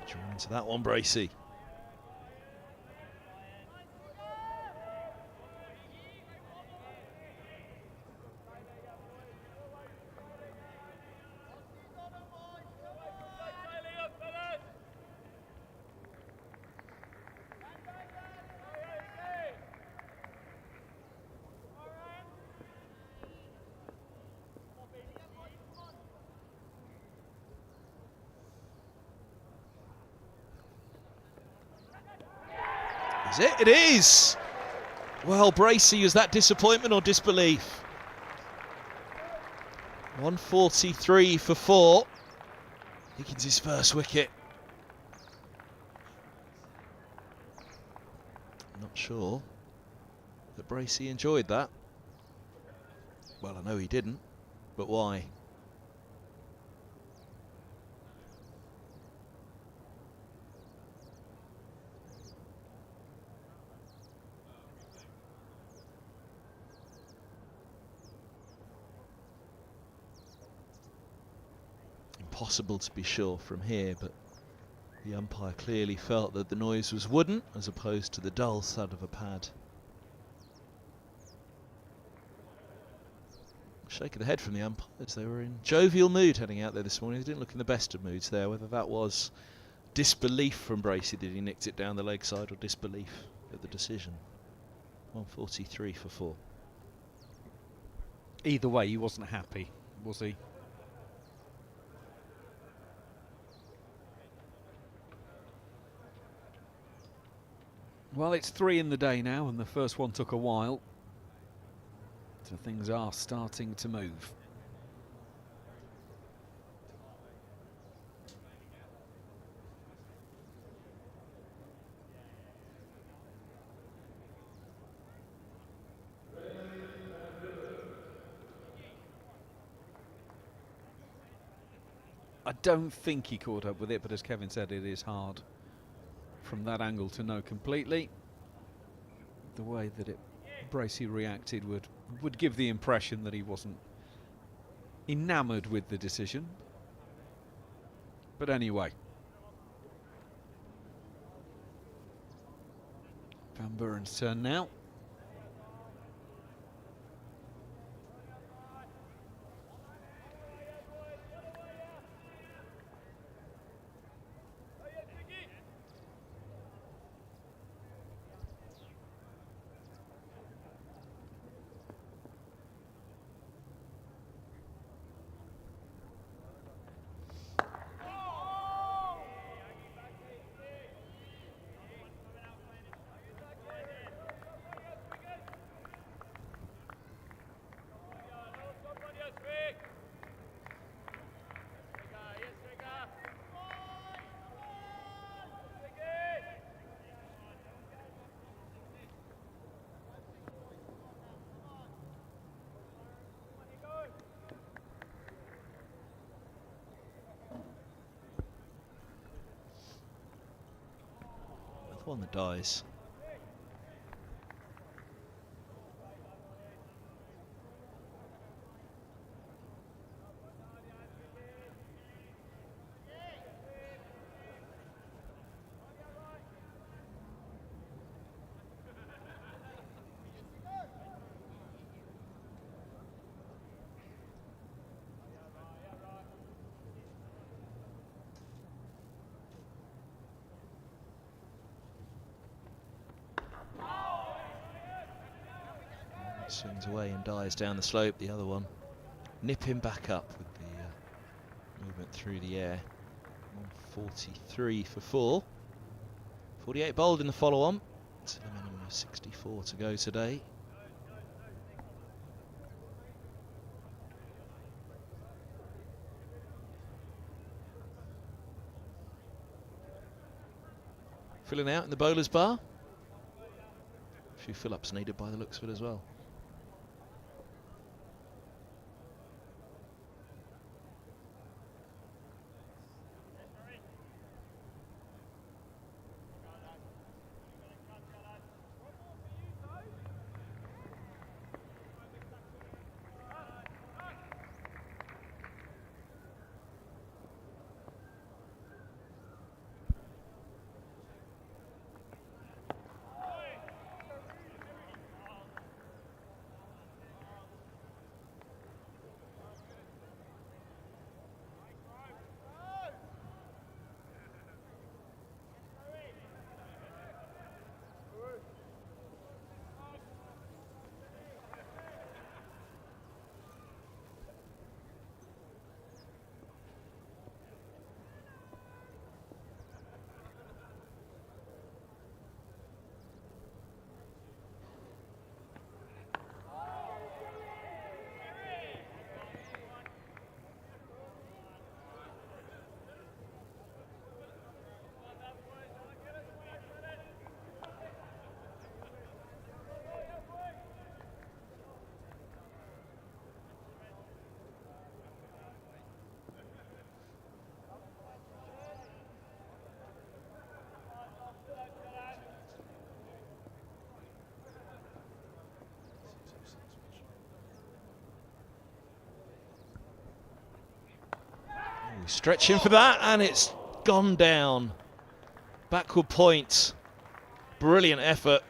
Drawn into that one, Bracey. Is it? It is! Well, Bracey, is that disappointment or disbelief? 143 for 4. Higgins' his first wicket. Not sure that Bracey enjoyed that. Well, I know he didn't, but why? Impossible to be sure from here, but the umpire clearly felt that the noise was wooden as opposed to the dull thud of a pad. Shake of the head from the umpires. They were in jovial mood heading out there this morning. They didn't look in the best of moods there. Whether that was disbelief from Bracey that he nicked it down the leg side, or disbelief at the decision. 143 for 4. Either way, he wasn't happy, was he? Well, it's 3 in the day now, and the first one took a while. So things are starting to move. I don't think he caught up with it, but as Kevin said, it is hard from that angle to know completely. The way that Bracey reacted would give the impression that he wasn't enamoured with the decision. But anyway, Van Buren's turn now. One that dies. Swings away and dies down the slope. The other one nip him back up with the movement through the air. 143 for 4. 48 bowled in the follow-on. It's a minimum of 64 to go today. Filling out in the bowler's bar. A few fill-ups needed by the looks of it as well. Stretching for that, and it's gone down. Backward point. Brilliant effort.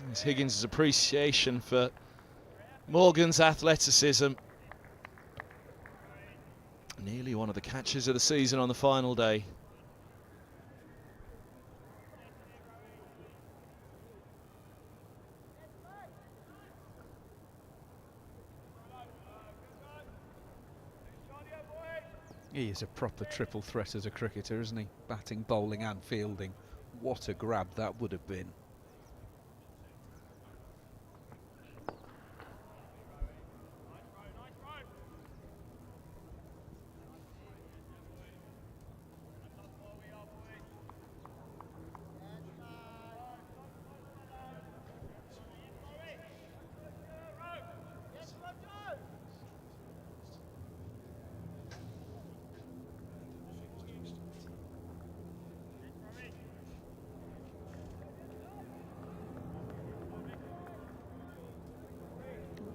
There's Higgins' appreciation for Morgan's athleticism. Nearly one of the catches of the season on the final day. He is a proper triple threat as a cricketer, isn't he? Batting, bowling and fielding. What a grab that would have been.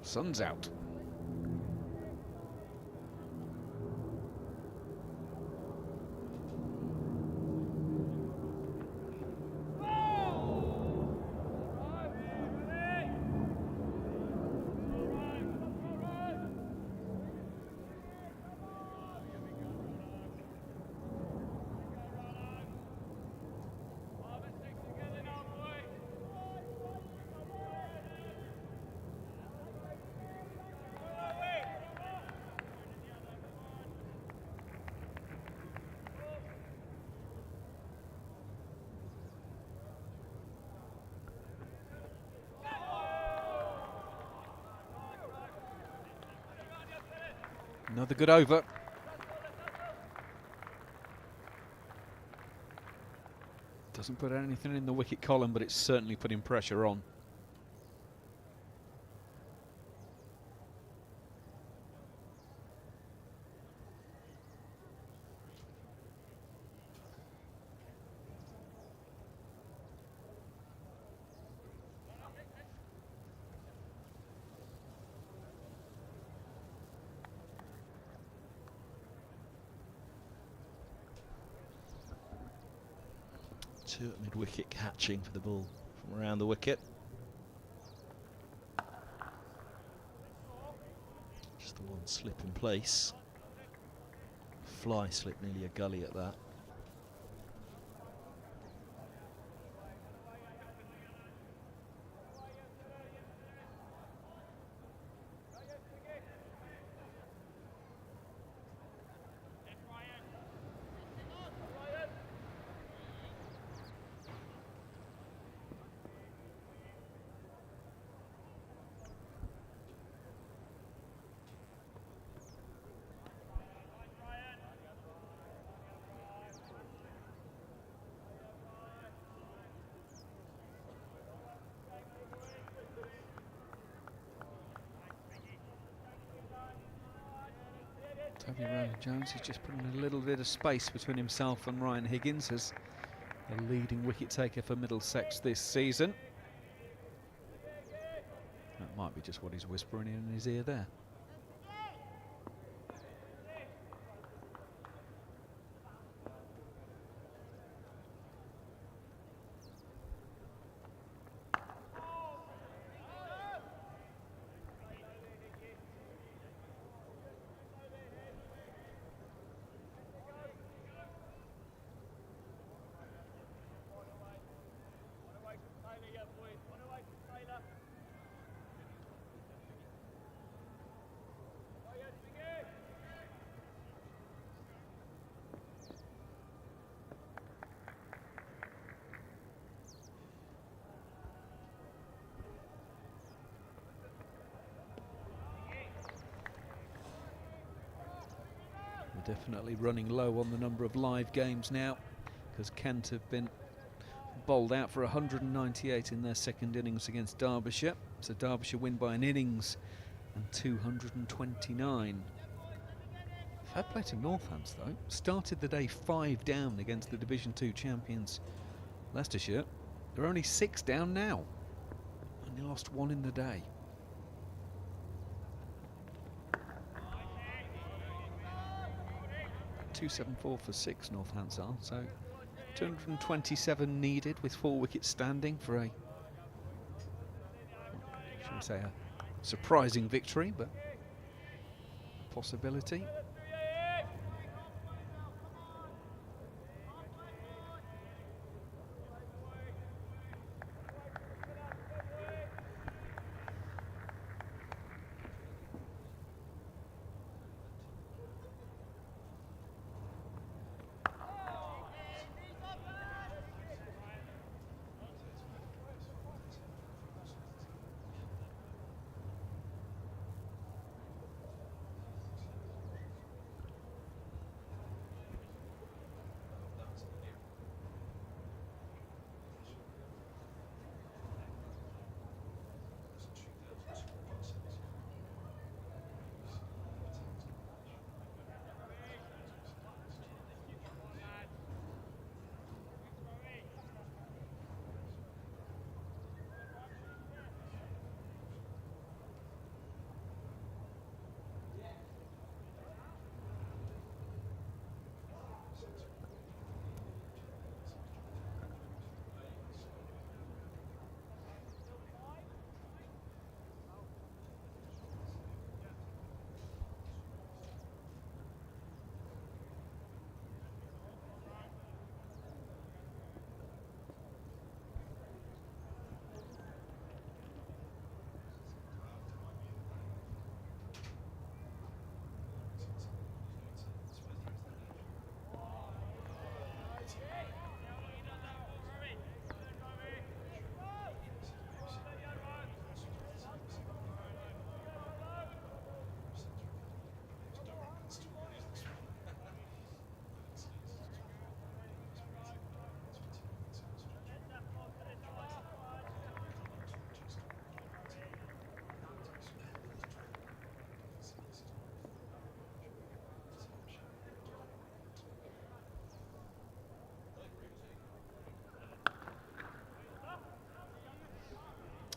Sun's out. Another good over. Doesn't put anything in the wicket column, but it's certainly putting pressure on. Two at mid-wicket catching for the ball from around the wicket. Just the one slip in place. Fly slipped nearly a gully at that. Ryan Jones is just putting a little bit of space between himself and Ryan Higgins as the leading wicket taker for Middlesex this season. That might be just what he's whispering in his ear there. Definitely running low on the number of live games now, because Kent have been bowled out for 198 in their second innings against Derbyshire. So Derbyshire win by an innings and 229. Fair play to Northants though. Started the day 5 down against the Division 2 champions Leicestershire. They're only 6 down now. Only lost 1 in the day. 274 for 6 Northampton, so 227 needed with 4 wickets standing for a, shall we say, a surprising victory, but possibility.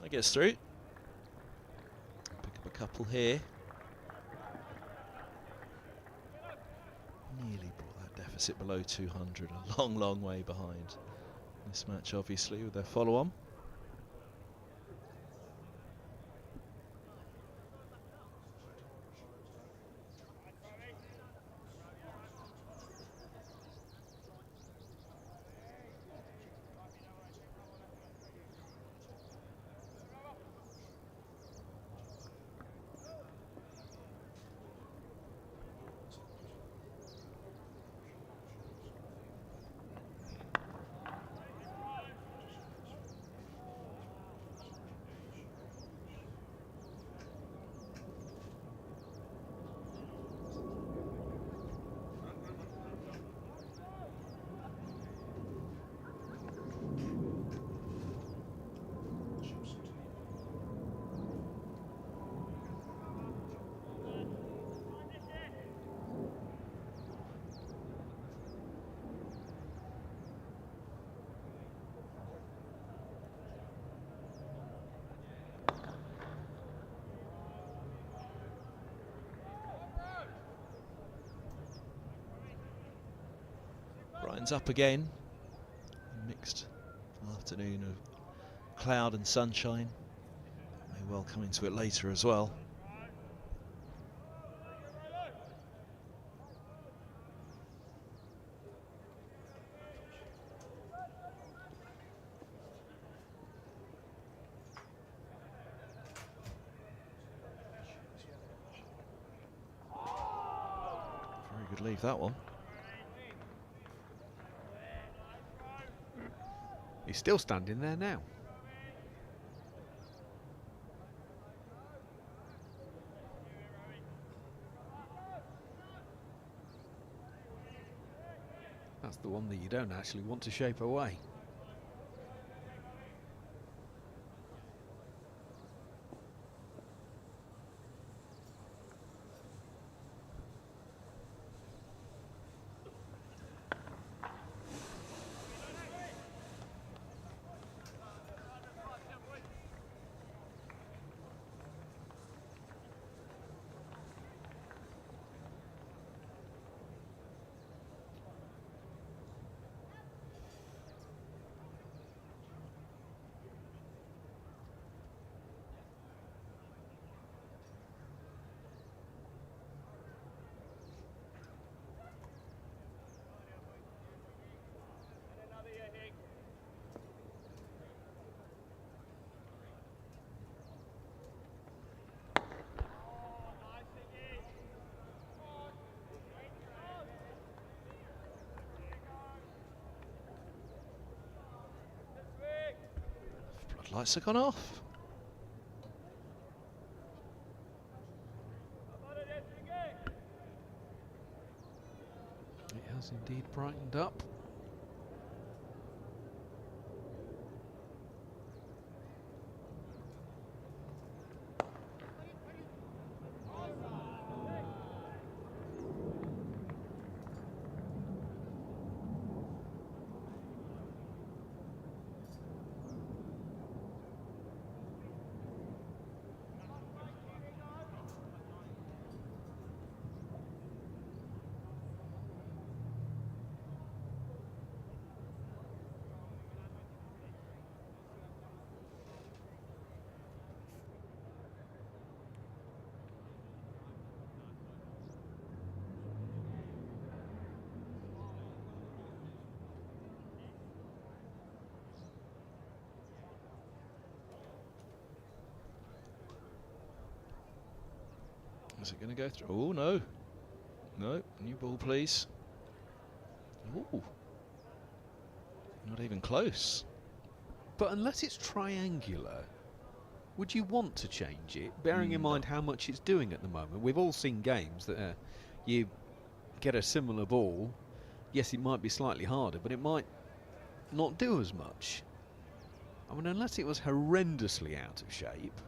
That gets through. Pick up a couple here. Nearly brought that deficit below 200. A long, long way behind. This match, obviously, with their follow-on. Brighton's up again. Mixed afternoon of cloud and sunshine. May well come into it later as well. Very good leave, that one. He's still standing there now. That's the one that you don't actually want to shape away. Floodlights have gone off. It has indeed brightened up. Is it going to go through? Oh, no. No, new ball, please. Oh. Not even close. But unless it's triangular, would you want to change it, bearing in mind how much it's doing at the moment? We've all seen games that you get a similar ball. Yes, it might be slightly harder, but it might not do as much. I mean, unless it was horrendously out of shape,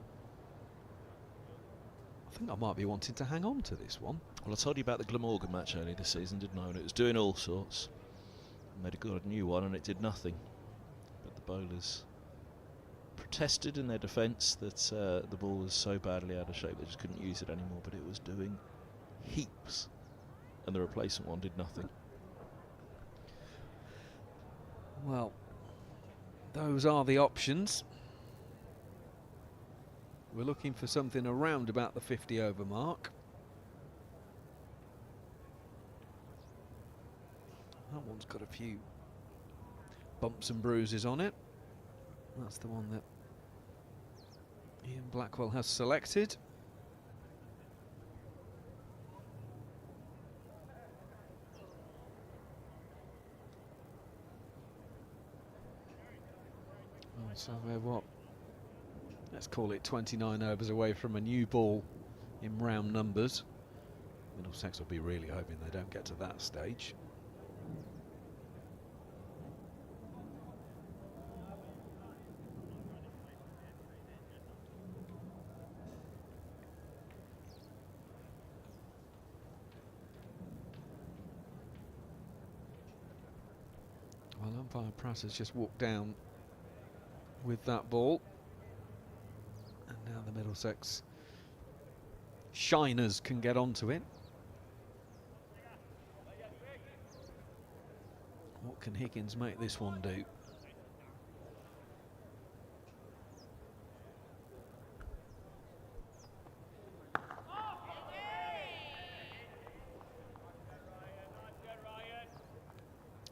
I think I might be wanting to hang on to this one. Well, I told you about the Glamorgan match earlier this season, didn't I? And it was doing all sorts. Made a good new one and it did nothing. But the bowlers protested in their defence that the ball was so badly out of shape they just couldn't use it anymore, but it was doing heaps. And the replacement one did nothing. Well, those are the options. We're looking for something around about the 50 over mark. That one's got a few bumps and bruises on it. That's the one that Ian Blackwell has selected. Oh, so we're what? Let's call it 29 overs away from a new ball in round numbers. Middlesex will be really hoping they don't get to that stage. Well, umpire Pratt has just walked down with that ball. And now the Middlesex shiners can get onto it. What can Higgins make this one do?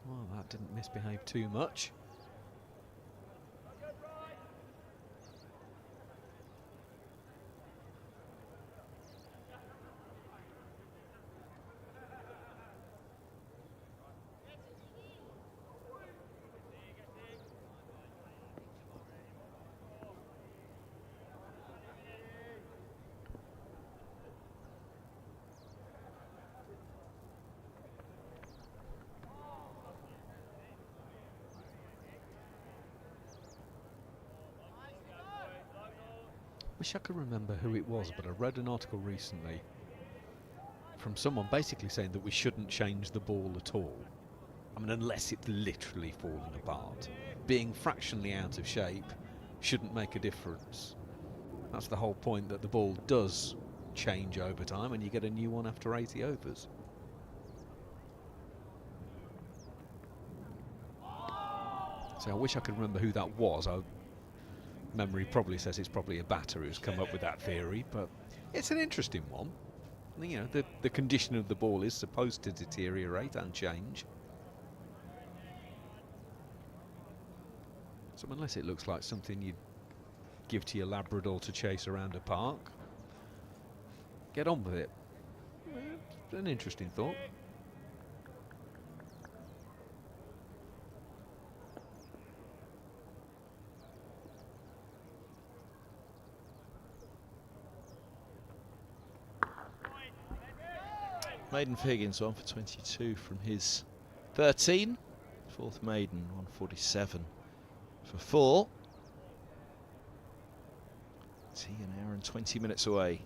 Well, that didn't misbehave too much. Wish I could remember who it was, but I read an article recently from someone basically saying that we shouldn't change the ball at all. I mean, unless it's literally falling apart. Being fractionally out of shape shouldn't make a difference. That's the whole point, that the ball does change over time and you get a new one after 80 overs. So I wish I could remember who that was. Memory probably says it's probably a batter who's come up with that theory, but it's an interesting one. You know, the condition of the ball is supposed to deteriorate and change. So unless it looks like something you'd give to your Labrador to chase around a park, get on with it. It's an interesting thought. Maiden for Higgins, 1 for 22 from his 13. Fourth maiden, 147 for 4. Tea an hour and 20 minutes away.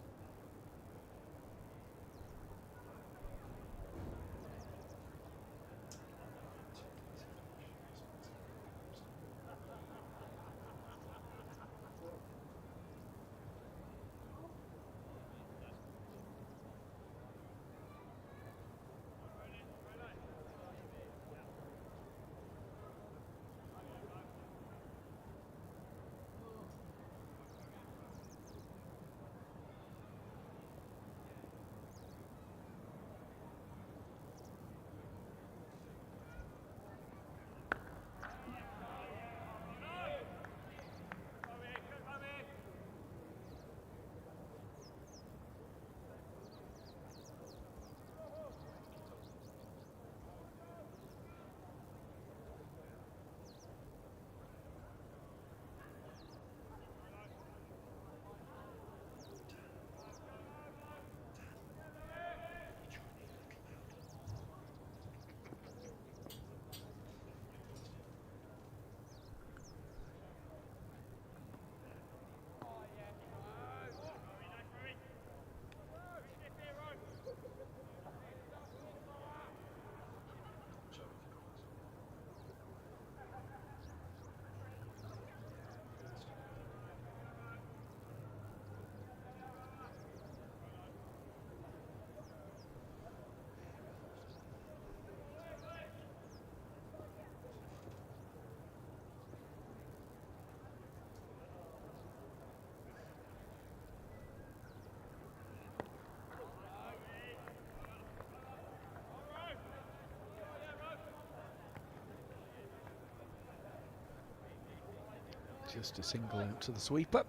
Just a single out to the sweeper,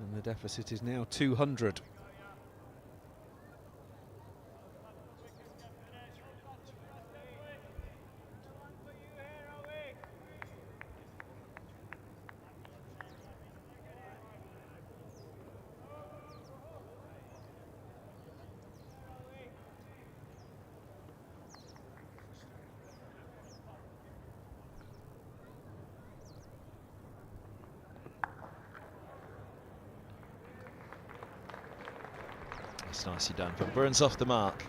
and the deficit is now 200. That's nicely done, but Burns off the mark.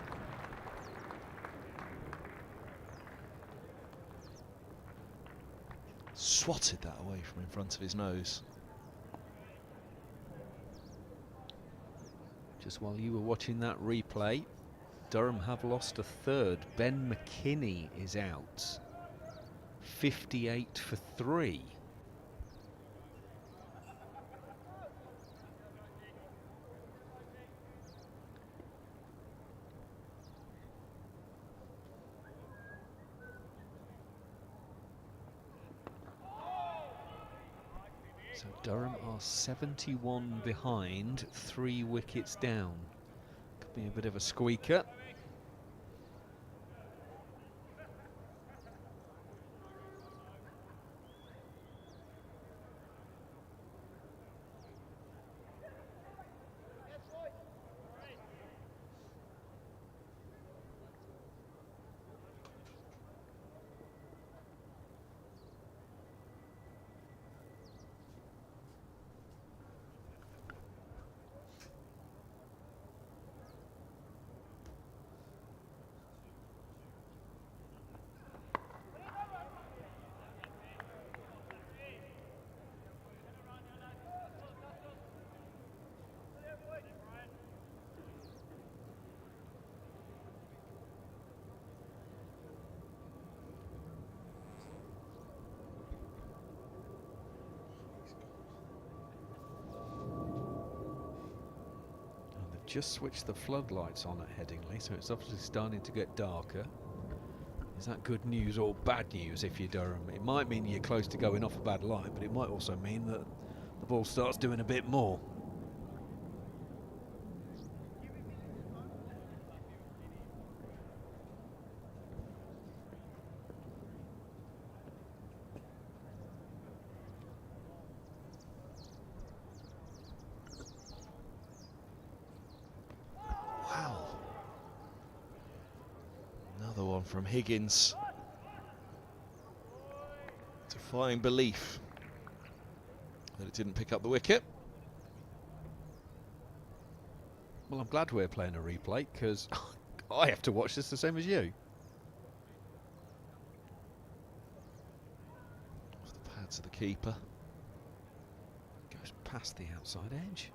Swatted that away from in front of his nose. Just while you were watching that replay, Durham have lost a third. Ben McKinney is out. 58 for 3. So Durham are 71 behind, 3 wickets down. Could be a bit of a squeaker. Just switched the floodlights on at Headingley, so it's obviously starting to get darker. Is that good news or bad news if you're Durham? It might mean you're close to going off a bad light, but it might also mean that the ball starts doing a bit more. from Higgins. Defying belief that it didn't pick up the wicket. Well, I'm glad we're playing a replay, because I have to watch this the same as you. Off the pads of the keeper. Goes past the outside edge,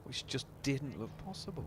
which just didn't look possible.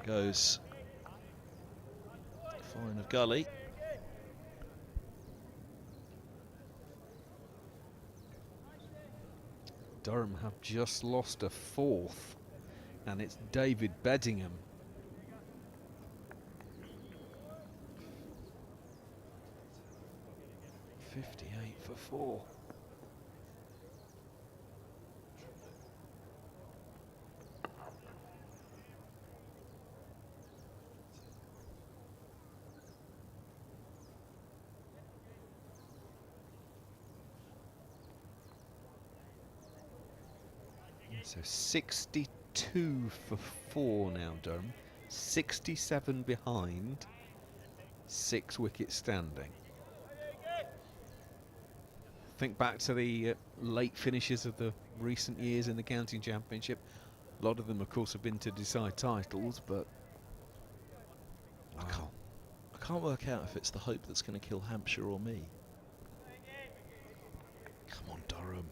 Goes fine of Gully. Durham have just lost a fourth, and it's David Beddingham. .58 for 4. So 62 for 4 now, Durham. 67 behind, 6 wickets standing. Think back to the late finishes of the recent years in the County Championship. A lot of them, of course, have been to decide titles, but I can't work out if it's the hope that's going to kill Hampshire or me. Come on, Durham.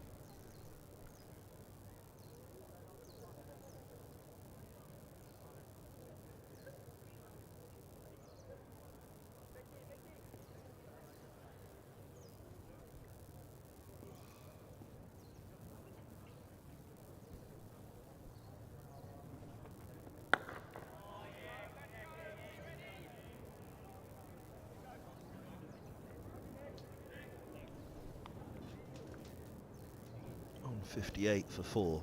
On 58 for 4.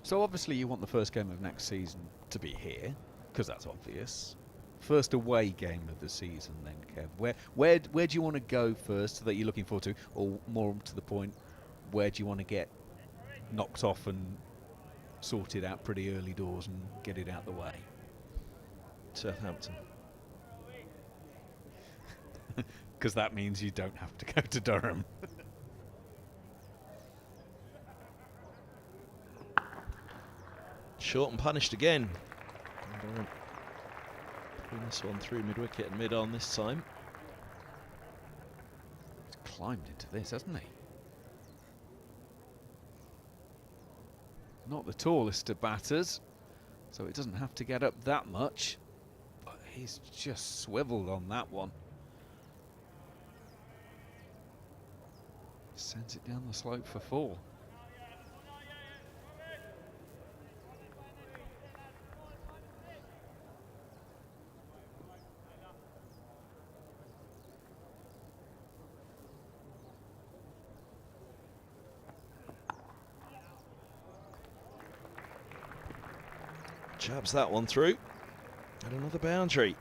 so obviously you want the first game of next season to be here, because that's obvious. First away game of the season then, Kev. Where do you want to go first that you're looking forward to? Or more to the point, where do you want to get knocked off and sorted out pretty early doors and get it out the way? Southampton. Because that means you don't have to go to Durham. Short and punished again. And, putting this one through mid-wicket and mid-on this time. He's climbed into this, hasn't he? Not the tallest of batters, so it doesn't have to get up that much. But he's just swiveled on that one. Sends it down the slope for 4. Jabs that one through. And another boundary.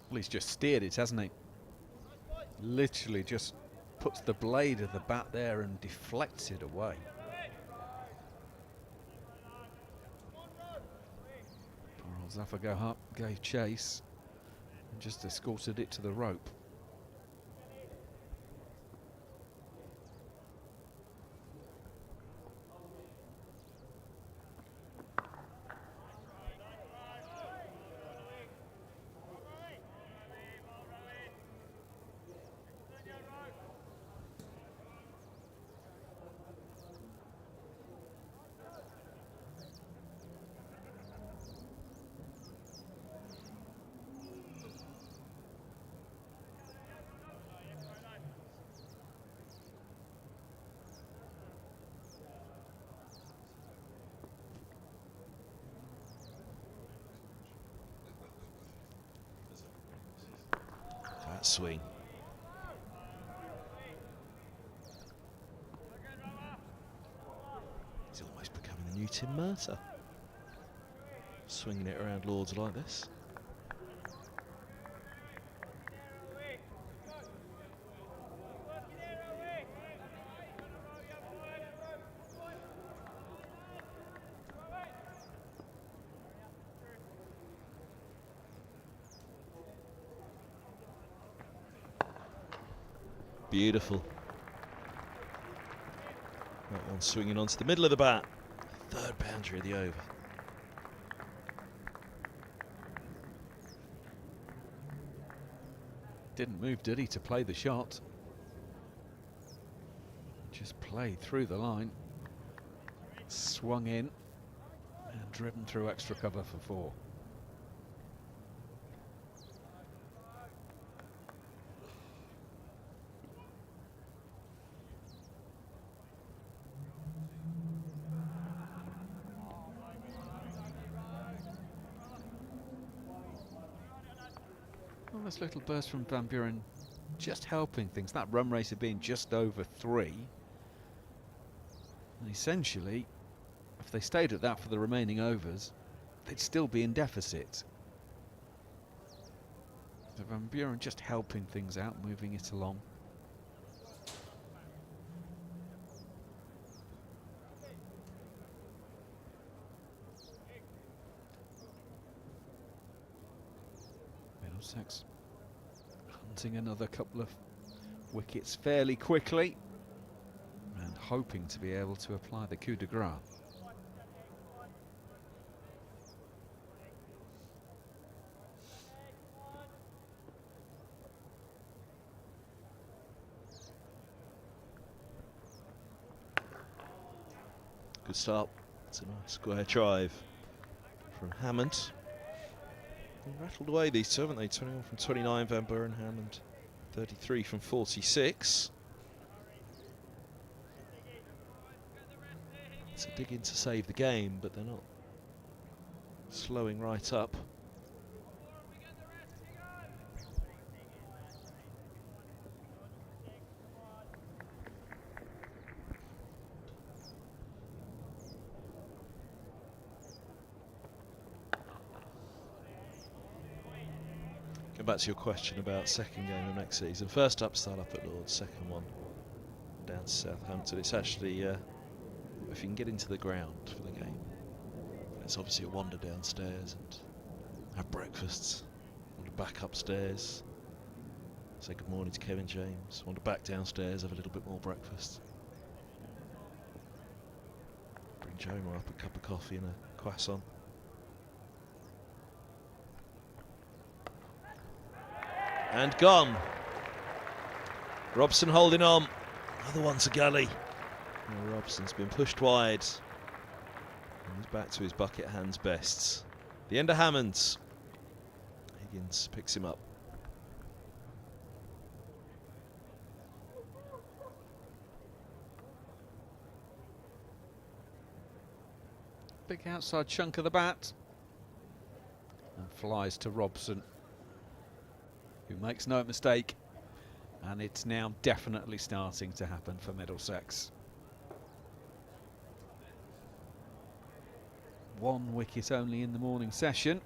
Well, he's just steered it, hasn't he? Literally just puts the blade of the bat there and deflects it away. Poor old Zafar Gohar gave chase and just escorted it to the rope. That swing. He's almost becoming the new Tim Mercer. Swinging it around Lords like this. Beautiful. That one swinging onto the middle of the bat. Third boundary of the over. Didn't move, did he, to play the shot? Just played through the line. Swung in and driven through extra cover for 4. Well, this little burst from Van Buren just helping things. That run rate had been just over 3. And essentially, if they stayed at that for the remaining overs, they'd still be in deficit. So Van Buren just helping things out, moving it along. Middlesex hunting another couple of wickets fairly quickly and hoping to be able to apply the coup de grace. Good start. It's a nice square drive from Hammond. They rattled away these two, haven't they? 21 from 29, Van Buren, Hammond 33 from 46. It's a dig in to save the game, but they're not slowing right up. Going back to your question about second game of next season. First up, start up at Lords. Second one, down to Southampton. It's actually, if you can get into the ground for the game, it's obviously a wander downstairs and have breakfasts. Wander back upstairs, say good morning to Kevin James. Wander back downstairs, have a little bit more breakfast. Bring Joma up a cup of coffee and a croissant. And gone. Robson holding on. Another one to gully. Oh, Robson's been pushed wide. And he's back to his bucket hands bests. The end of Hammond's. Higgins picks him up. Big outside chunk of the bat. And flies to Robson, who makes no mistake. And it's now definitely starting to happen for Middlesex. 1 wicket only in the morning session.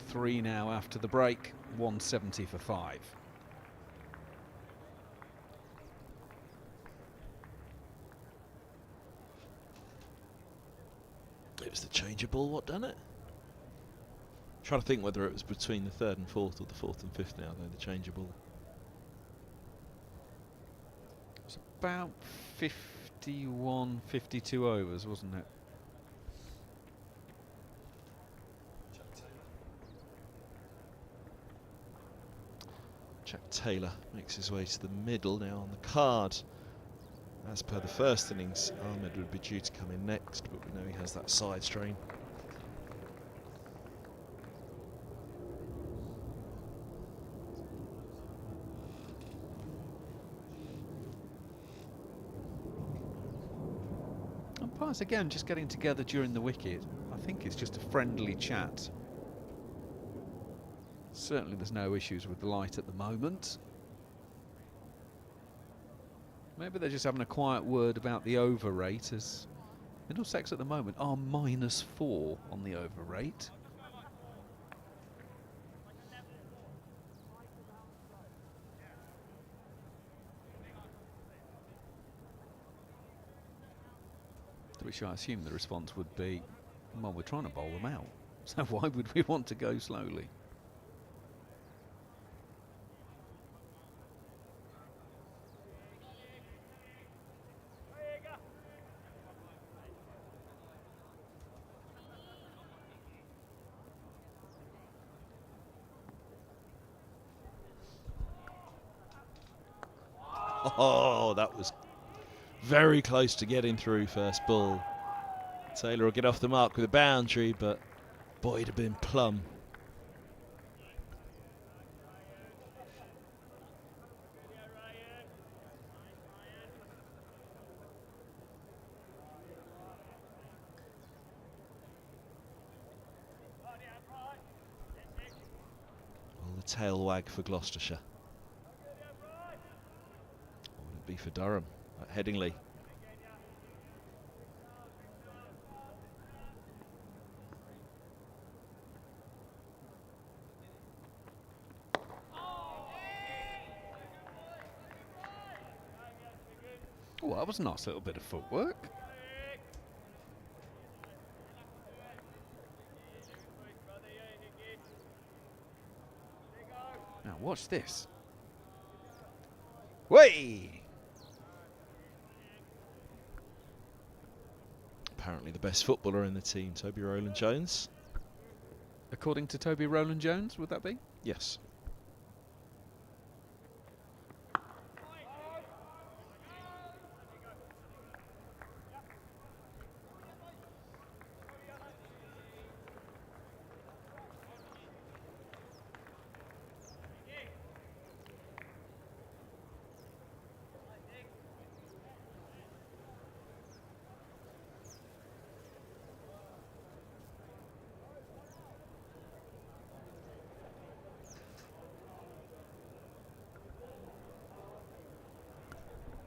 3 now after the break, 170 for 5. It was the change of ball what done it? Trying to think whether it was between the 3rd and 4th or the 4th and 5th now, though, the change of ball. It's about 51, 52 overs, wasn't it? Jack Taylor makes his way to the middle now on the card. As per the first innings, Ahmed would be due to come in next, but we know he has that side strain. Umpires again just getting together during the wicket. I think it's just a friendly chat. Certainly there's no issues with the light at the moment. Maybe they're just having a quiet word about the over rate, as Middlesex at the moment are -4 on the over rate. To which I assume the response would be, well, we're trying to bowl them out, so why would we want to go slowly? Oh, that was very close to getting through first ball. Taylor will get off the mark with a boundary, but boy, it'd have been plumb. Well, the tail wag for Gloucestershire. What would it be for Durham at Headingley? Oh, that was a nice little bit of footwork. Now watch this. Way! Apparently the best footballer in the team, Toby Rowland-Jones. According to Toby Rowland-Jones, would that be? Yes.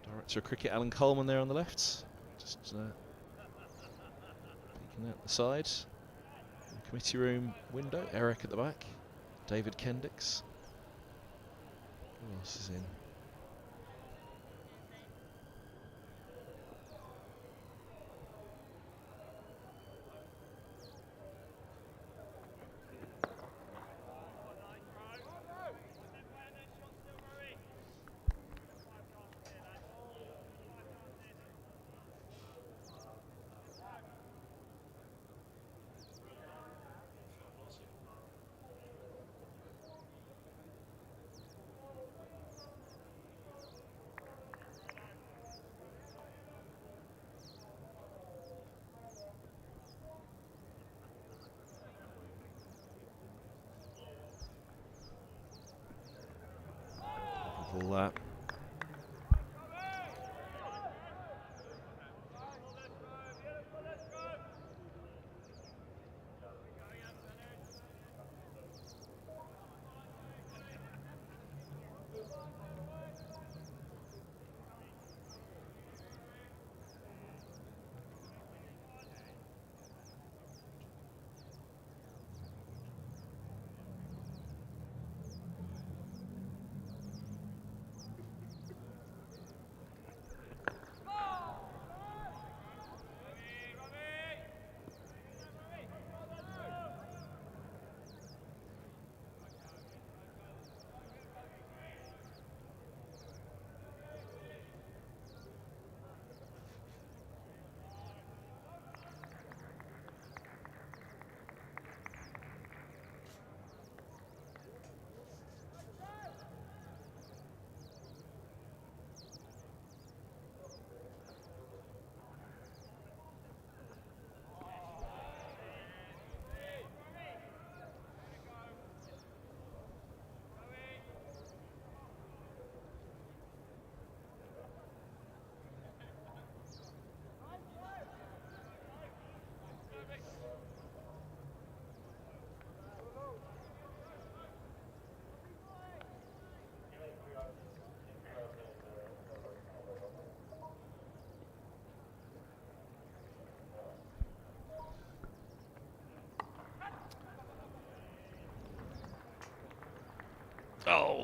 Director of Cricket Alan Coleman there on the left, just peeking out the side. In the committee room window, Eric at the back, David Kendicks. Who else is in? All that.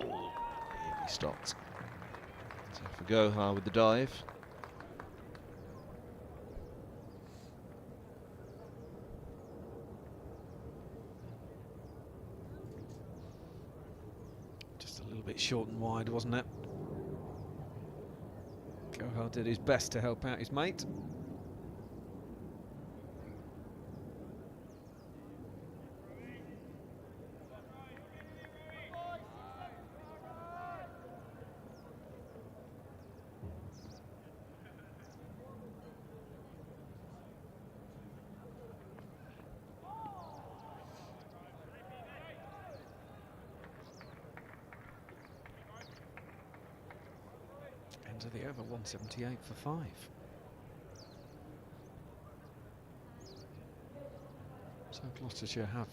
He stopped. Zafar Gohar with the dive. Just a little bit short and wide, wasn't it? Gohar did his best to help out his mate. End of the over, 178 for 5. So Gloucestershire have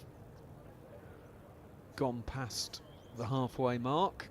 gone past the halfway mark.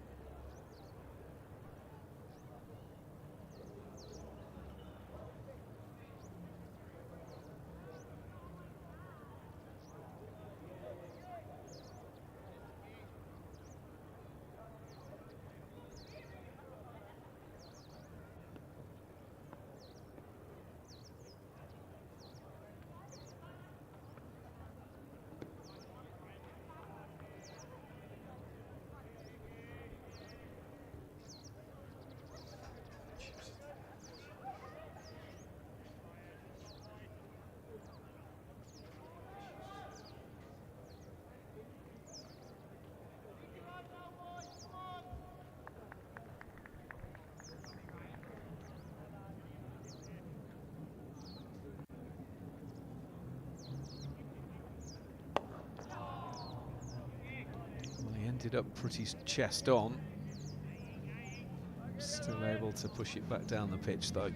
Ended up pretty chest on. Still able to push it back down the pitch though.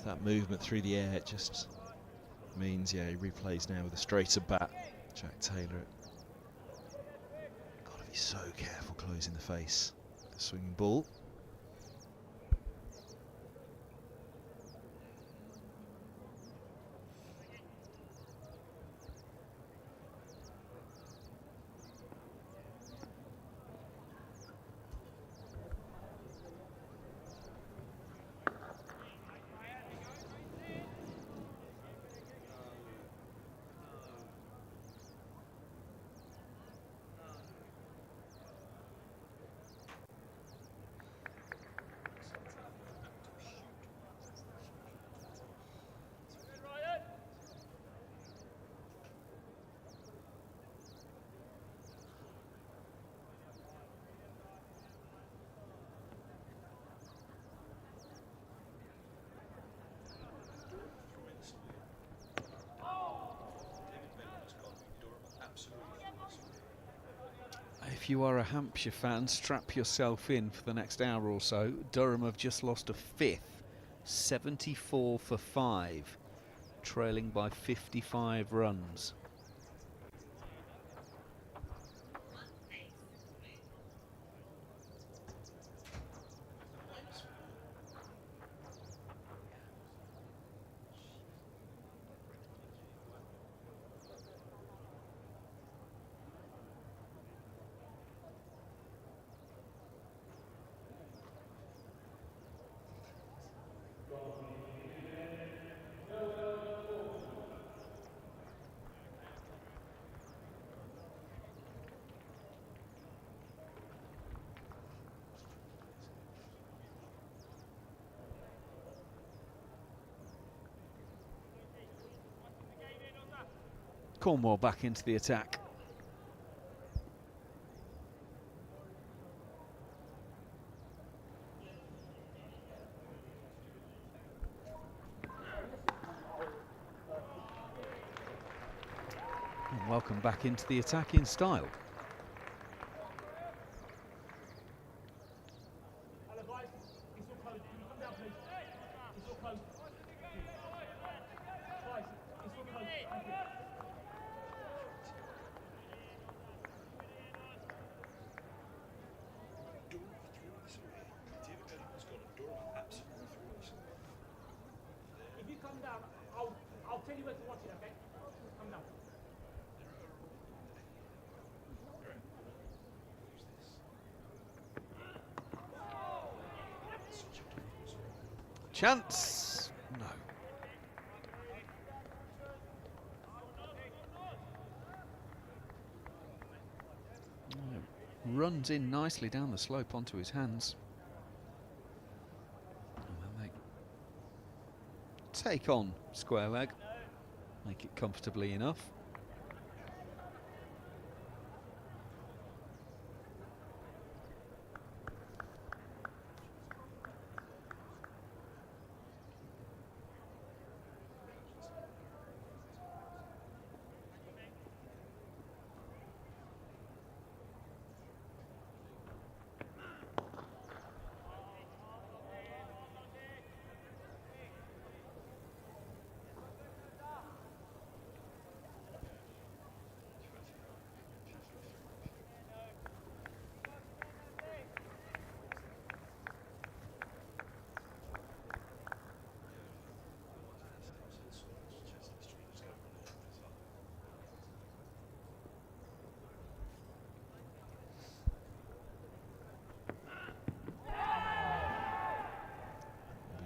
That movement through the air, it just means, yeah, he replays now with a straighter bat. Jack Taylor. Got to be so careful closing the face. The swinging ball. If you are a Hampshire fan, strap yourself in for the next hour or so. Durham have just lost a fifth, 74 for 5, trailing by 55 runs. Cornwall back into the attack. And welcome back into the attacking style. Chance. No. Runs in nicely down the slope onto his hands. And then they take on square leg, make it comfortably enough.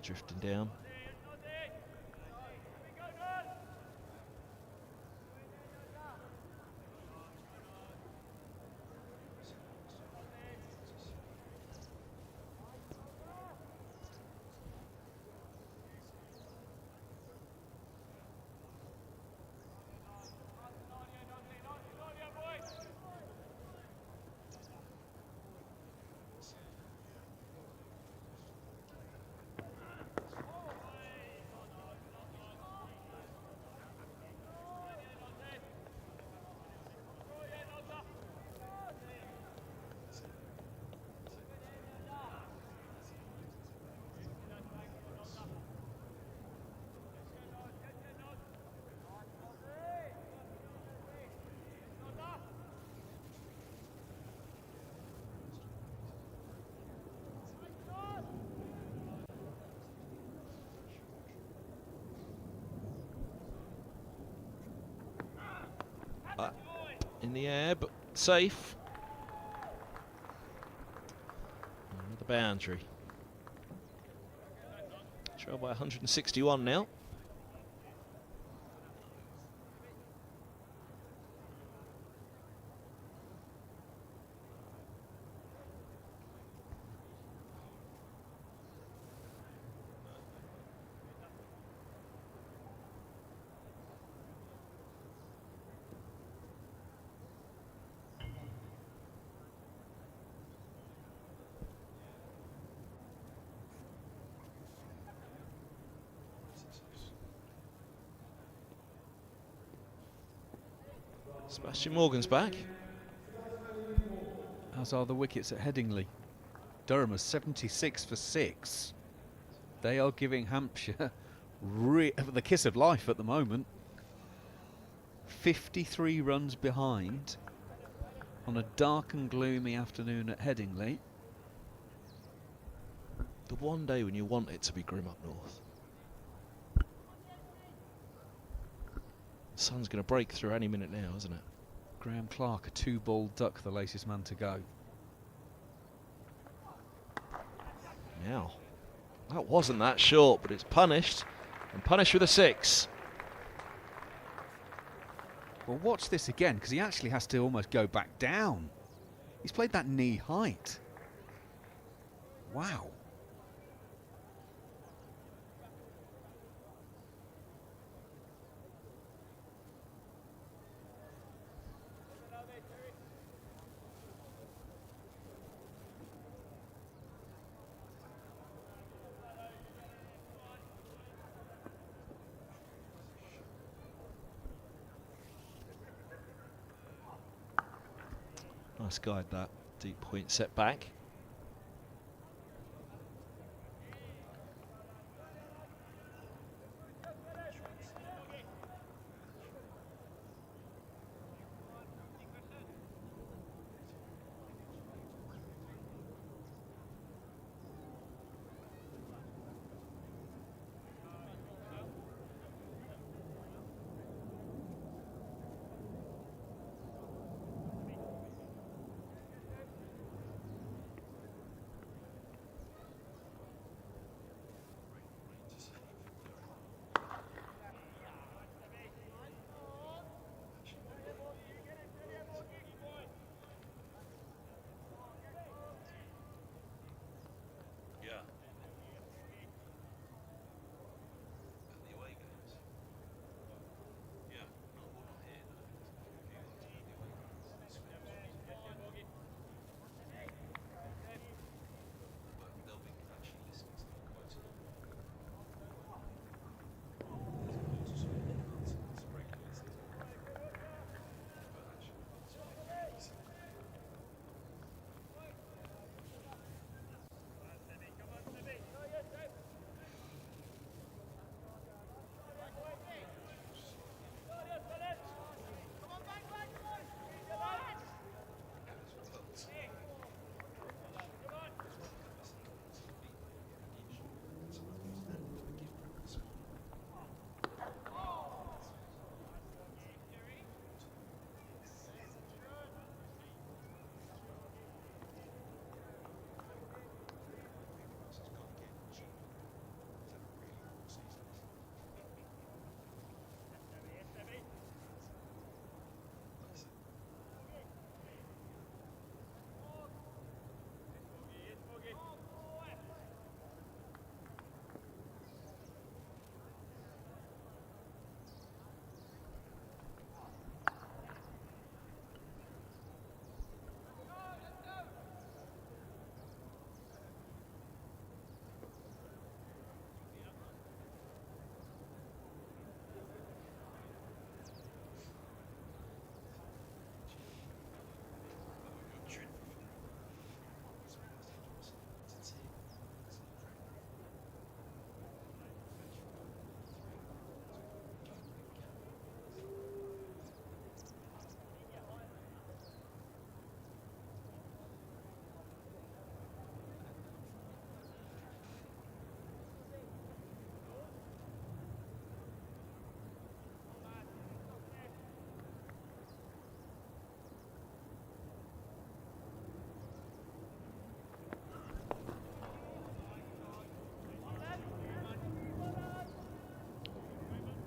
Drifting down. In the air, but safe. Another boundary. Trail by 161 now. Sebastian Morgan's back. As are the wickets at Headingley. Durham is 76 for 6. They are giving Hampshire the kiss of life at the moment. 53 runs behind on a dark and gloomy afternoon at Headingley. The one day when you want it to be grim up north. The sun's going to break through any minute now, isn't it? Graham Clark, a 2-ball duck, the latest man to go. Now, that wasn't that short, but it's punished, and punished with a 6. Well, watch this again, because he actually has to almost go back down. He's played that knee height. Wow. Nice guide, that deep point set back.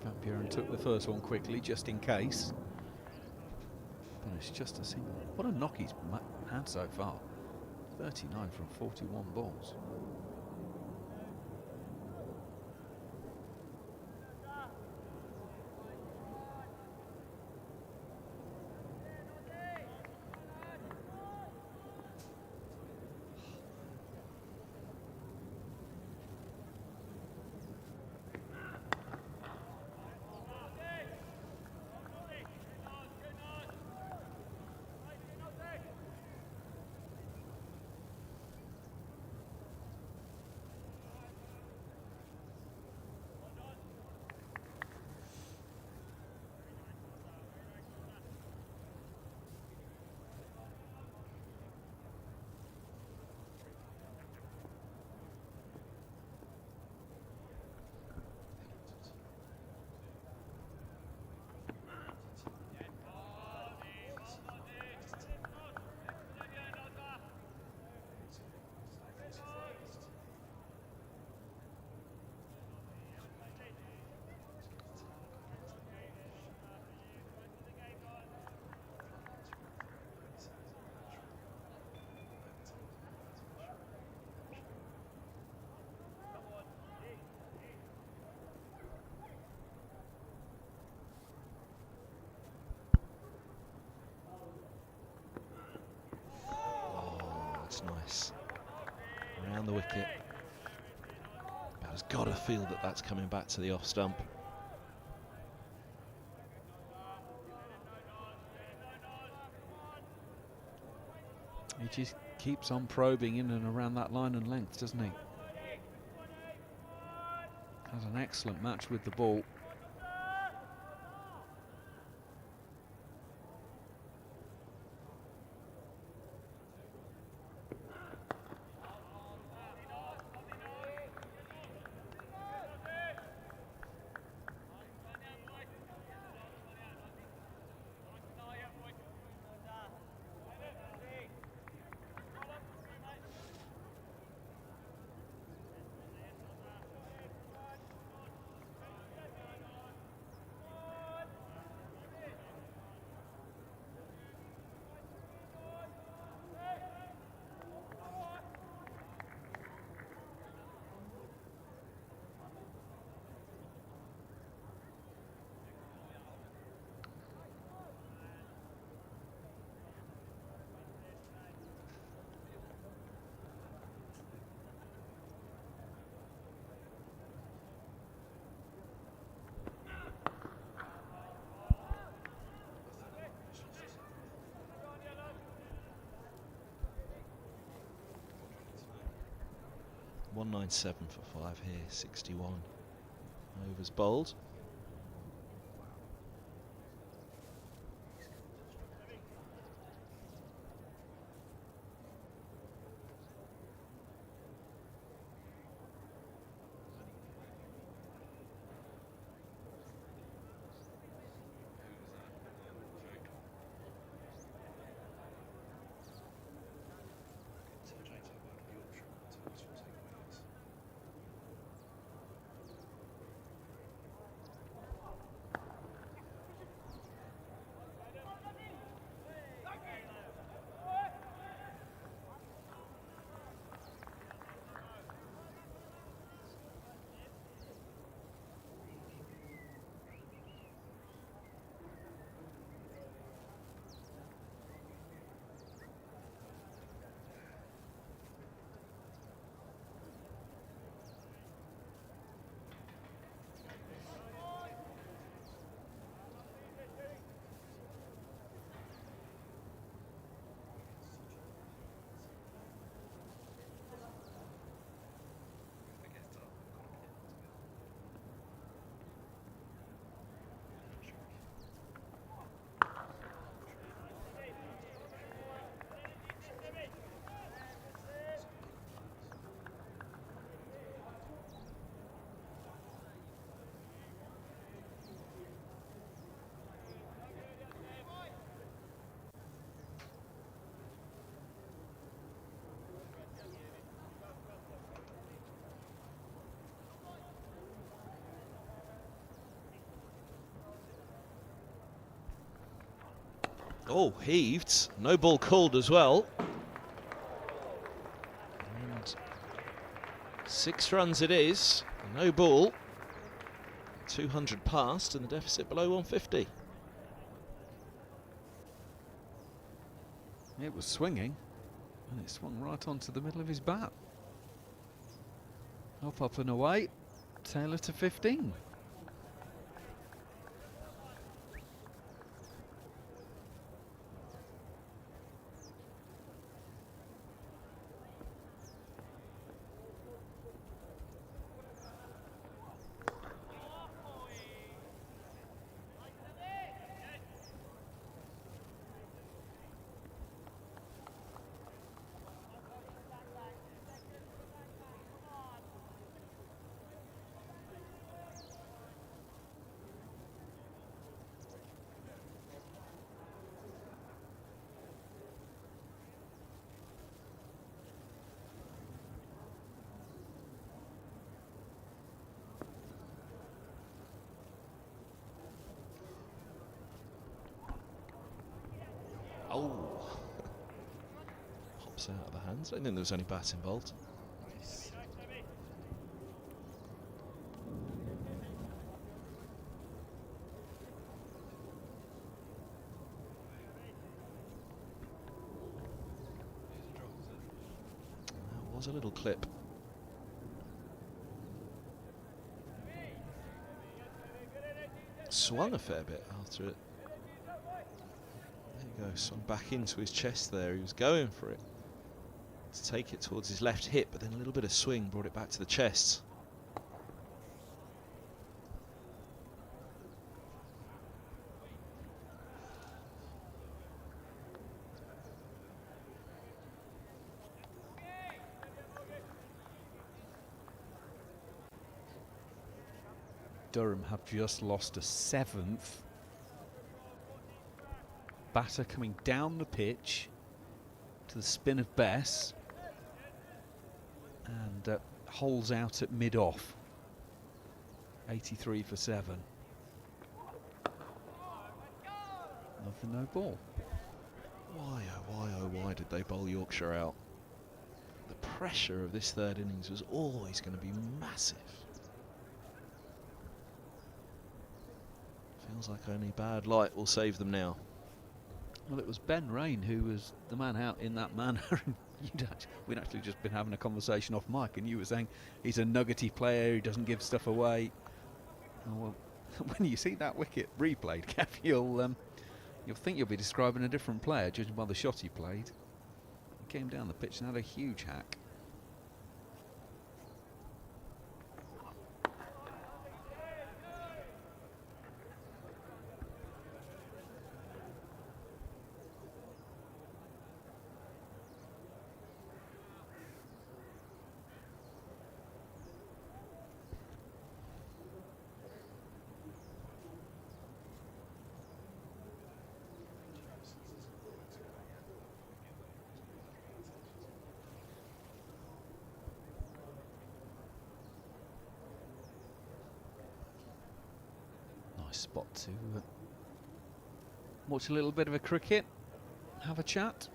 Van Buren took the first one quickly, just in case. But it's just a single. What a knock he's had so far. 39 from 41 balls. That's nice. Around the wicket. Batter's got to feel that that's coming back to the off stump. just keeps on probing in and around that line and length, doesn't he? Has an excellent match with the ball. .197 for 5 here, 61 overs bowled. Oh, heaved. No ball called as well. And 6 runs it is. No ball. 200 past and the deficit below 150. It was swinging, and it swung right onto the middle of his bat. Up and away. Taylor to 15. Oh, hops out of the hands. I didn't think there was any bat involved. That was a little clip. Swung a fair bit after it. There you go, swung back into his chest there. He was going for it. to take it towards his left hip, but then a little bit of swing brought it back to the chest. Durham have just lost a 7th. Batter coming down the pitch to the spin of Bess, and holes out at mid-off. 83 for 7. Nothing, no ball. Why, oh why did they bowl Yorkshire out? The pressure of this third innings was always going to be massive. Feels like only bad light will save them now. Well, it was Ben Rain who was the man out in that manner. We'd actually just been having a conversation off mic, and you were saying he's a nuggety player, he doesn't give stuff away. Oh, well, when you see that wicket replayed, Kev, you'll think you'll be describing a different player, judging by the shot he played. He came down the pitch and had a huge hack. Spot to watch a little bit of a cricket, have a chat.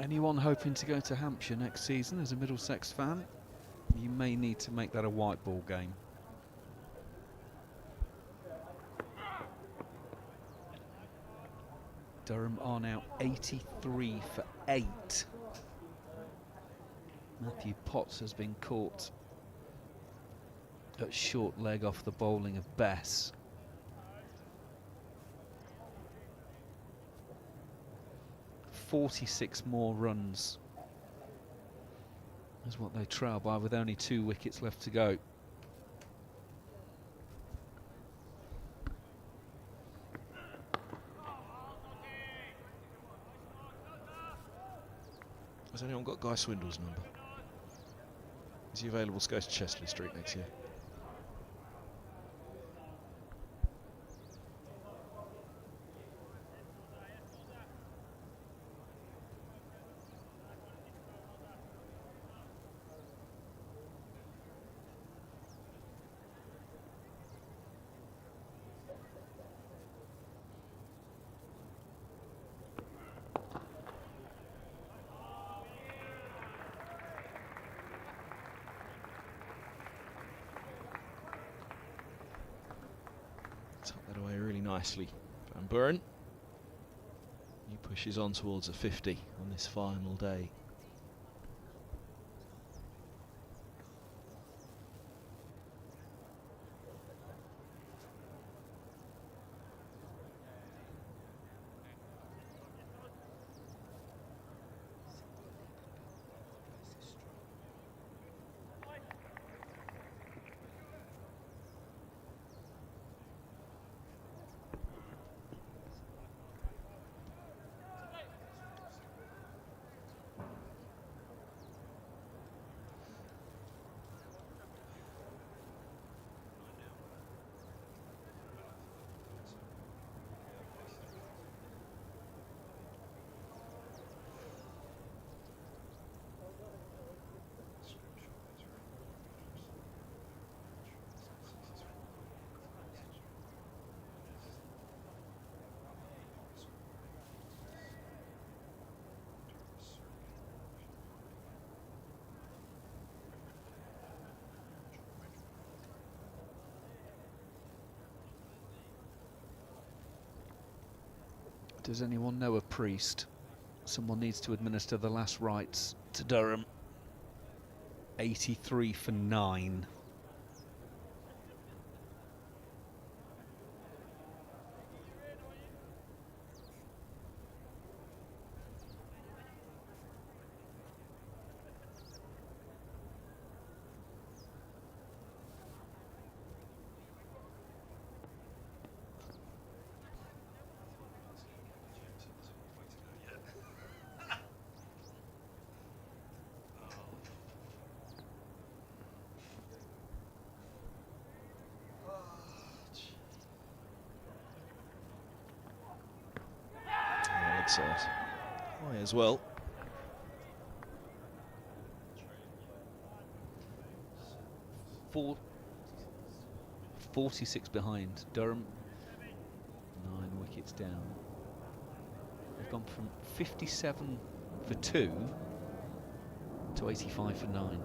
Anyone hoping to go to Hampshire next season as a Middlesex fan, you may need to make that a white ball game. Durham are now 83 for 8. Matthew Potts has been caught at short leg off the bowling of Bess. .46 more runs is what they trail by, with only 2 wickets left to go. Has anyone got Guy Swindle's number? Is he available to go to Chesley Street next year? Tuck that away really nicely. Van Buren. He pushes on towards a 50 on this final day. Does anyone know a priest? Someone needs to administer the last rites to Durham. 83 for 9. Side. High as well. Four, 46 behind. Durham 9 wickets down. They've gone from 57 for 2 to 85 for 9.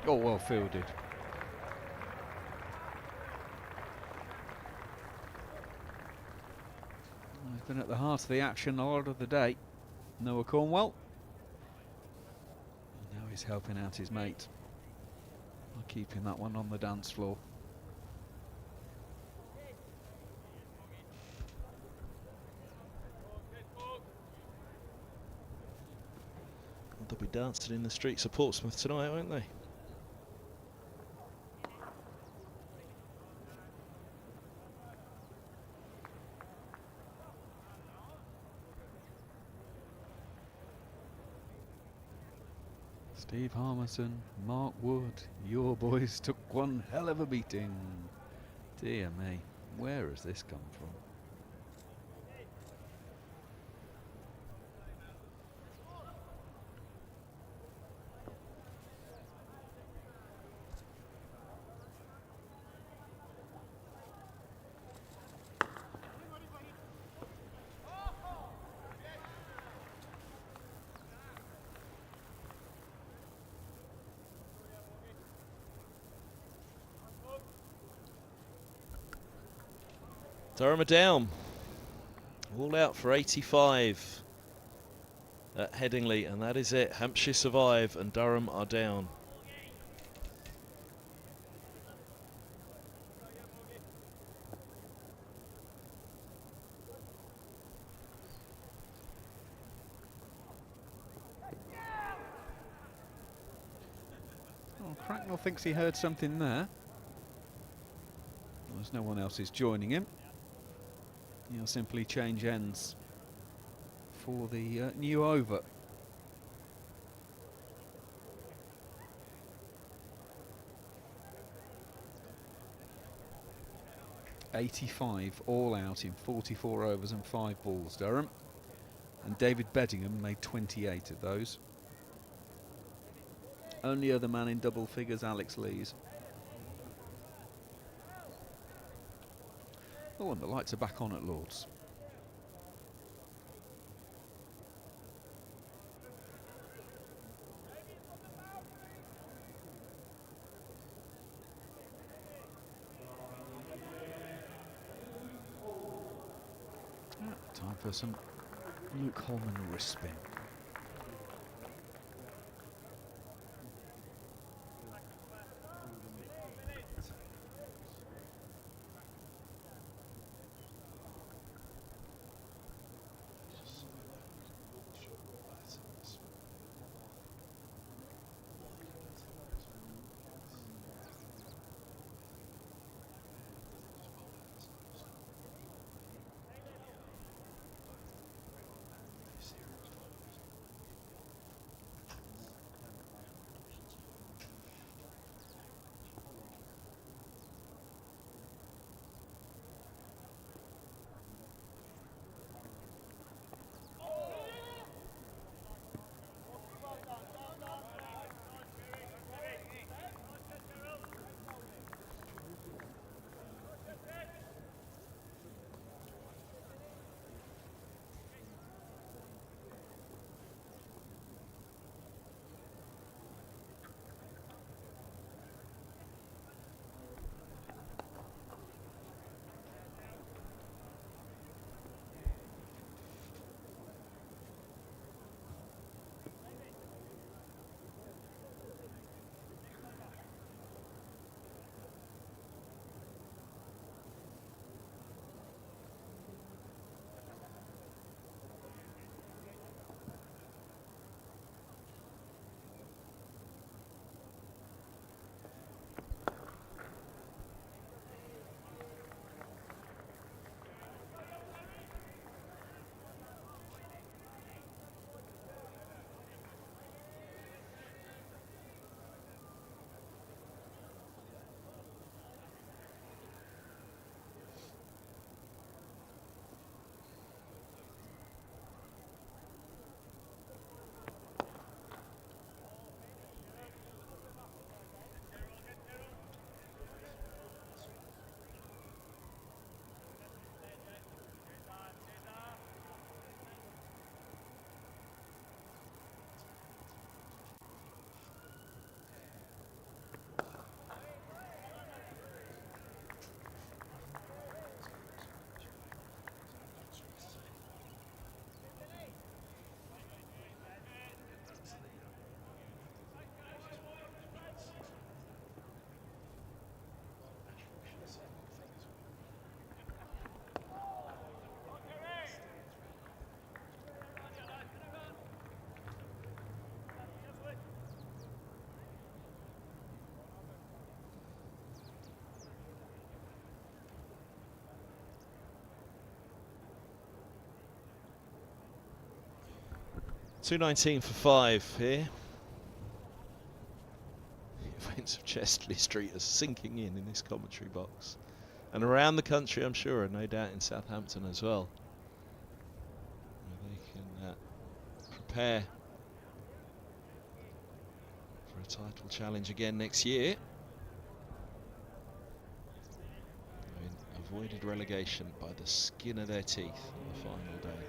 Oh, well fielded. He's been at the heart of the action a lot of the day. Noah Cornwell. Now he's helping out his mate by keeping that one on the dance floor. They'll be dancing in the streets of Portsmouth tonight, won't they? Steve Harmison, Mark Wood, your boys took one hell of a beating. Dear me, where has this come from? Durham are down. All out for 85 at Headingley, and that is it. Hampshire survive and Durham are down. Oh, Cracknell thinks he heard something there. As no one else is joining him, he'll simply change ends for the new over. .85 all out in 44 overs and 5 balls, Durham. And David Beddingham made 28 of those. Only other man in double figures, Alex Lees. Oh, and the lights are back on at Lord's. Time for some Luke Holman wrist spin. 2:19 for 5 here. The events of Chesterley Street are sinking in this commentary box. And around the country, I'm sure, and no doubt in Southampton as well. Where they can prepare for a title challenge again next year. Having avoided relegation by the skin of their teeth on the final day.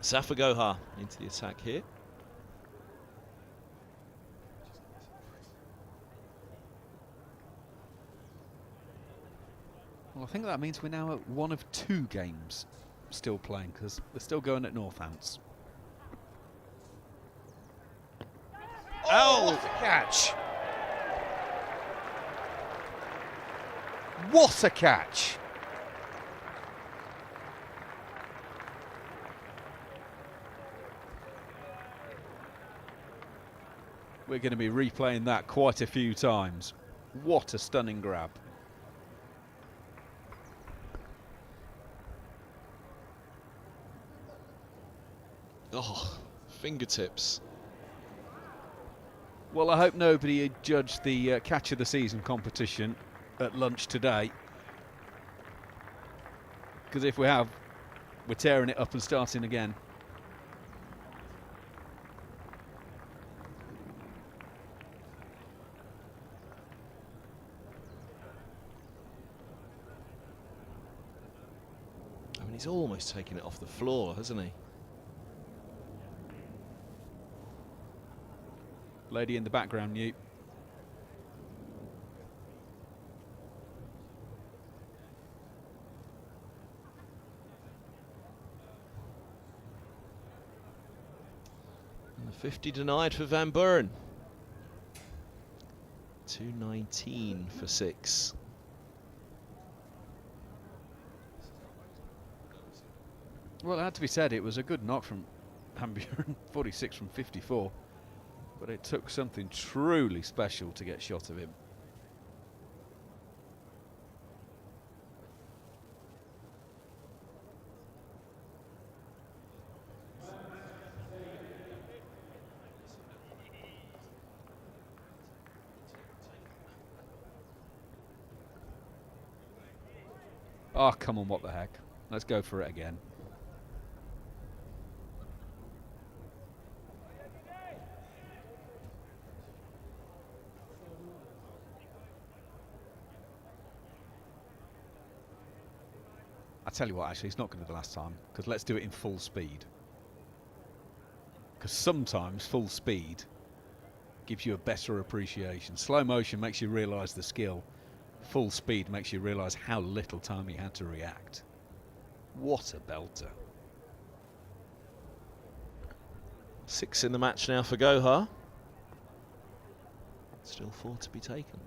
Zafar Gohar into the attack here. Well, I think that means we're now at one of 2 games still playing, because they're still going at Northants. Oh! What a catch! What a catch! We're going to be replaying that quite a few times. What a stunning grab. Oh, fingertips. Well, I hope nobody had judged the catch of the season competition at lunch today. Because if we have, we're tearing it up and starting again. I mean, he's almost taken it off the floor, hasn't he? Lady in the background, Newt. And the 50 denied for Van Buren. 2:19 for 6. Well, it had to be said, it was a good knock from Van Buren, 46 from 54. But it took something truly special to get shot of him. Oh, come on, what the heck. Let's go for it again. I tell you what, actually, it's not going to be the last time, because let's do it in full speed. Because sometimes full speed gives you a better appreciation. Slow motion makes you realise the skill. Full speed makes you realise how little time he had to react. What a belter. 6 in the match now for Gohar. Still 4 to be taken.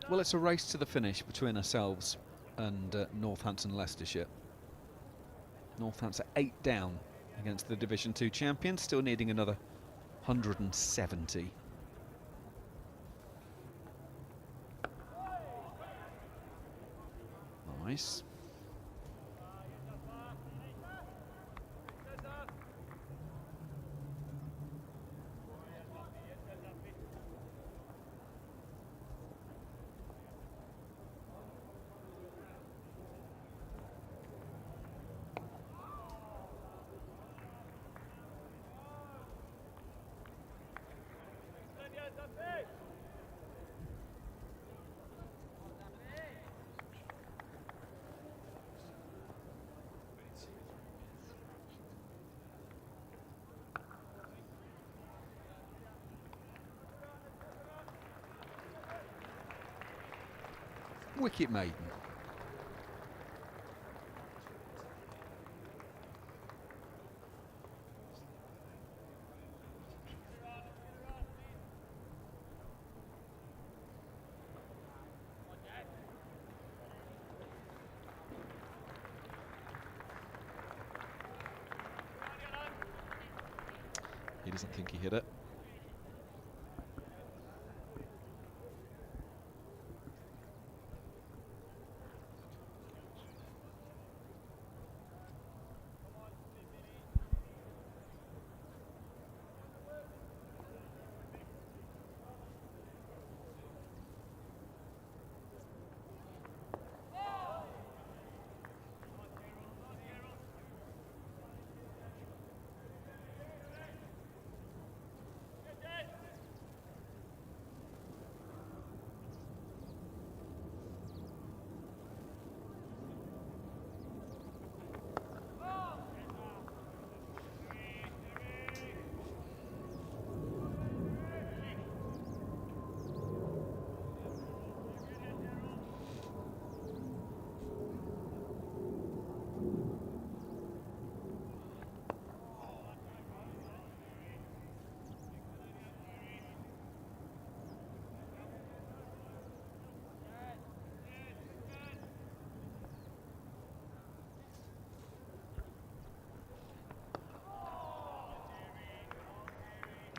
Well, it's a race to the finish between ourselves and Northampton Leicestershire. Northampton 8 down against the Division 2 champions, still needing another 170. Nice. Wicket maiden. He doesn't think he hit it.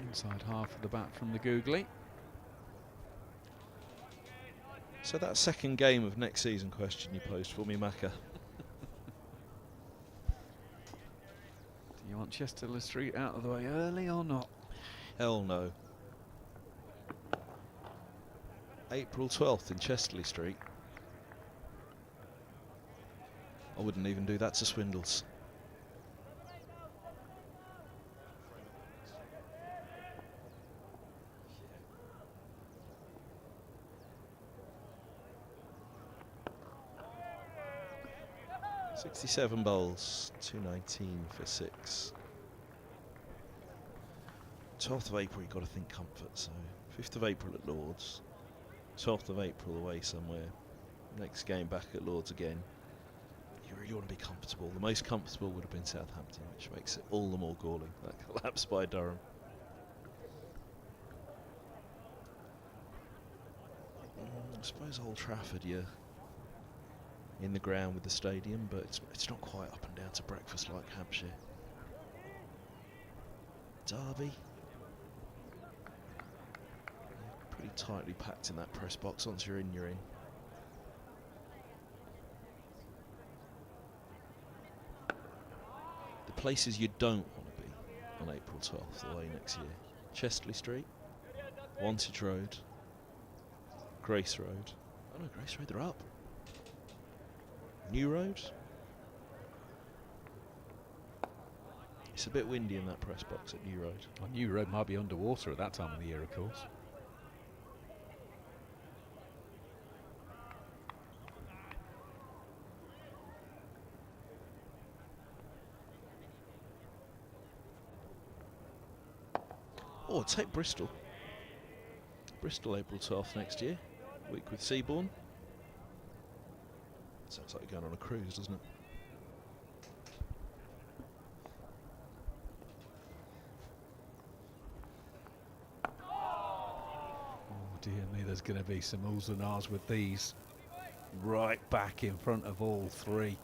Inside half of the bat from the googly. So that second game of next season question you posed for me, Macca. Do you want Chester Street out of the way early or not? Hell no. April 12th in Chesterley Street. I wouldn't even do that to Swindles. .67 bowls, 219 for 6. 12th of April, you've got to think comfort, so 5th of April at Lords, 12th of April away somewhere, next game back at Lords again. You really want to be comfortable. The most comfortable would have been Southampton, which makes it all the more galling, that collapse by Durham. I suppose Old Trafford, you're in the ground with the stadium, but it's not quite up and down to breakfast like Hampshire. Derby, pretty tightly packed in that press box. Once you're in, you're in. The places you don't want to be on April 12th away next year: Chesterley Street, Wantage Road, Grace Road. Oh no, Grace Road, they're up. New Road. It's a bit windy in that press box at New Road. Well, New Road might be underwater at that time of the year, of course. Oh, take Bristol. Bristol, April 12th next year. Week with Seabourn. Sounds like you're going on a cruise, doesn't it? Oh dear me, there's going to be some oohs and ahs with these right back in front of all three.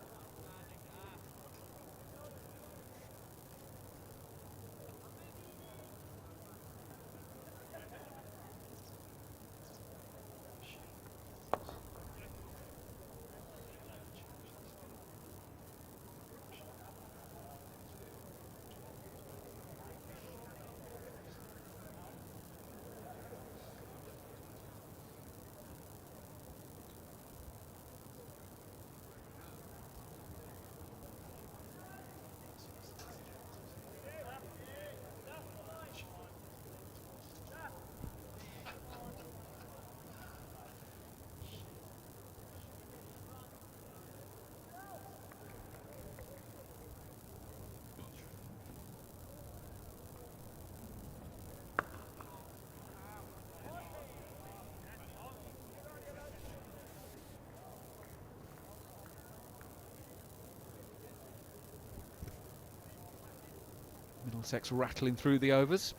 Middlesex rattling through the overs.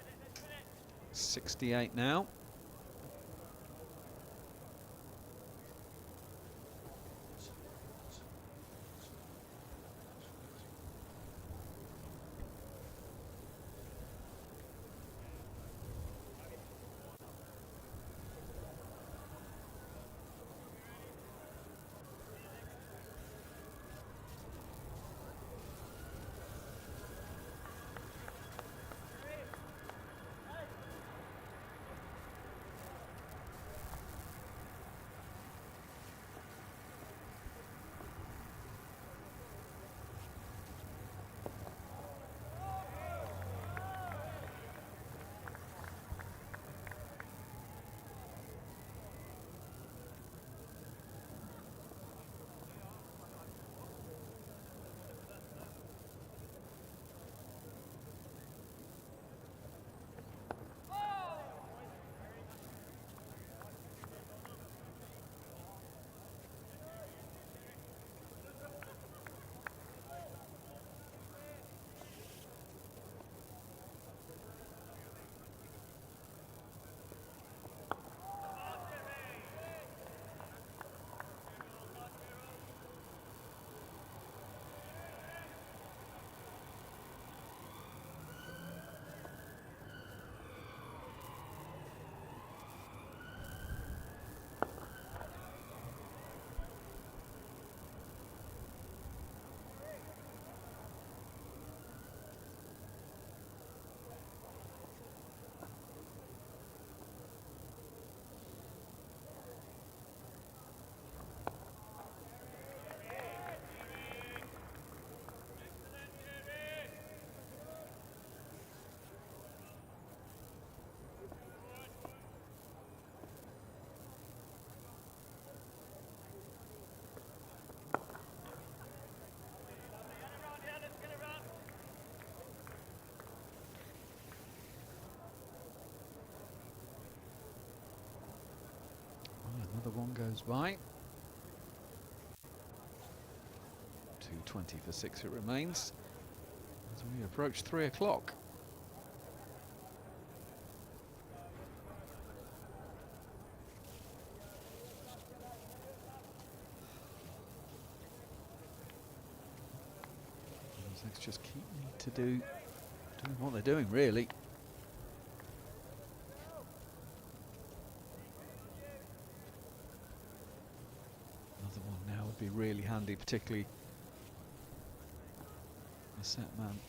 68 now. goes by. 2:20 for 6 it remains as we approach 3 o'clock. Middlesex just need to do what they're doing, really. Another one now would be really handy, particularly the set man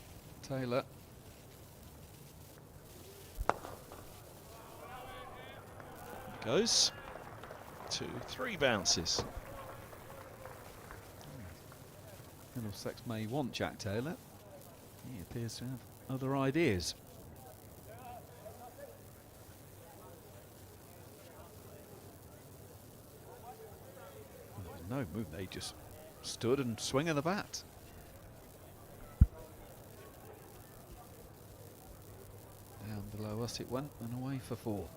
Taylor. Goes 2-3 bounces. Middlesex may want Jack Taylor. He appears to have other ideas. Well, there was no move, they just stood and swing of the bat. Down below us it went and away for 4.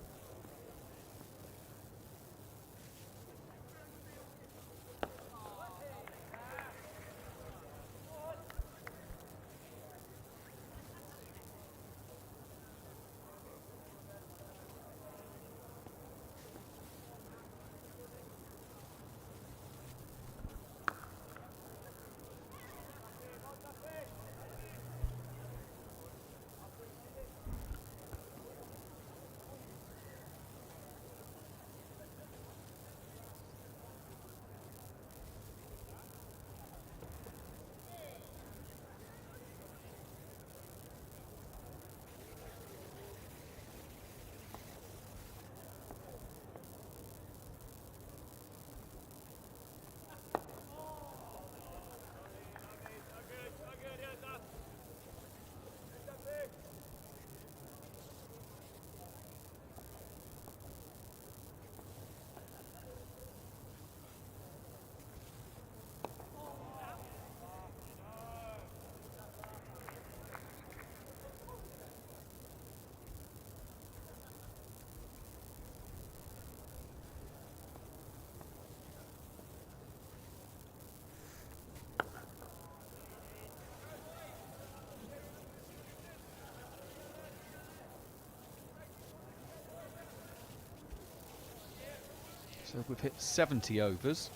So we've hit 70 overs.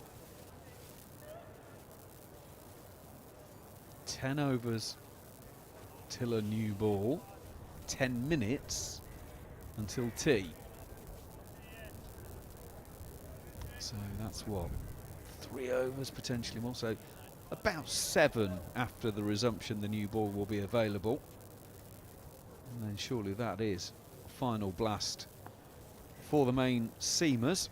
10 overs till a new ball. 10 minutes until tea. So that's what? 3 overs, potentially more. So about 7 after the resumption, the new ball will be available. And then surely that is final blast for the main seamers.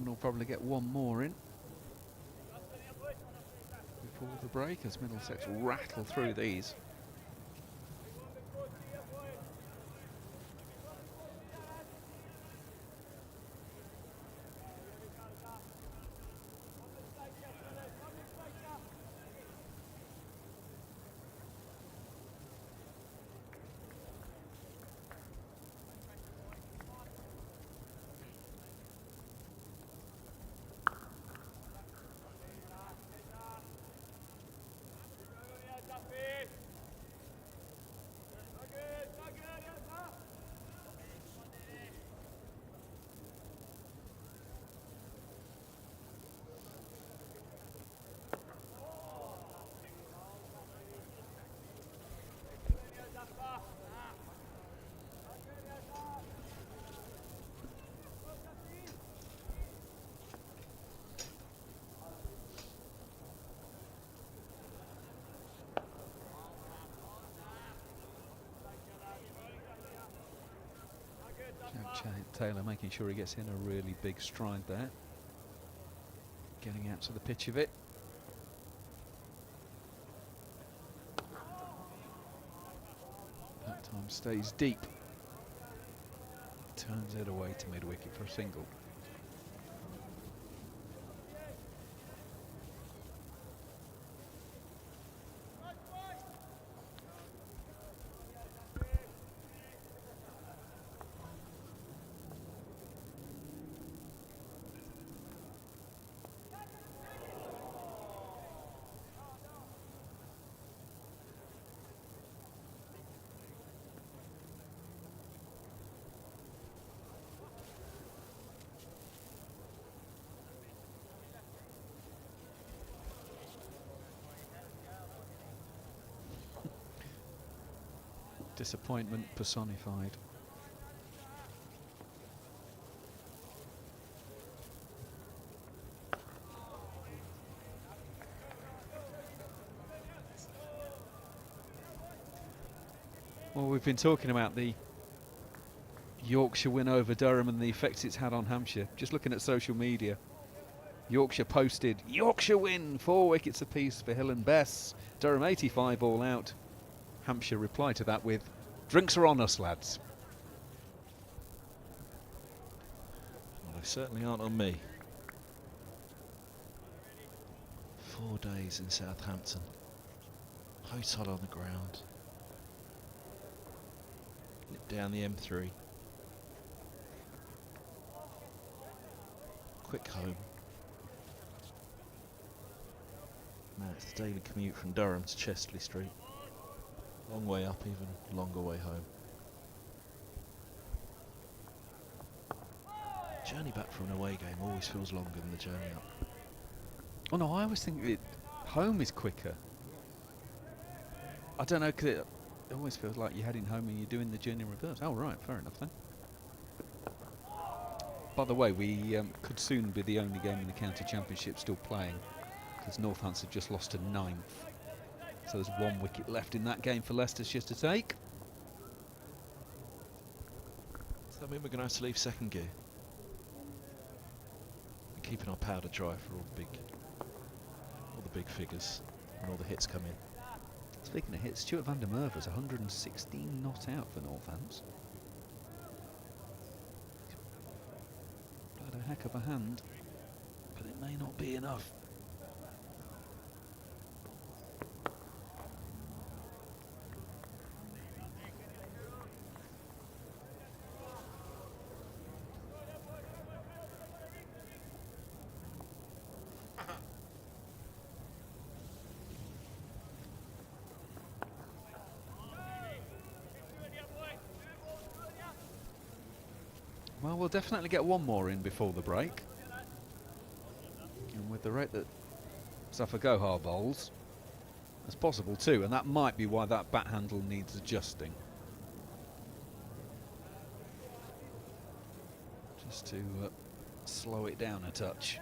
will probably get one more in before the break as Middlesex rattle through these. Taylor making sure he gets in a really big stride there. Getting out to the pitch of it. That time stays deep. Turns it away to mid-wicket for a single. Disappointment personified. Well, we've been talking about the Yorkshire win over Durham and the effects it's had on Hampshire. Just looking at social media, Yorkshire posted, Yorkshire win, 4 wickets apiece for Hill and Bess. Durham 85 all out. Hampshire replied to that with, drinks are on us, lads. Well, they certainly aren't on me. 4 days in Southampton. Hotel on the ground. Nip down the M3. Quick home. Now it's the daily commute from Durham to Chesterley Street. Long way up, even longer way home. Journey back from an away game always feels longer than the journey up. Oh no, I always think home is quicker. I don't know, because it always feels like you're heading home and you're doing the journey in reverse. Oh right, fair enough then. By the way, we could soon be the only game in the county championship still playing, because Northants have just lost to 9th. So there's 1 wicket left in that game for Leicestershire to take. Does that mean we're going to have to leave second gear? We're keeping our powder dry for all the big figures and all the hits come in. Speaking of hits, Stuart van der Merwe's 116 not out for Northants. Played a heck of a hand, but it may not be enough. Well, we'll definitely get 1 more in before the break. And with the rate that Zafar Gohar bowls, it's possible too, and that might be why that bat handle needs adjusting. Just to slow it down a touch.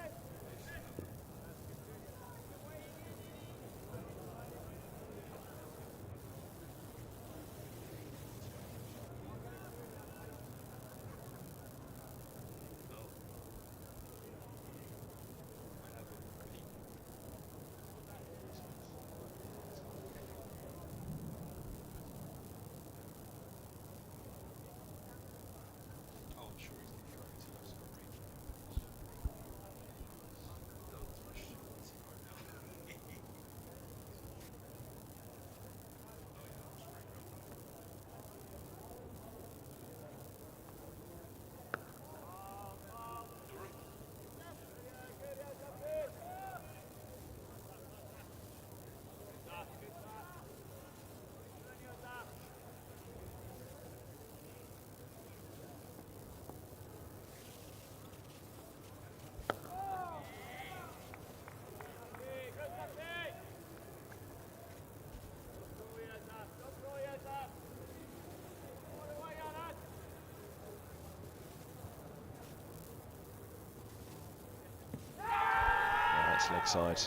Nice leg side.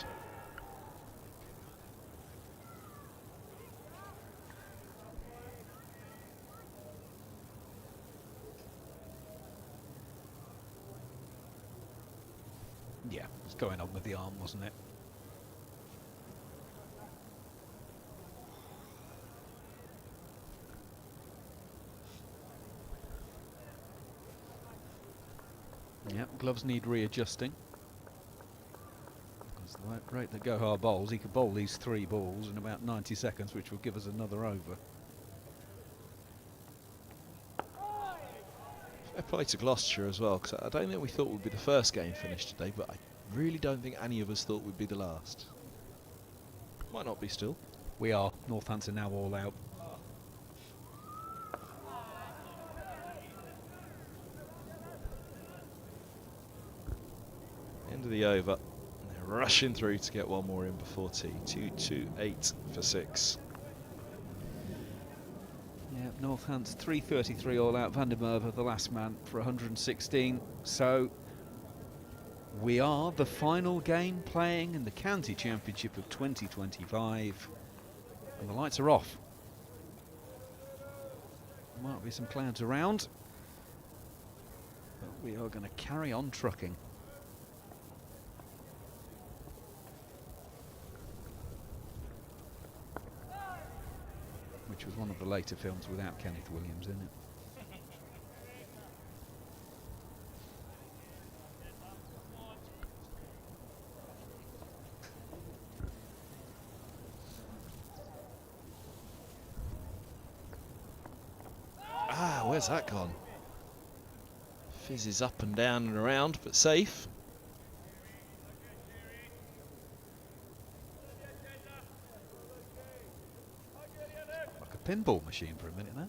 Yeah, it was going on with the arm, wasn't it? Yeah, gloves need readjusting. Because the rate that Gohar bowls, he could bowl these 3 balls in about 90 seconds, which will give us another over. Fair play to Gloucestershire as well, because I don't think we thought it would be the first game finished today, but I really don't think any of us thought would be the last. Might not be still. We are. Northampton now all out. End of the over. They're rushing through to get one more in before tea. 2-2-8 for 6. Yeah, Northants 333 all out. Van der Merwe, the last man, for 116. So we are the final game playing in the County Championship of 2025. And the lights are off. There might be some clouds around, but we are going to carry on trucking. Which was one of the later films without Kenneth Williams in it. Ah, where's that gone? Fizzes up and down and around, but safe. Like a pinball machine for a minute there.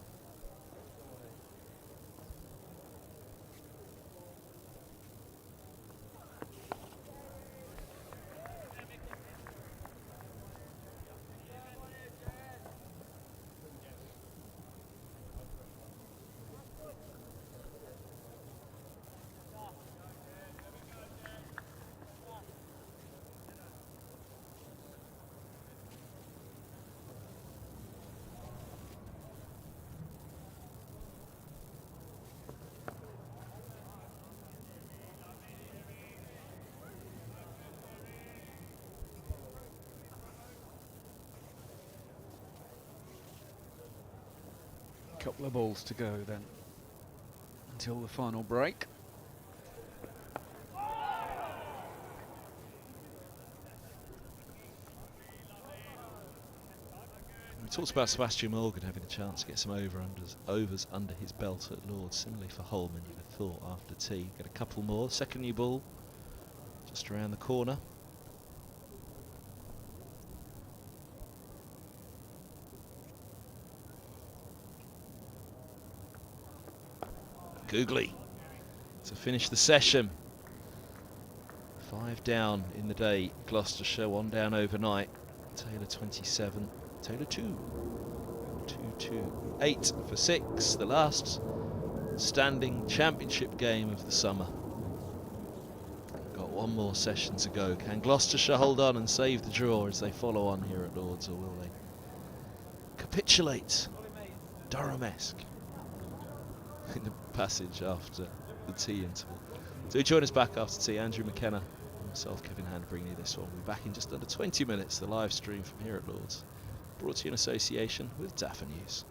Couple of balls to go then until the final break. We talked about Sebastian Morgan having a chance to get some overs under his belt at Lords. Similarly for Holman, you'd have thought after tea. Get a couple more. Second new ball just around the corner. Googly to finish the session. 5 down in the day. Gloucestershire 1 down overnight. Taylor 27. Taylor 2. 2-2-8 for 6. The last standing championship game of the summer. Got one more session to go. Can Gloucestershire hold on and save the draw as they follow on here at Lords, or will they capitulate Durham-esque in the passage after the tea interval? Do join us back after tea. Andrew McKenna and myself, Kevin Hand, bring you this one. We'll be back in just under 20 minutes. The live stream from here at Lords, brought to you in association with DafaNews.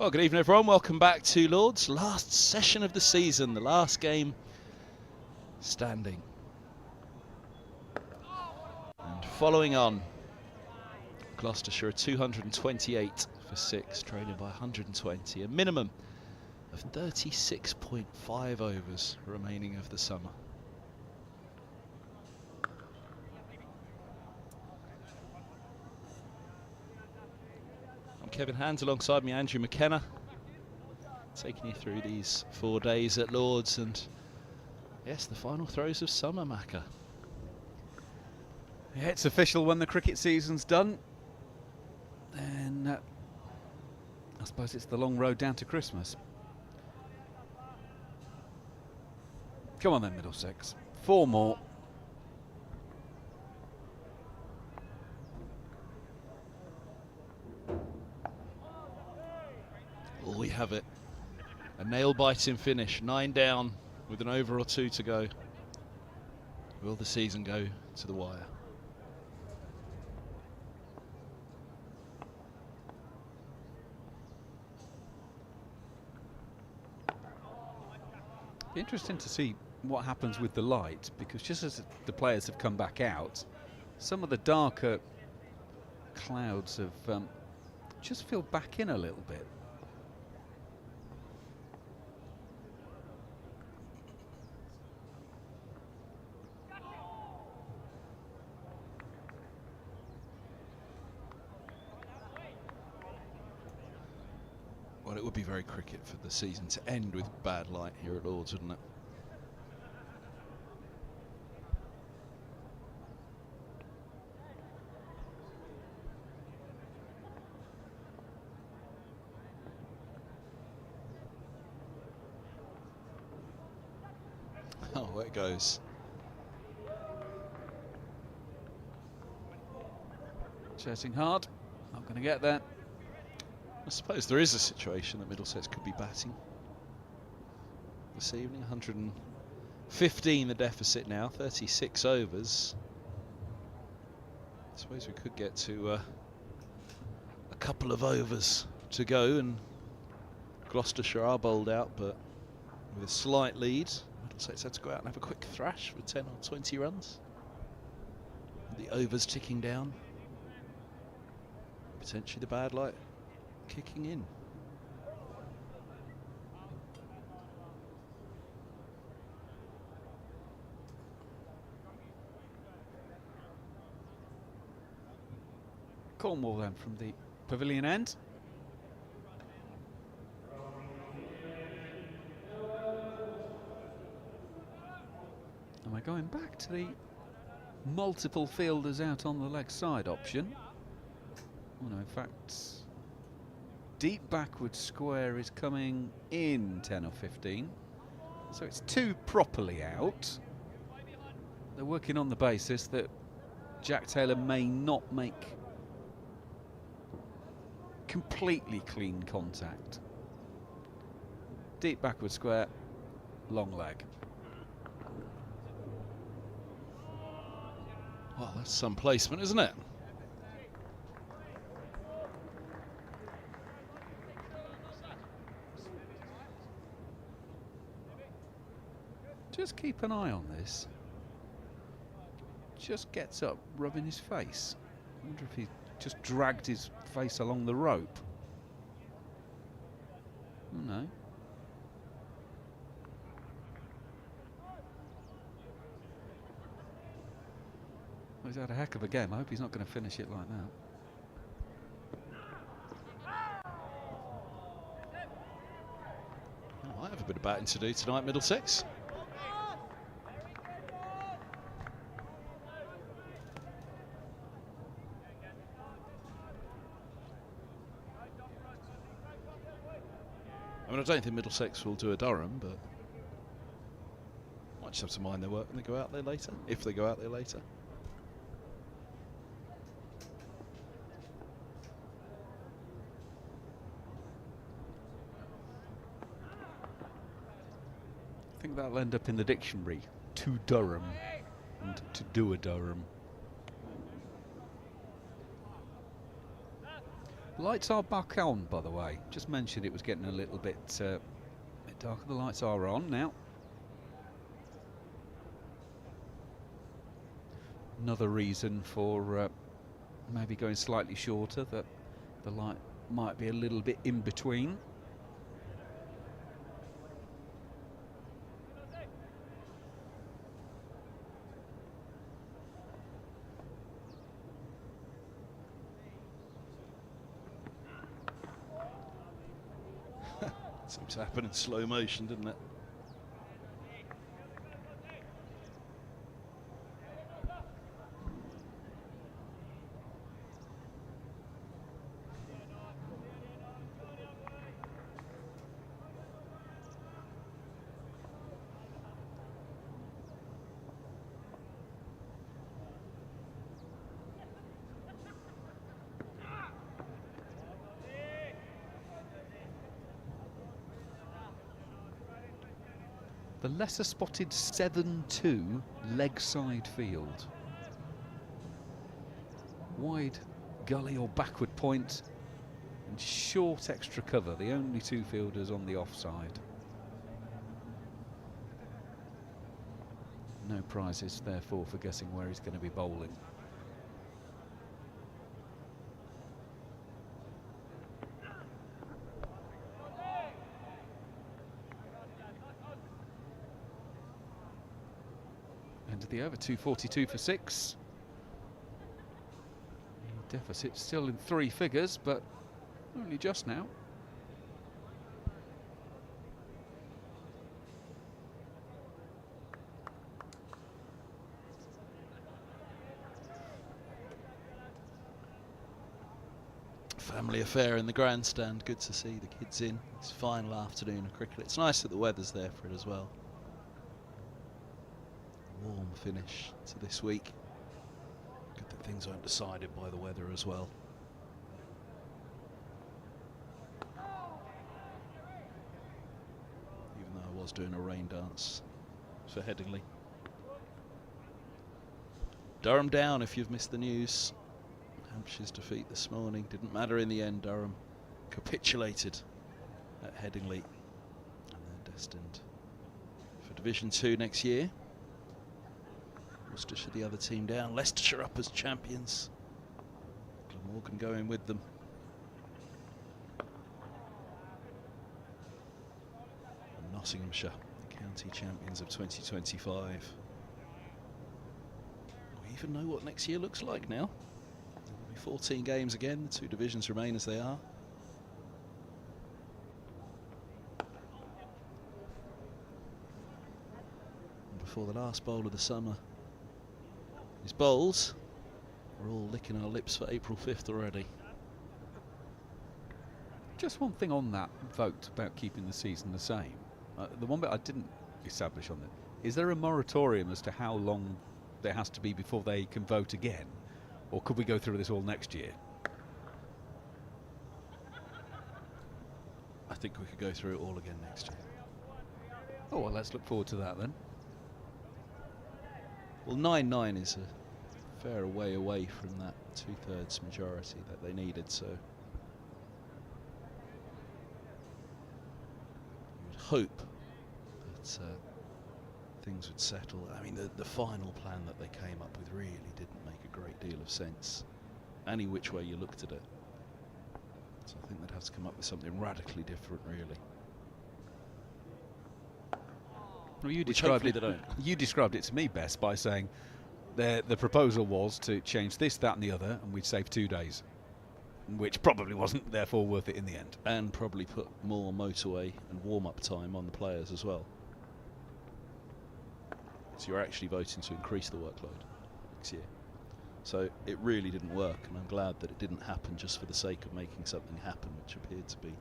Well, good evening, everyone. Welcome back to Lord's. Last session of the season, the last game standing. And following on, Gloucestershire 228 for 6, trailing by 120, a minimum of 36.5 overs remaining of the summer. I'm Kevin Hands, alongside me Andrew McKenna, taking you through these 4 days at Lord's, and yes, the final throes of summer, Macca. Yeah, it's official. When the cricket season's done, then I suppose it's the long road down to Christmas. Come on then, Middlesex. 4 more. Oh, we have it. A nail-biting finish, 9 down with an over or 2 to go. Will the season go to the wire? Be interesting to see what happens with the light, because just as the players have come back out, some of the darker clouds have just filled back in a little bit. Well, it would be very cricket for the season to end with bad light here at Lord's, wouldn't it? Oh, there it goes. Chasing hard, not going to get there. I suppose there is a situation that Middlesex could be batting this evening. 115 the deficit now, 36 overs. I suppose we could get to a couple of overs to go, and Gloucestershire are bowled out, but with a slight lead. Middlesex had to go out and have a quick thrash for 10 or 20 runs. The overs ticking down. Potentially the bad light kicking in. Cornwall then from the pavilion end. And we're going back to the multiple fielders out on the leg side option. Oh no, in fact, deep backward square is coming in 10 or 15. So it's 2 properly out. They're working on the basis that Jack Taylor may not make completely clean contact. Deep backward square, long leg. Well, that's some placement, isn't it? Just keep an eye on this. Just gets up, rubbing his face. I wonder if he just dragged his face along the rope. Oh, no. Well, he's had a heck of a game. I hope he's not going to finish it like that. Might have a bit of batting to do tonight, Middlesex. I mean, I don't think Middlesex will do a Durham, but might just have to mind their work when they go out there later, if they go out there later. I think that'll end up in the dictionary. To Durham and to do a Durham. Lights are back on, by the way. Just mentioned it was getting a little bit darker. The lights are on now. Another reason for maybe going slightly shorter, that the light might be a little bit in between. Seemed to happen in slow motion, didn't it? The lesser spotted 7-2 leg side field. Wide gully or backward point and short extra cover, the only two fielders on the offside. No prizes, therefore, for guessing where he's going to be bowling. End of the over, 242 for 6. Deficit still in 3 figures, but only just now. Family affair in the grandstand. Good to see the kids in. It's final afternoon of cricket. It's nice that the weather's there for it as well. Warm finish to this week. Good that things aren't decided by the weather as well. Even though I was doing a rain dance for Headingley. Durham down, if you've missed the news. Hampshire's defeat this morning didn't matter in the end. Durham capitulated at Headingley, and they're destined for Division 2 next year. Gloucestershire the other team down. Leicestershire up as champions. Glamorgan going with them. And Nottinghamshire, the county champions of 2025. We even know what next year looks like now. There'll be 14 games again. The 2 divisions remain as they are. And before the last bowl of the summer, these bowls, we're all licking our lips for April 5th already. Just one thing on that vote about keeping the season the same. The one bit I didn't establish on it, is there a moratorium as to how long there has to be before they can vote again? Or could we go through this all next year? I think we could go through it all again next year. Oh, well, let's look forward to that then. Well, 9-9 is a fair way away from that 2/3 majority that they needed, so you would hope that things would settle. I mean, the final plan that they came up with really didn't make a great deal of sense, any which way you looked at it. So I think they'd have to come up with something radically different, really. Well, you Which described hopefully it. they don't. You described it to me best by saying the proposal was to change this, that, and the other, and we'd save 2 days, which probably wasn't therefore worth it in the end. And probably put more motorway and warm-up time on the players as well. So you're actually voting to increase the workload next year. So it really didn't work, and I'm glad that it didn't happen just for the sake of making something happen, which appeared to be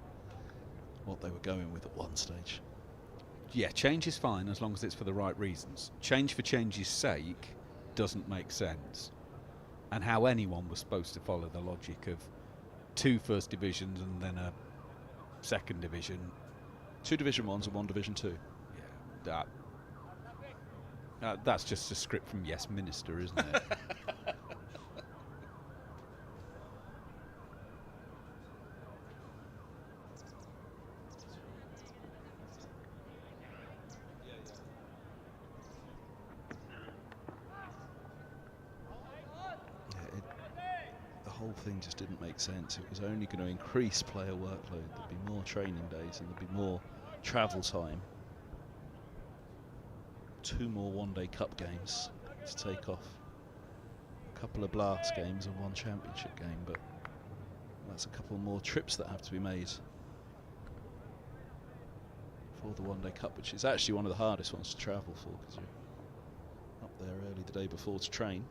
what they were going with at one stage. Yeah, change is fine as long as it's for the right reasons. Change for change's sake doesn't make sense. And how anyone was supposed to follow the logic of 2 first divisions and then a second division. 2 Division 1s and 1 Division 2. Yeah, that's just a script from Yes Minister, isn't it? whole thing just didn't make sense. It was only going to increase player workload. There'd be more training days and there'd be more travel time. 2 more one-day cup games to take off. A couple of blast games and 1 championship game, but that's a couple more trips that have to be made for the one-day cup, which is actually one of the hardest ones to travel for, because you're up there early the day before to train.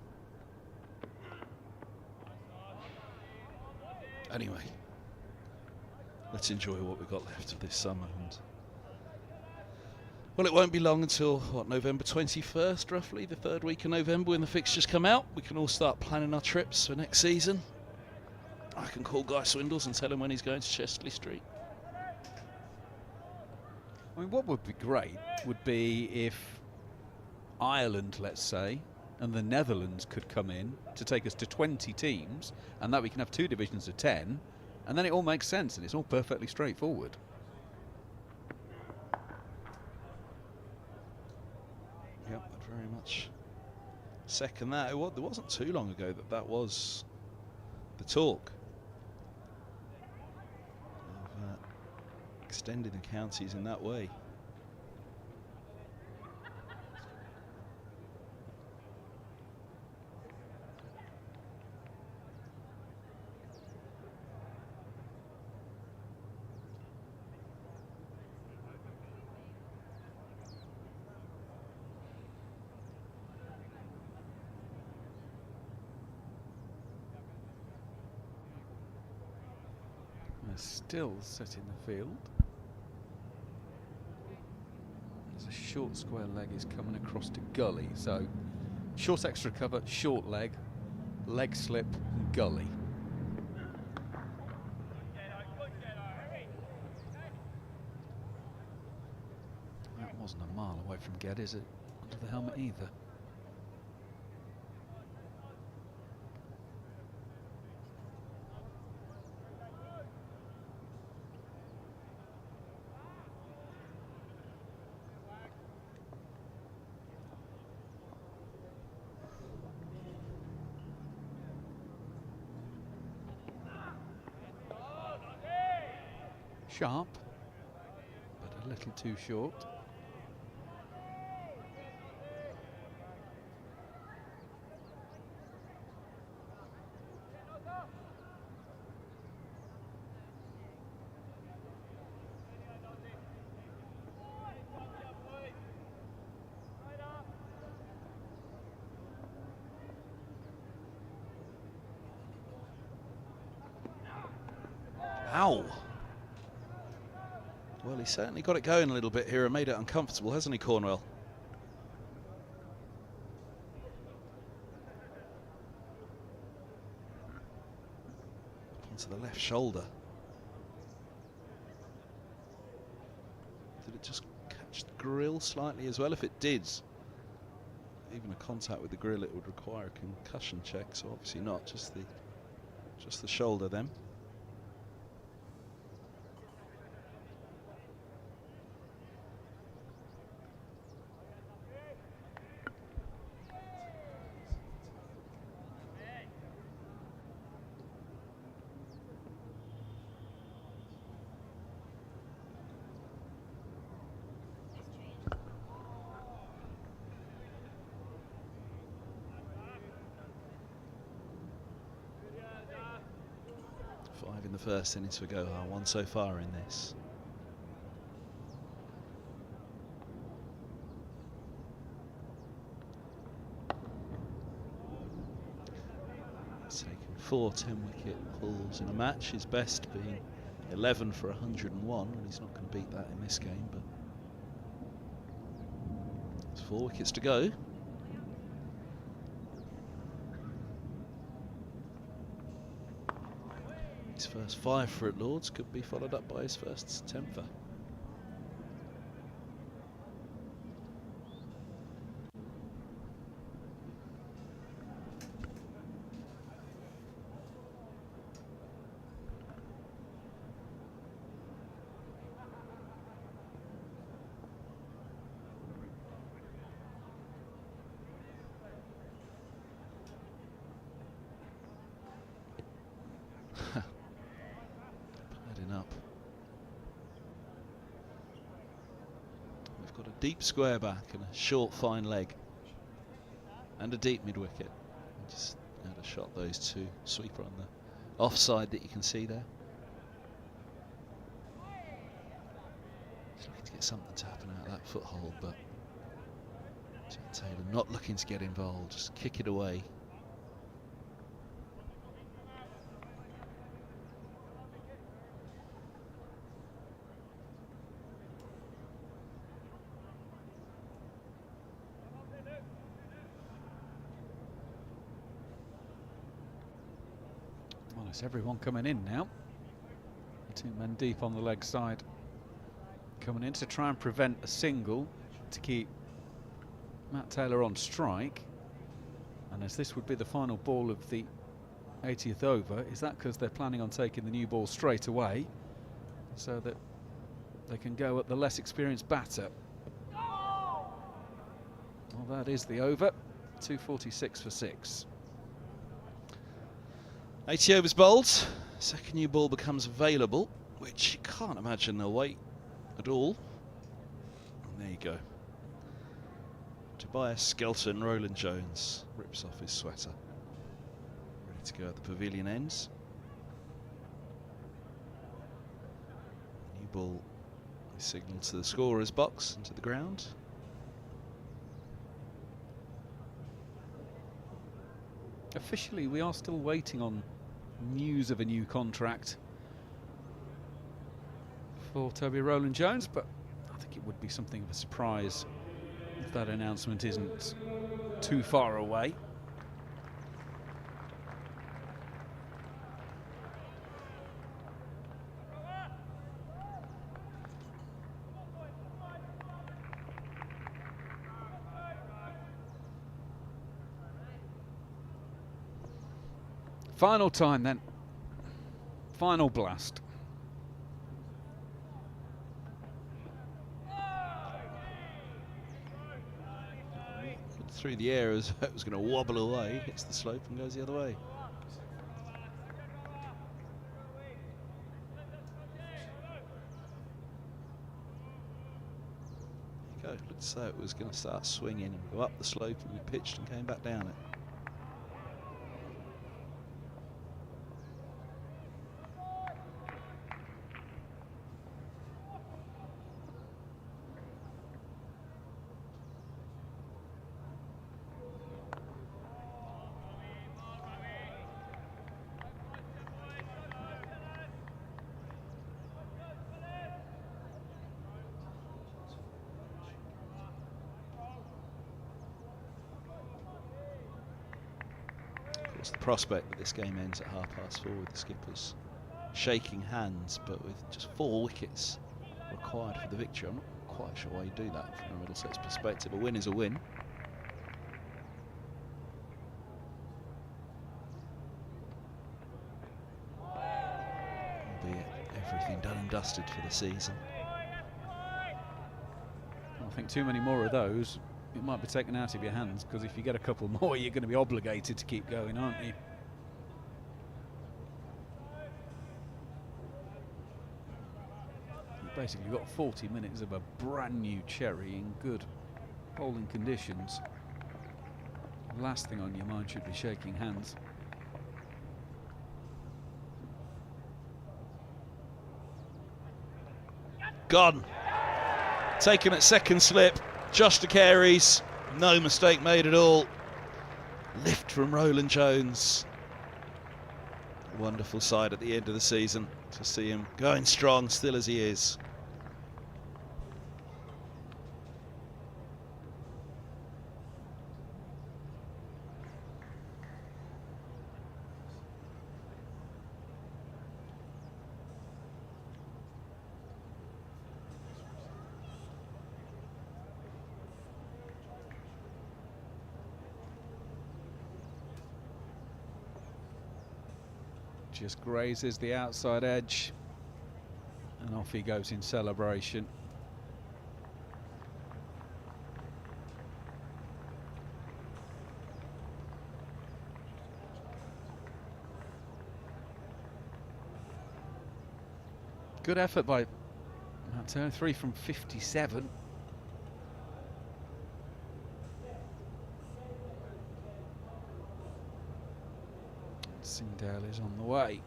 Anyway, let's enjoy what we've got left of this summer. And well, it won't be long until, what, November 21st, roughly, the 3rd week of November, when the fixtures come out. We can all start planning our trips for next season. I can call Guy Swindles and tell him when he's going to Chesterley Street. I mean, what would be great would be if Ireland, let's say, and the Netherlands could come in to take us to 20 teams, and that we can have 2 divisions of 10, and then it all makes sense and it's all perfectly straightforward. Yep, I'd very much second that. There wasn't too long ago that was the talk of extending the counties in that way. Still set in the field. There's a short square leg is coming across to gully, so short extra cover, short leg slip, and gully. That wasn't a mile away from Ged, is it? Under the helmet either. Sharp, but a little too short. Ow! Well, he certainly got it going a little bit here and made it uncomfortable, hasn't he, Cornwell? Onto the left shoulder. Did it just catch the grill slightly as well? If it did, even a contact with the grill, it would require a concussion check. So obviously not, just the shoulder then. In the first innings for Gohar, 1 so far in this. He's taken 4 10-wicket hauls in a match, his best being 11 for 101, and he's not going to beat that in this game, but there's 4 wickets to go. His first 5 for at Lords could be followed up by his first 10-fer. deep square back and a short fine leg and a deep mid wicket. Just had a shot those two. Sweeper on the offside that you can see there. He's looking to get something to happen out of that foothold, but Jack Taylor not looking to get involved, just kick it away. Well, it's everyone coming in now. 2 men deep on the leg side. Coming in to try and prevent a single to keep Matt Taylor on strike. And as this would be the final ball of the 80th over, is that because they're planning on taking the new ball straight away so that they can go at the less experienced batter? Well, that is the over. 246 for 6. 80 overs bowled. Second new ball becomes available, which you can't imagine they'll wait at all. And there you go. Tobias Skelton, Roland Jones rips off his sweater. Ready to go at the pavilion ends. New ball is signalled to the scorer's box and to the ground. Officially, we are still waiting on news of a new contract for Toby Roland Jones, but I think it would be something of a surprise if that announcement isn't too far away. Final time then. Final blast. Through the air as it was going to wobble away, hits the slope and goes the other way. There you go. Looks as though it was going to start swinging and go up the slope, and we pitched and came back down it. It's the prospect that this game ends at 4:30 with the skippers shaking hands, but with just 4 wickets required for the victory. I'm not quite sure why you do that from a Middlesex perspective. A win is a win. Albeit everything done and dusted for the season. I think too many more of those, it might be taken out of your hands, because if you get a couple more, you're going to be obligated to keep going, aren't you? You've basically got 40 minutes of a brand new cherry in good bowling conditions. The last thing on your mind should be shaking hands. Gone. Taken at second slip. Josh de Carey's, no mistake made at all. Lift from Roland Jones. Wonderful side at the end of the season to see him going strong, still as he is. Just grazes the outside edge, and off he goes in celebration. Good effort by Matt Taylor, 3 from 57. Singdale is on the way.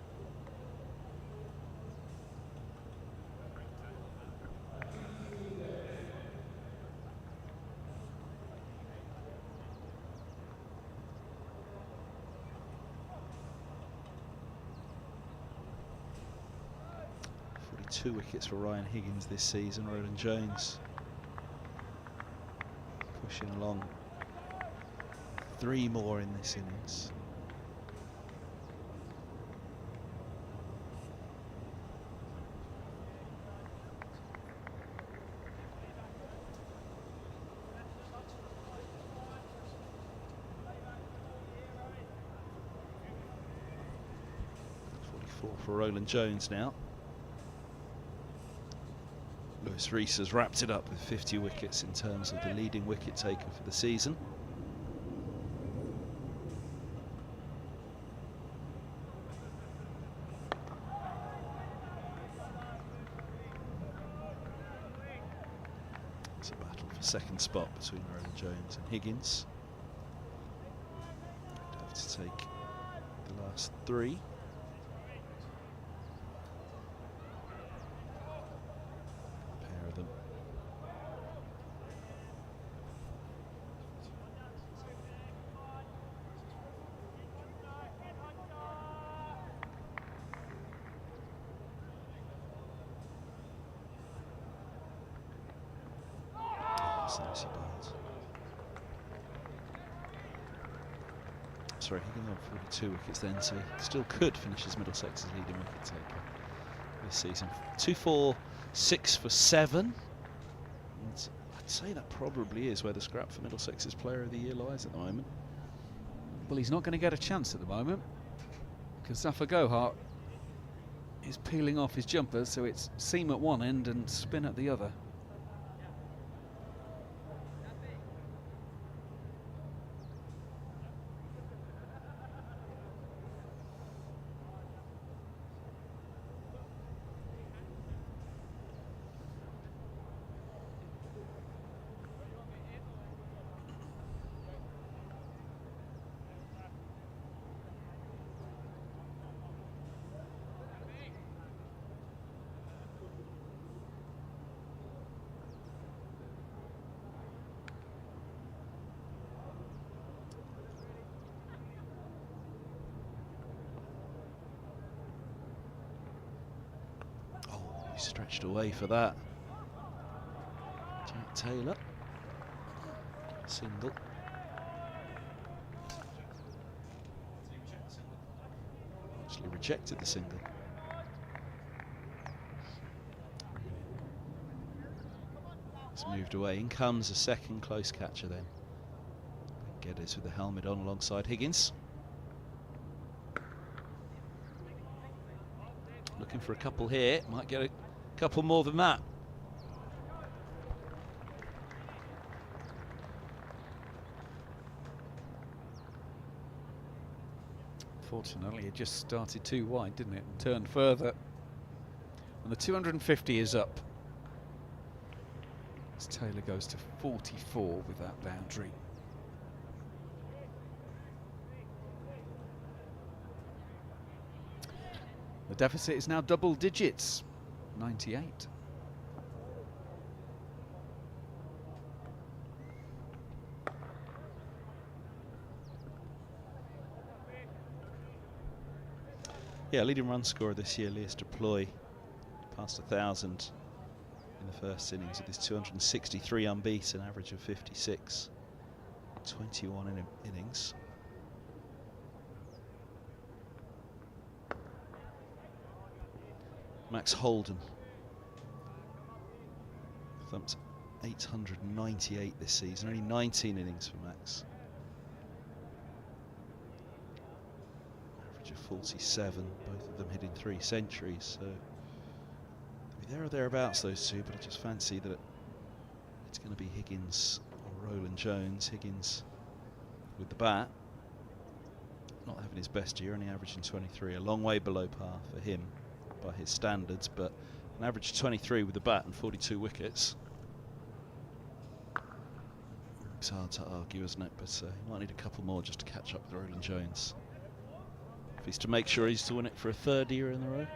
Two wickets for Ryan Higgins this season. Roland Jones pushing along. 3 more in this innings. For Roland Jones now. Lewis Rees has wrapped it up with 50 wickets in terms of the leading wicket taker for the season. It's a battle for second spot between Roland Jones and Higgins. They'd have to take the last 3. Sorry, Higgins on 42 wickets then, so he still could finish as Middlesex's leading wicket taker this season. 2 for 6 for 7. And I'd say that probably is where the scrap for Middlesex's Player of the Year lies at the moment. Well, he's not going to get a chance at the moment because Zafar Gohar is peeling off his jumper, so it's seam at one end and spin at the other. Stretched away for that. Jack Taylor. Single. Actually rejected the single. It's moved away. In comes a second close catcher then. Geddes with the helmet on alongside Higgins. Looking for a couple here. Might get a couple more than that. Fortunately, it just started too wide, didn't it? And turned further. And the 250 is up. As Taylor goes to 44 with that boundary. The deficit is now double digits, 98. Yeah, leading run scorer this year, Lewis Deploy, past 1,000 in the first innings with his 263 unbeaten, average of 56, 21 innings. Max Holden thumped 898 this season, only 19 innings for Max. Average of 47, both of them hitting 3 centuries, so there or thereabouts those two, but I just fancy that it's going to be Higgins or Roland Jones. Higgins with the bat, not having his best year, only averaging 23, a long way below par for him by his standards, but an average of 23 with the bat and 42 wickets. It's hard to argue, isn't it? But he might need a couple more just to catch up with Roland Jones. If he's to make sure he's to win it for a third year in a row.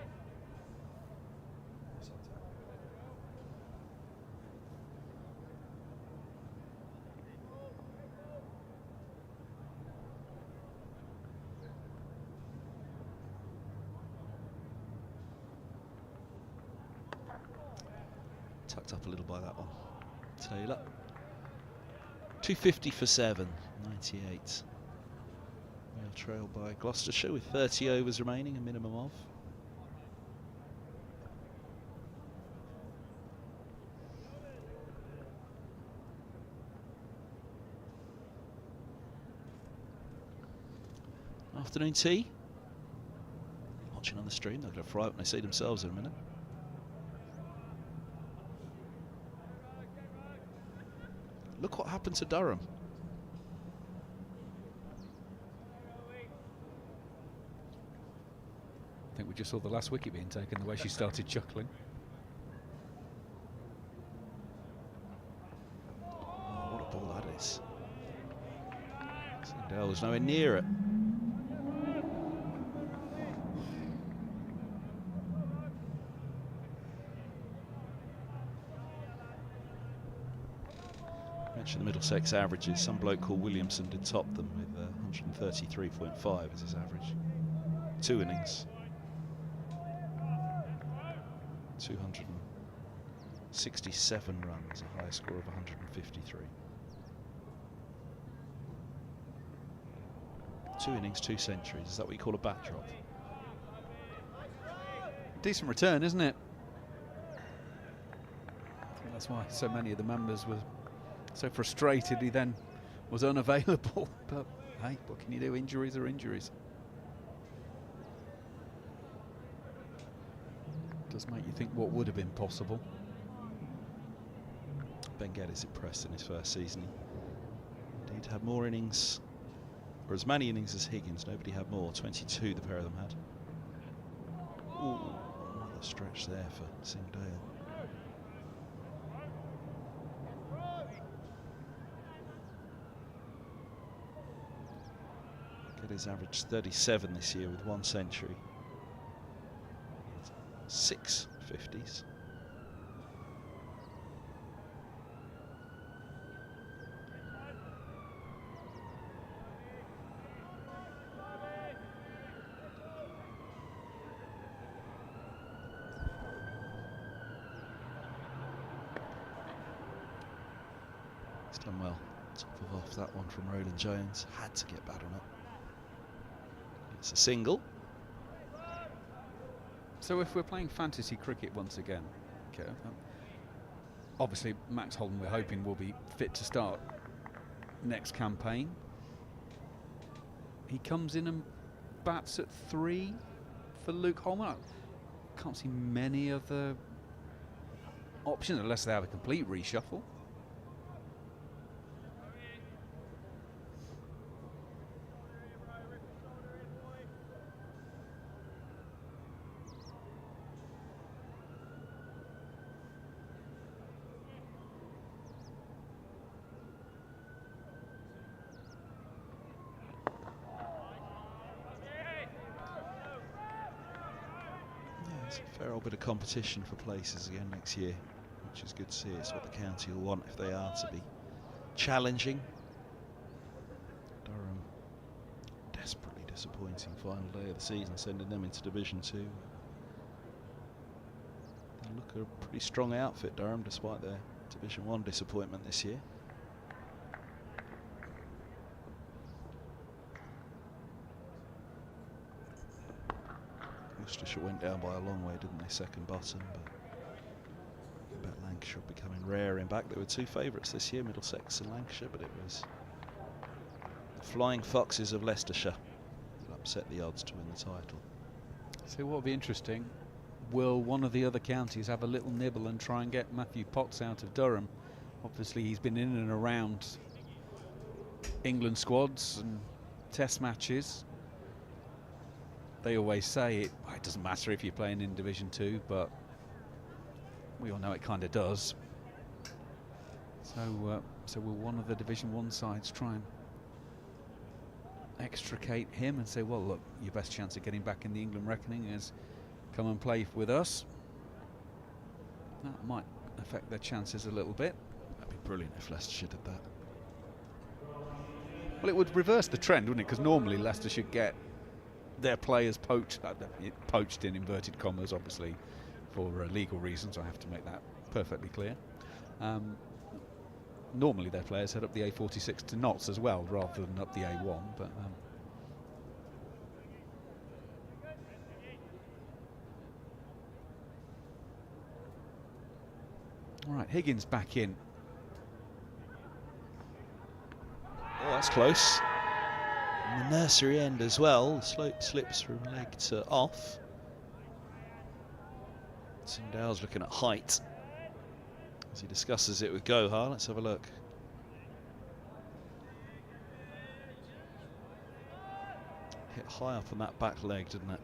Tucked up a little by that one. Taylor. 250 for 7, 98. We'll trail by Gloucestershire with 30 overs remaining, a minimum of. Afternoon tea. Watching on the stream, they'll go fright when they see themselves in a minute. Look what happened to Durham. I think we just saw the last wicket being taken, the way she started chuckling. Oh, what a ball that is. Sindel was nowhere near it. Mentioned the Middlesex averages. Some bloke called Williamson did top them with 133.5 as his average. 2 innings. 267 runs, a high score of 153. 2 innings, 2 centuries. Is that what you call a backdrop? Decent return, isn't it? I think that's why so many of the members were so frustrated he then was unavailable. But hey, what can you do? Injuries are injuries. Does make you think what would have been possible. Ben Geddes impressed in his first season. He indeed had more innings, or as many innings as Higgins. Nobody had more. 22 the pair of them had. Ooh, another stretch there for Singdale. Geddes averaged 37 this year with 1 century. 6 50s. He's done well. Top of off that one from Roland Jones. Had to get bad on it. It's a single. So if we're playing fantasy cricket once again, okay, obviously Max Holden we're hoping will be fit to start next campaign. He comes in and bats at 3 for Luke Holman. I can't see many other options unless they have a complete reshuffle. There's a fair old bit of competition for places again next year, which is good to see. It's what the county will want if they are to be challenging. Durham, desperately disappointing final day of the season, sending them into Division 2. They look a pretty strong outfit, Durham, despite their Division 1 disappointment this year. Gloucestershire went down by a long way, didn't they? Second bottom, but I bet Lancashire becoming rare in back. There were 2 favourites this year, Middlesex and Lancashire, but it was the Flying Foxes of Leicestershire that upset the odds to win the title. So what will be interesting, will one of the other counties have a little nibble and try and get Matthew Potts out of Durham? Obviously he's been in and around England squads and test matches. They always say it doesn't matter if you're playing in Division 2, but we all know it kind of does. So will one of the Division 1 sides try and extricate him and say, well, look, your best chance of getting back in the England reckoning is come and play with us. That might affect their chances a little bit. That'd be brilliant if Leicestershire did that. Well, it would reverse the trend, wouldn't it? Because normally Leicester should get their players poached in inverted commas, obviously, for legal reasons. I have to make that perfectly clear. Normally their players head up the A46 to Notts as well, rather than up the A1. But all right, Higgins back in. Oh, that's close. And the nursery end as well. The slope slips from leg to off. Sindale's looking at height as he discusses it with Gohar. Let's have a look. Hit high up on that back leg, didn't it?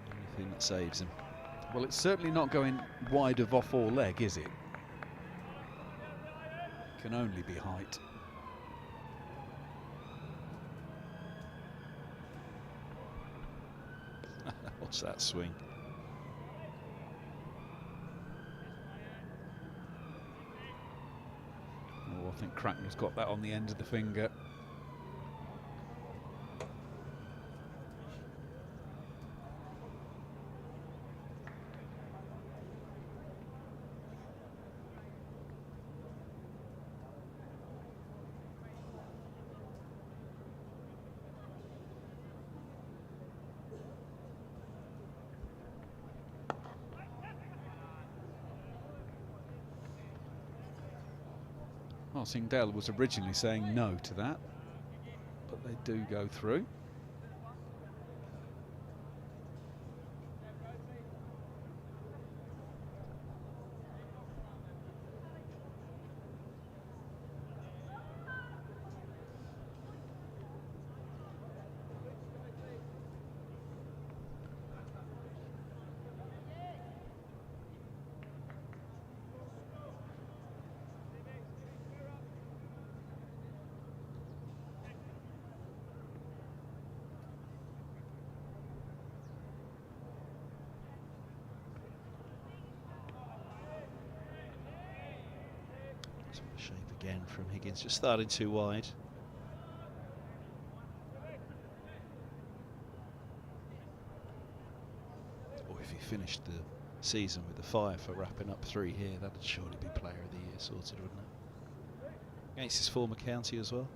Only thing that saves him. Well, it's certainly not going wide of off all leg, is it? Can only be height. What's that swing? Oh, I think Cracknell's got that on the end of the finger. Well, Singdale was originally saying no to that, but they do go through. Shape again from Higgins, just starting too wide. Or if he finished the season with the 5 for wrapping up 3 here, that'd surely be Player of the Year sorted, wouldn't it? Against his former county as well.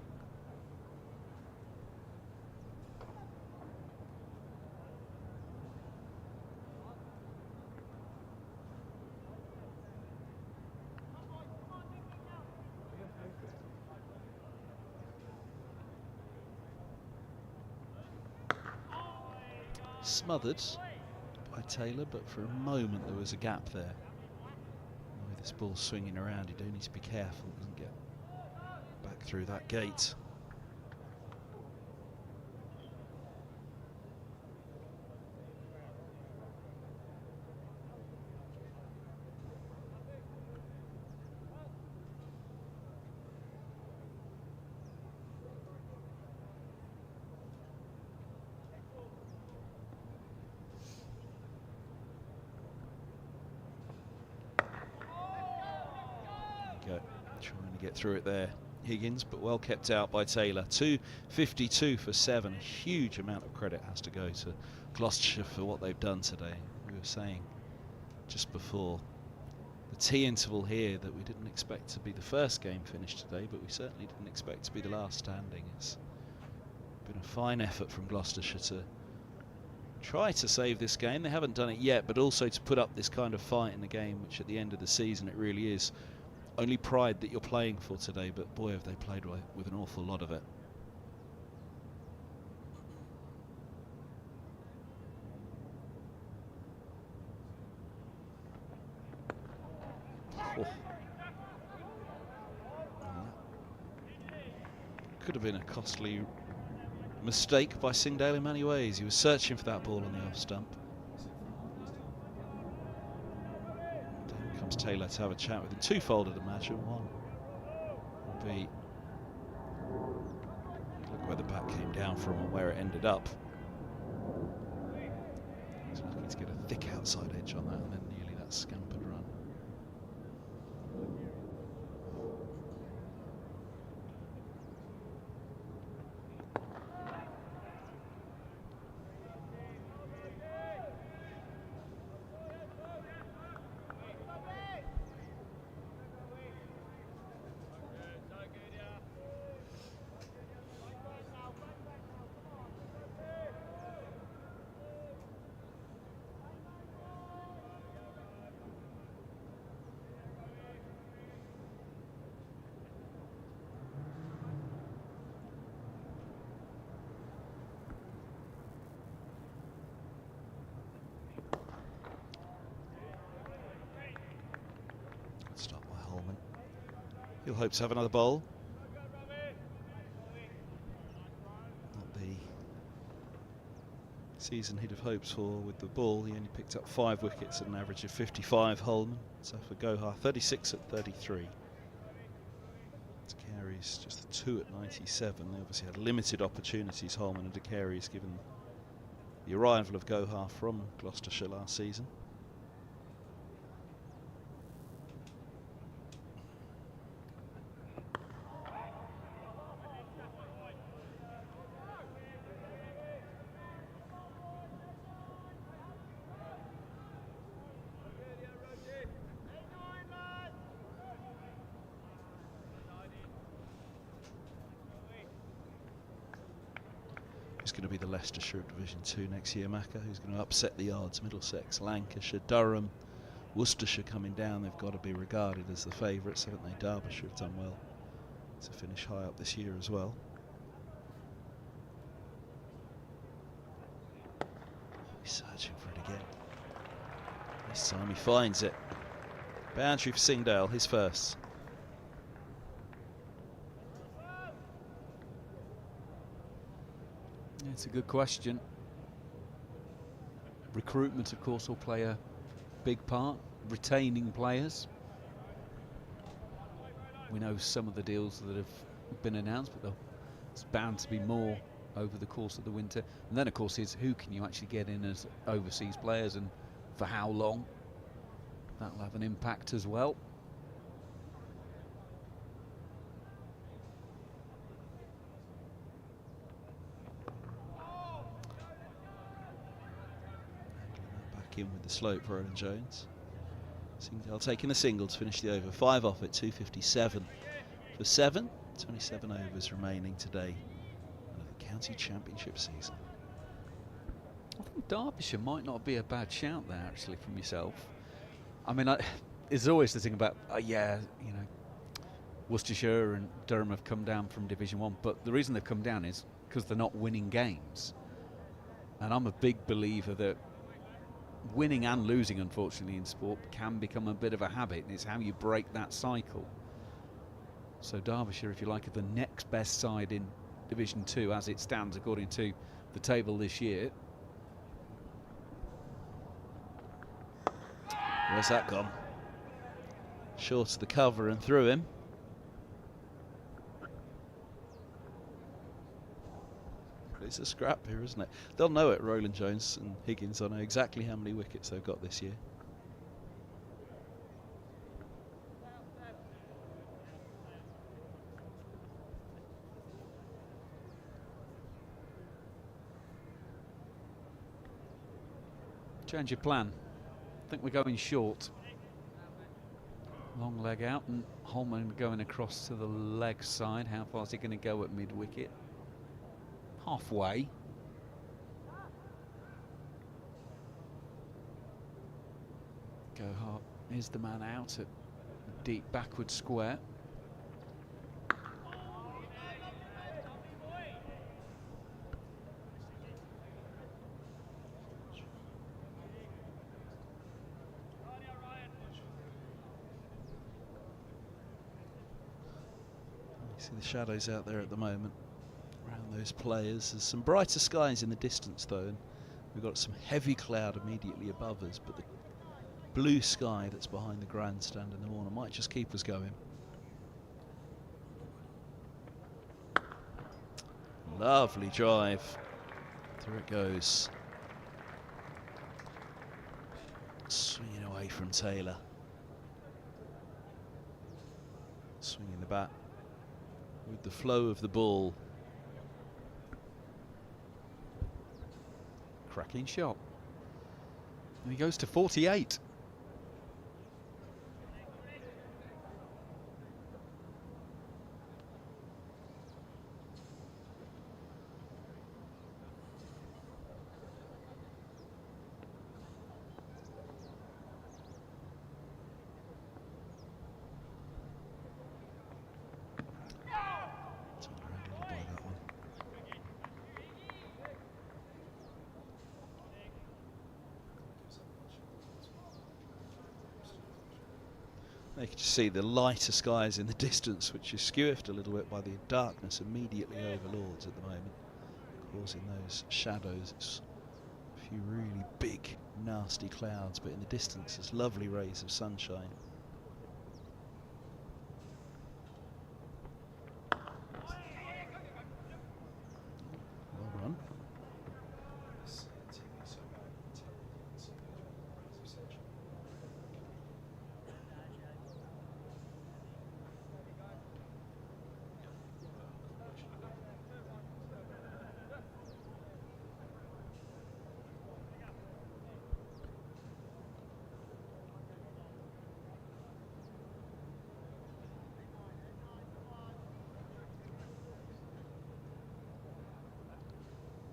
Smothered by Taylor, but for a moment there was a gap there. With this ball swinging around, you do need to be careful it doesn't get back through that gate. Trying to get through it there, Higgins, but well kept out by Taylor. 252 for 7. A huge amount of credit has to go to Gloucestershire for what they've done today. We were saying just before the tea interval here that we didn't expect to be the first game finished today, but we certainly didn't expect to be the last standing. It's been a fine effort from Gloucestershire to try to save this game. They haven't done it yet, but also to put up this kind of fight in the game, which at the end of the season it really is only pride that you're playing for today, but boy have they played with an awful lot of it. Oh. Could have been a costly mistake by Singdale in many ways. He was searching for that ball on the off stump. Taylor to have a chat with him. Twofold, I'd imagine. One would be down from and where it ended up. He's looking to get a thick outside edge on that, and then nearly that scampered run. Stop by Holman. He'll hope to have another bowl. Not the season he'd have hoped for with the ball. He only picked up 5 wickets at an average of 55, Holman. Zafar Gohar 36 at 33. Carries just the 2 at 97. They obviously had limited opportunities, Holman and Carries, given the arrival of Gohar from Gloucestershire last season. Who's going to be the Leicestershire Division 2 next year, Macca? Who's going to upset the odds? Middlesex, Lancashire, Durham, Worcestershire coming down. They've got to be regarded as the favourites, haven't they? Derbyshire have done well to finish high up this year as well. He's searching for it again. This time he finds it. Boundary for Singdale, his first. It's a good question. Recruitment, of course, will play a big part. Retaining players. We know some of the deals that have been announced, but there's bound to be more over the course of the winter. And then, of course, is who can you actually get in as overseas players and for how long? That'll have an impact as well. In with the slope for Roland Jones. Singdale taking the single to finish the over. 5 off at 2:57 for 7. 27 overs remaining today of the county championship season. I think Derbyshire might not be a bad shout there, actually, from yourself. I mean, there's always the thing about, yeah, you know, Worcestershire and Durham have come down from Division 1, but the reason they've come down is because they're not winning games. And I'm a big believer that winning and losing, unfortunately, in sport can become a bit of a habit, and it's how you break that cycle. So Derbyshire, if you like, are the next best side in Division 2 as it stands according to the table this year. Where's that gone? Short of the cover and through him. It's a scrap here, isn't it? They'll know it, Roland Jones and Higgins. They'll know exactly how many wickets they've got this year. Change your plan. I think we're going short. Long leg out, and Holman going across to the leg side. How far is he going to go at mid-wicket? Halfway. Gohar is the man out at deep backward square. You see the shadows out there at the moment around those players. There's some brighter skies in the distance though, and we've got some heavy cloud immediately above us, but the blue sky that's behind the grandstand in the morning might just keep us going. Lovely drive. Through it goes. Swinging away from Taylor. Swinging the bat with the flow of the ball. Cracking shot. And he goes to 48. You can just see the lighter skies in the distance, which is skewed a little bit by the darkness immediately over Lords at the moment, causing those shadows. It's a few really big, nasty clouds, but in the distance, there's lovely rays of sunshine. Well run.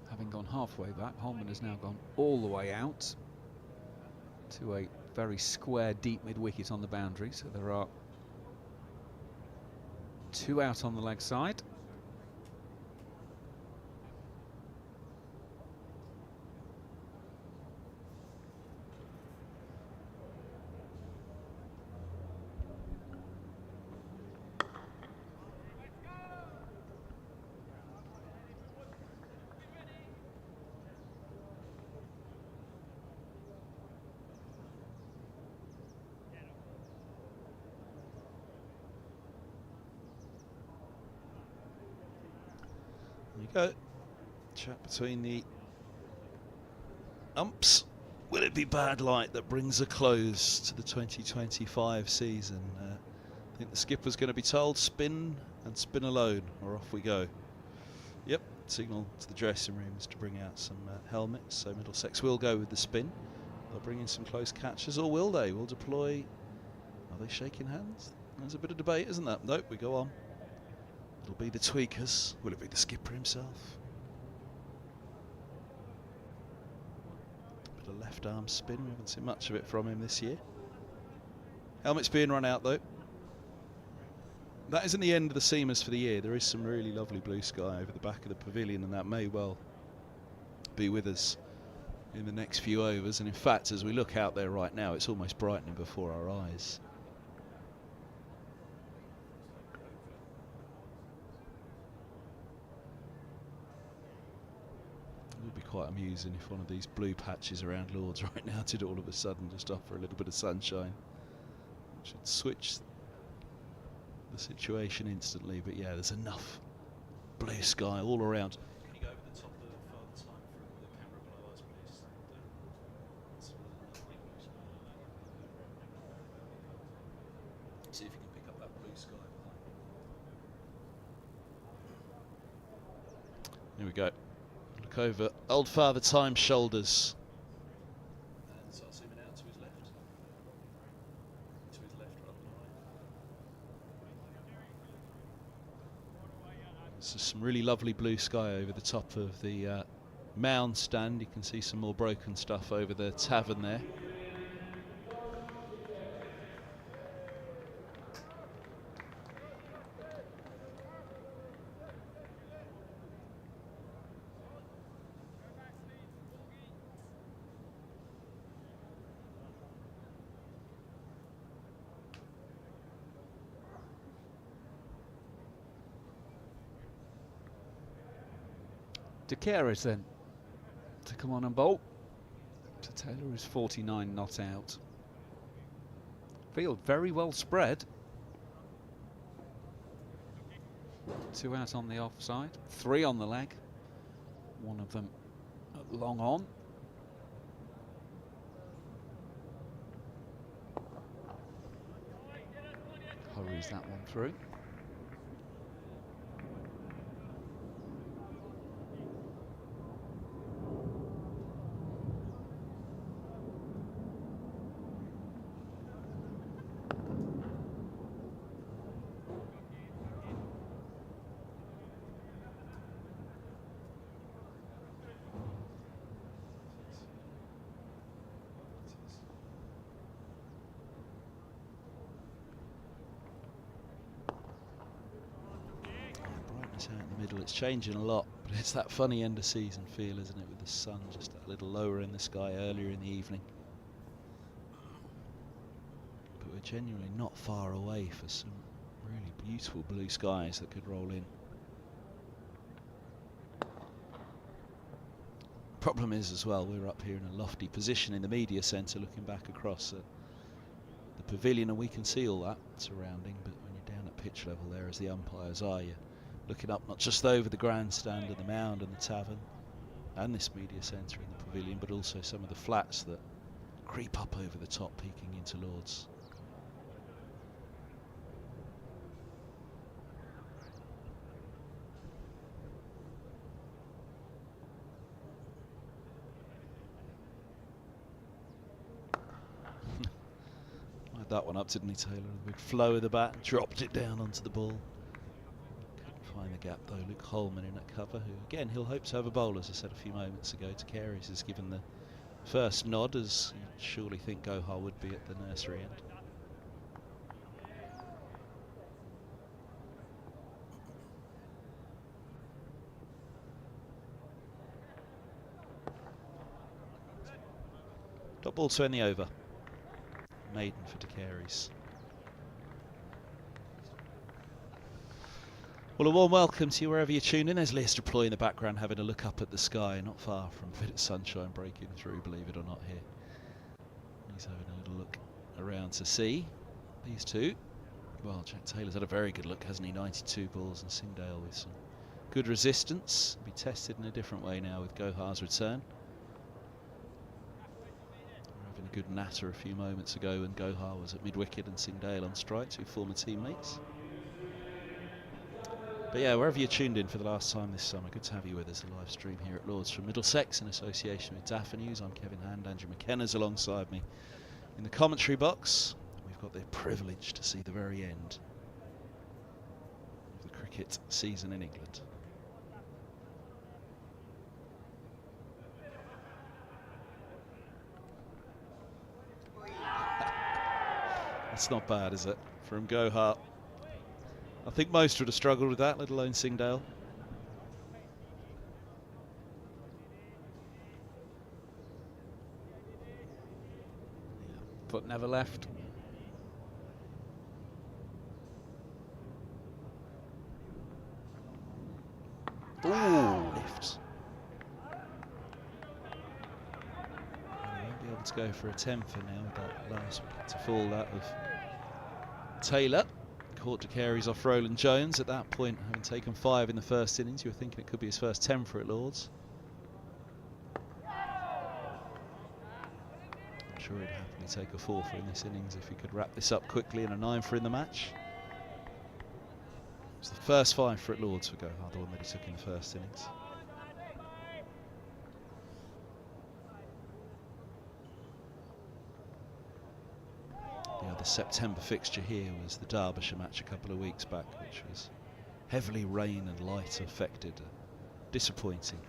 Having gone halfway back, Holman has now gone all the way out to a very square, deep mid-wicket on the boundary. So there are 2 out on the leg side. There you go. Chat between the umps. Will it be bad light that brings a close to the 2025 season? I think the skipper's going to be told spin and spin alone, or off we go. Yep, signal to the dressing rooms to bring out some helmets. So Middlesex will go with the spin. They'll bring in some close catches, or will they? Will deploy. Are they shaking hands? There's a bit of debate, isn't there? Nope, we go on. It'll be the tweakers. Will it be the skipper himself? Bit of left arm spin. We haven't seen much of it from him this year. Helmet's being run out though. That isn't the end of the seamers for the year. There is some really lovely blue sky over the back of the pavilion, and that may well be with us in the next few overs. And in fact, as we look out there right now, it's almost brightening before our eyes. It would be quite amusing if one of these blue patches around Lords right now did all of a sudden just offer a little bit of sunshine. It should switch the situation instantly, but yeah, there's enough blue sky all around. Can you go over the top of the Father Time from the camera below us, please? See if you can pick up that blue sky behind. Here we go. Look over old Father Time's shoulders. And start zooming out to his left. To his left rather than right. There's some really lovely blue sky over the top of the mound stand. You can see some more broken stuff over the tavern there. Decaris then to come on and bowl. To Taylor is 49 not out. Field very well spread. 2 out on the offside, 3 on the leg. One of them long on. Hurries that one through. Out in the middle, it's changing a lot, but it's that funny end of season feel, isn't it, with the sun just a little lower in the sky earlier in the evening. But we're genuinely not far away for some really beautiful blue skies that could roll in. Problem is as well, we're up here in a lofty position in the media centre looking back across at the pavilion, and we can see all that surrounding, but when you're down at pitch level there, as the umpires are, you're looking up not just over the grandstand and the mound and the tavern and this media centre in the pavilion, but also some of the flats that creep up over the top, peeking into Lord's. Had that one up, didn't he, Taylor? A big flow of the bat, dropped it down onto the ball. Find the gap though. Luke Holman in at cover, who again he'll hope to have a bowl, as I said a few moments ago. To Carey's has given the first nod, as you'd surely think Gohar would be at the nursery end. Dot ball to end the over. Maiden for De Carey's. Well, a warm welcome to you wherever you're tuned in. There's Lester Ploy in the background having a look up at the sky, not far from a bit of sunshine breaking through, believe it or not, here. He's having a little look around to see these two. Well, Jack Taylor's had a very good look, hasn't he? 92 balls, and Singdale with some good resistance. Be tested in a different way now with Gohar's return. We're having a good natter a few moments ago when Gohar was at mid-wicket and Singdale on strike, two former teammates. But yeah, wherever you're tuned in for the last time this summer, good to have you with us. A live stream here at Lord's from Middlesex in association with DafaNews. I'm Kevin Hand, Andrew McKenna's alongside me in the commentary box. We've got the privilege to see the very end of the cricket season in England. That's not bad, is it, from Gohar? I think most would have struggled with that, let alone Singdale. Yeah, foot never left. Ooh, lift. He won't be able to go for a 10 for now with that last wicket to fall, that of Taylor. Caught De Carey's off Roland Jones at that point, having taken 5 in the first innings. You were thinking it could be his first 10 for at Lord's. I'm sure he'd happily take a 4 for in this innings if he could wrap this up quickly in a 9 for in the match. It's the first 5 for at Lord's for Gohar, the one that he took in the first innings. The September fixture here was the Derbyshire match a couple of weeks back, which was heavily rain and light affected. Disappointing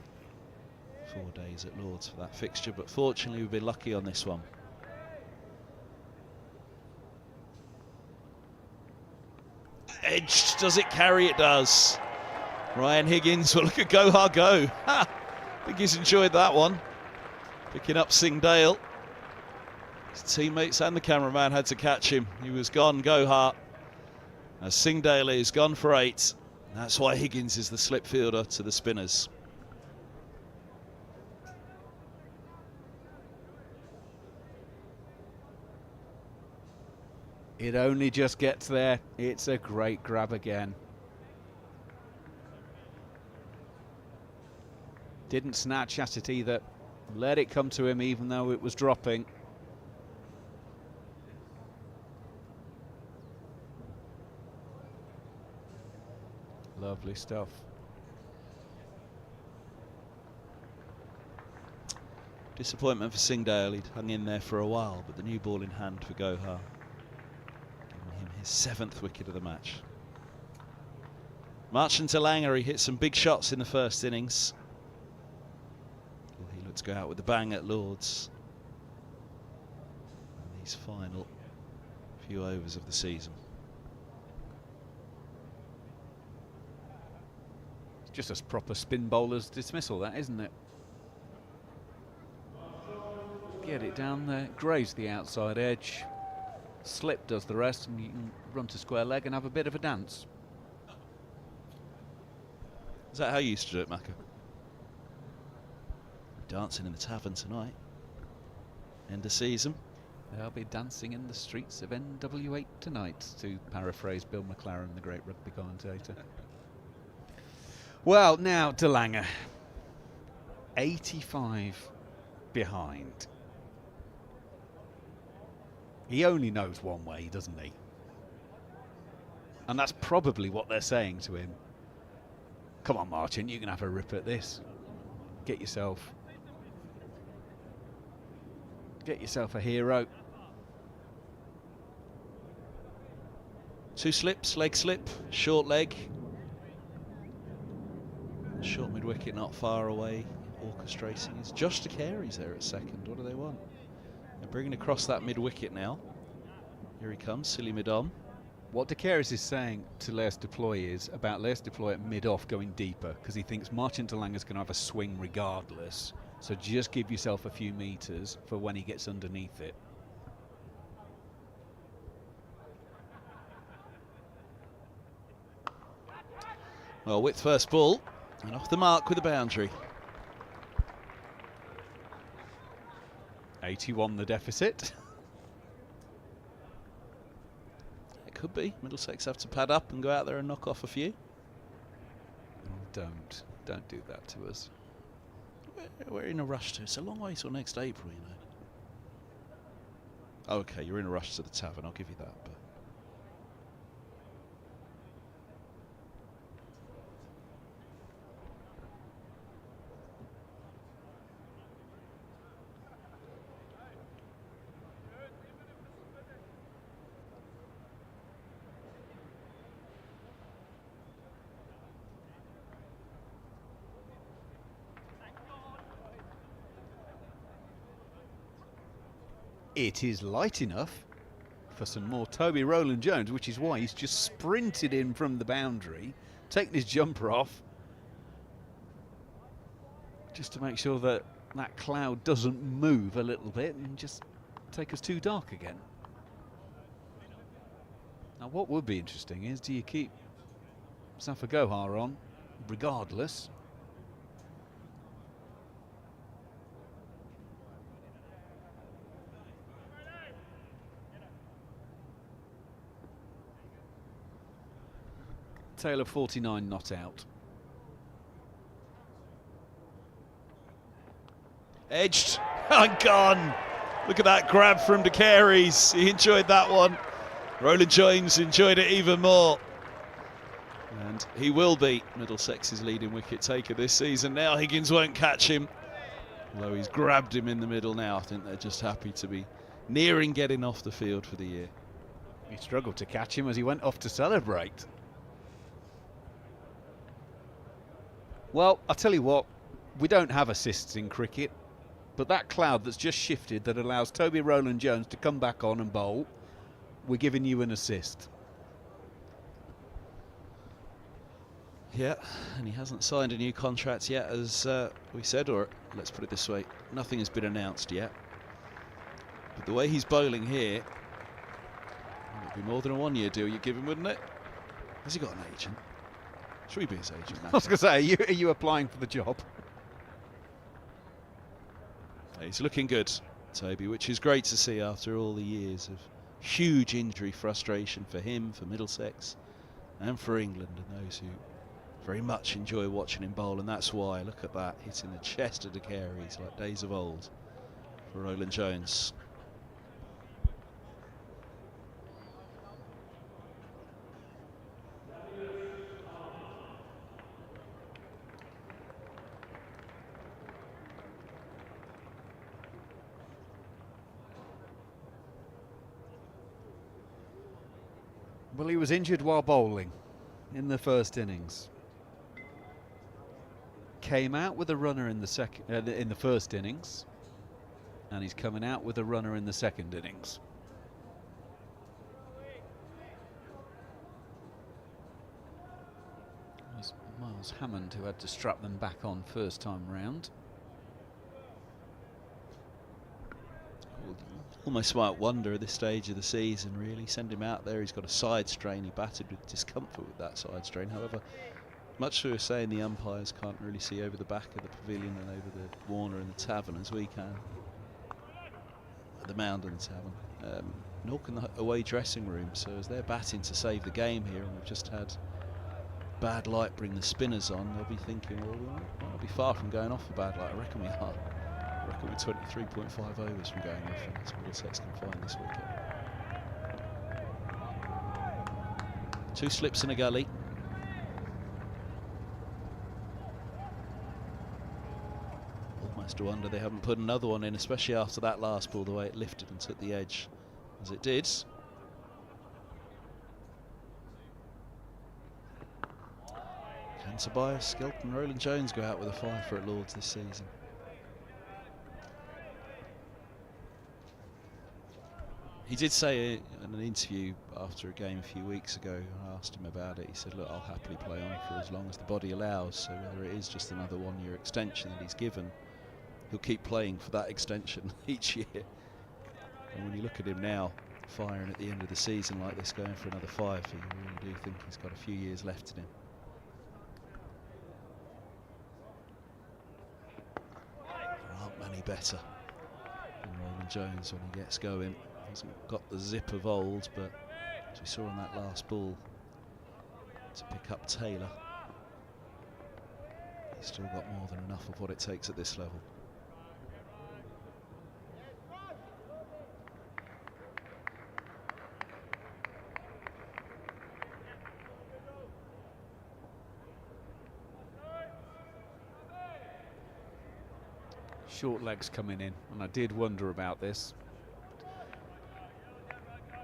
4 days at Lord's for that fixture, but fortunately we've been lucky on this one. Edged, does it carry? It does. Ryan Higgins will look at Gohar go. Ha! I think he's enjoyed that one. Picking up Singdale. His teammates and the cameraman had to catch him. He was gone, Gohar. As Singdale is gone for 8. And that's why Higgins is the slip fielder to the spinners. It only just gets there. It's a great grab again. Didn't snatch at it either. Let it come to him even though it was dropping. Lovely stuff. Disappointment for Singdale. He'd hung in there for a while, but the new ball in hand for Gohar, giving him his 7th wicket of the match. Marchant to Langer, he hit some big shots in the first innings. Well, he looked to go out with a bang at Lords. And these final few overs of the season. It's just a proper spin bowler's dismissal, that, isn't it? Get it down there, graze the outside edge, slip does the rest, and you can run to square leg and have a bit of a dance. Is that how you used to do it, Macca? Dancing in the tavern tonight. End of season. They'll be dancing in the streets of NW8 tonight, to paraphrase Bill McLaren, the great rugby commentator. Well, now De Lange, 85 behind. He only knows one way, doesn't he? And that's probably what they're saying to him. Come on, Marchant, you can have a rip at this. Get yourself a hero. 2 slips, leg slip, short leg. Short mid-wicket not far away, orchestrating. Is Josh DeCary's there at second? What do they want? They're bringing across that mid-wicket now. Here he comes, silly mid-on. What De Caires is saying to Lairs Deploy is about Lairs Deploy at mid-off going deeper, because he thinks Marchant De Lange's going to have a swing regardless. So just give yourself a few metres for when he gets underneath it. Well, width first ball, and off the mark with a boundary. 81 the deficit. It could be. Middlesex have to pad up and go out there and knock off a few. Don't do that to us. We're in a rush to. It's a long way till next April, you know. Oh, okay, you're in a rush to the tavern. I'll give you that. But it is light enough for some more Toby Rowland-Jones, which is why he's just sprinted in from the boundary, taken his jumper off, just to make sure that that cloud doesn't move a little bit and just take us too dark again. Now what would be interesting is, do you keep Zafar Gohar on regardless? Taylor 49 not out. edged and gone. Look at that grab from De Caires. He enjoyed that one. Rowland-Jones enjoyed it even more. And he will be Middlesex's leading wicket taker this season. Now Higgins won't catch him, although he's grabbed him in the middle now. I think they're just happy to be nearing getting off the field for the year. He struggled to catch him as he went off to celebrate. Well, I'll tell you what, we don't have assists in cricket, but that cloud that's just shifted that allows Toby Rowland-Jones to come back on and bowl, we're giving you an assist. Yeah, and he hasn't signed a new contract yet, as we said, or let's put it this way, nothing has been announced yet. But the way he's bowling here, it would be more than a one-year deal you'd give him, wouldn't it? Has he got an agent? Should we be his agent, Matt? I was going to say, are you applying for the job? He's looking good, Toby, which is great to see after all the years of huge injury frustration for him, for Middlesex, and for England, and those who very much enjoy watching him bowl, and that's why. Look at that, hitting the chest of the carries like days of old for Roland Jones. Well, he was injured while bowling in the first innings. Came out with a runner in the first innings, and he's coming out with a runner in the second innings. It was Miles Hammond who had to strap them back on first time round. Almost might wonder at this stage of the season, really. Send him out there, he's got a side strain, he batted with discomfort with that side strain. However, much to saying the umpires can't really see over the back of the pavilion and over the Warner and the Tavern as we can. The mound and the Tavern. Nork in the away dressing room, so as they're batting to save the game here, and we've just had bad light bring the spinners on, they'll be thinking, well, we might not be far from going off for bad light. I reckon we are. I reckon we're 23.5 overs from going off, and that's Middlesex can find this wicket. 2 slips in a gully. Almost a wonder they haven't put another one in, especially after that last ball, the way it lifted and took the edge as it did. Can Tobias Skelton, Roland Jones go out with a fiver at Lords this season? He did say in an interview after a game a few weeks ago, I asked him about it, he said, look, I'll happily play on for as long as the body allows, so whether it is just another one-year extension that he's given, he'll keep playing for that extension each year. And when you look at him now, firing at the end of the season like this, going for another 5, you really do think he's got a few years left in him. There aren't many better than Roland Jones when he gets going. Hasn't got the zip of old, but as we saw on that last ball to pick up Taylor, he's still got more than enough of what it takes at this level. Short legs coming in, and I did wonder about this.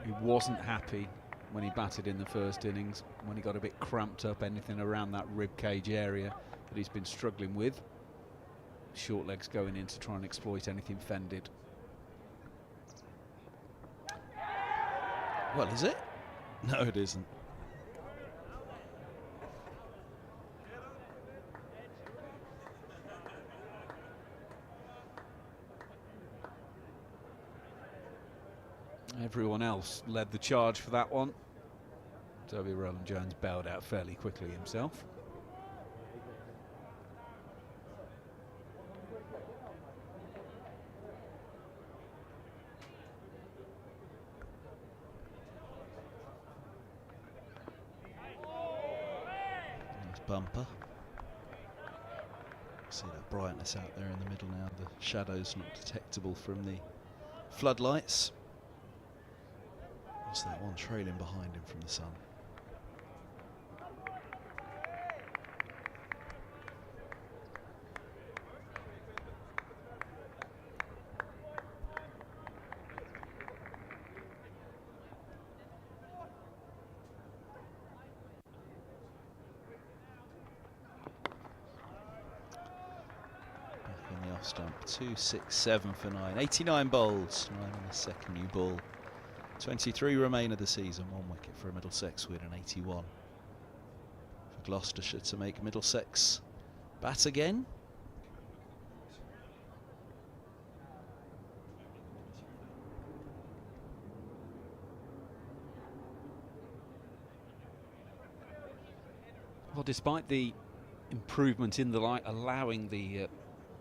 He wasn't happy when he batted in the first innings, when he got a bit cramped up, anything around that rib cage area that he's been struggling with. Short legs going in to try and exploit anything fended. Well, is it? No, it isn't. Everyone else led the charge for that one. Toby Roland Jones bailed out fairly quickly himself. Nice bumper. See that brightness out there in the middle now. The shadows not detectable from the floodlights. What's that one trailing behind him from the sun? Back on the off stump, 2, 6, 7 for 9. 89 bowls, 9 on the second new ball. 23 remain of the season, 1 wicket for a Middlesex win and 81 for Gloucestershire to make Middlesex bat again. Well, despite the improvement in the light allowing the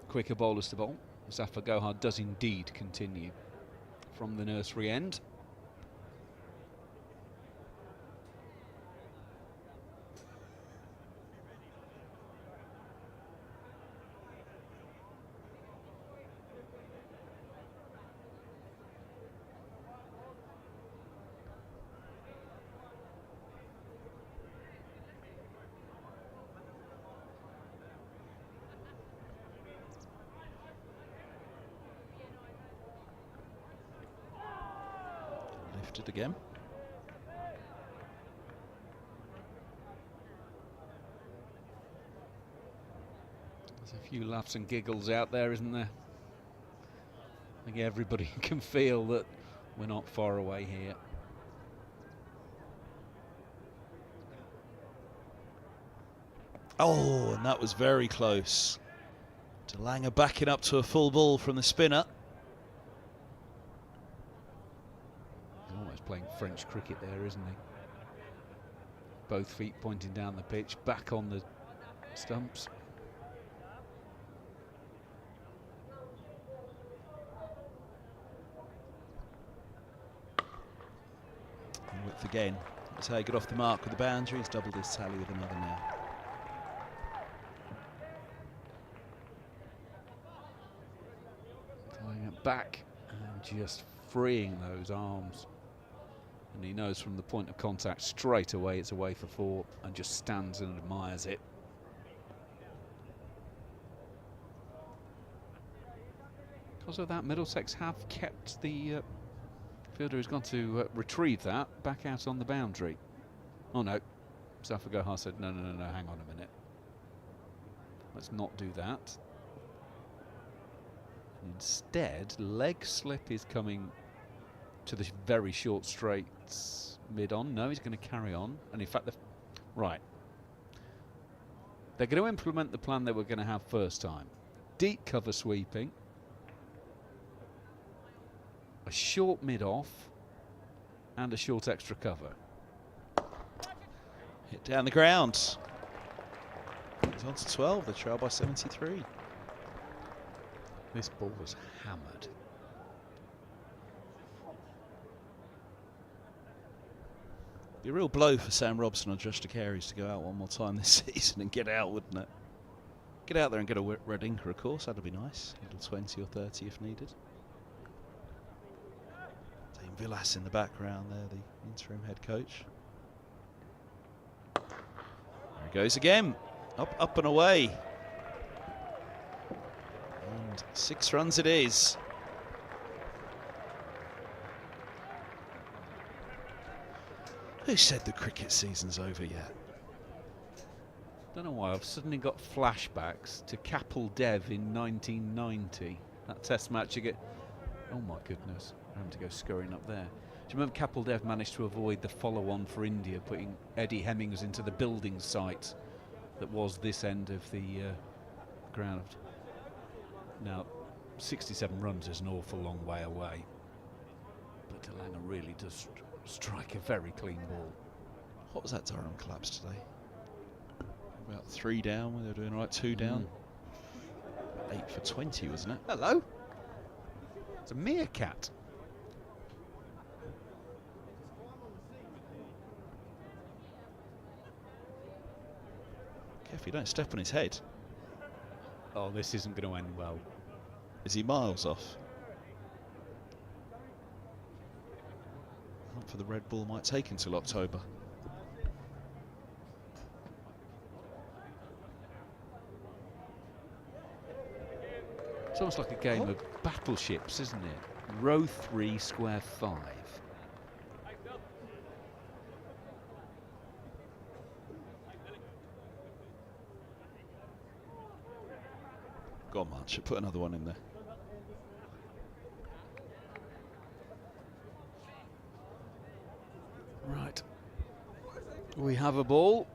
quicker bowlers to bowl, Zafar Gohar does indeed continue from the nursery end. Lofted again. There's a few laughs and giggles out there, isn't there? I think everybody can feel that we're not far away here. Oh, and that was very close. DeLange backing up to a full ball from the spinner. He's almost playing French cricket there, isn't he? Both feet pointing down the pitch, back on the stumps. And width again. That's how he got off the mark with the boundary. He's doubled his tally with another now. Throwing it back and just freeing those arms. And he knows from the point of contact straight away it's away for 4 and just stands and admires it. Because of that, Middlesex have kept the fielder who's gone to retrieve that back out on the boundary. Oh no, Zafar Gohar said no, hang on a minute. Let's not do that. Instead, leg slip is coming to the very short straights mid-on. No, he's going to carry on. And in fact, right. They're going to implement the plan they were going to have first time. Deep cover sweeping. A short mid-off. And a short extra cover. Hit down the ground. He's on to 12. They trail by 73. This ball was hammered. Be a real blow for Sam Robson or Josh DeCaries to go out one more time this season and get out, wouldn't it? Get out there and get a red inker, of course. That'd be nice. A little 20 or 30 if needed. Dame Villas in the background there, the interim head coach. There he goes again. Up and away. And 6 runs it is. Who said the cricket season's over yet? Don't know why I've suddenly got flashbacks to Kapil Dev in 1990. That test match again. Oh my goodness, I'm having to go scurrying up there. Do you remember Kapil Dev managed to avoid the follow-on for India, putting Eddie Hemmings into the building site that was this end of the ground? Now, 67 runs is an awful long way away, but DeLange really does strike a very clean ball. What was that Durham collapse today? About 3 down when they were doing right, 2 down. 8 for 20, wasn't it? Hello. It's a meerkat. Careful, you don't step on his head. Oh, this isn't going to end well. Is he miles off? Hunt for the red ball might take until October. It's almost like a game of battleships, isn't it? Row 3, square 5. Go on, March. Put another one in there. Right. We have a ball.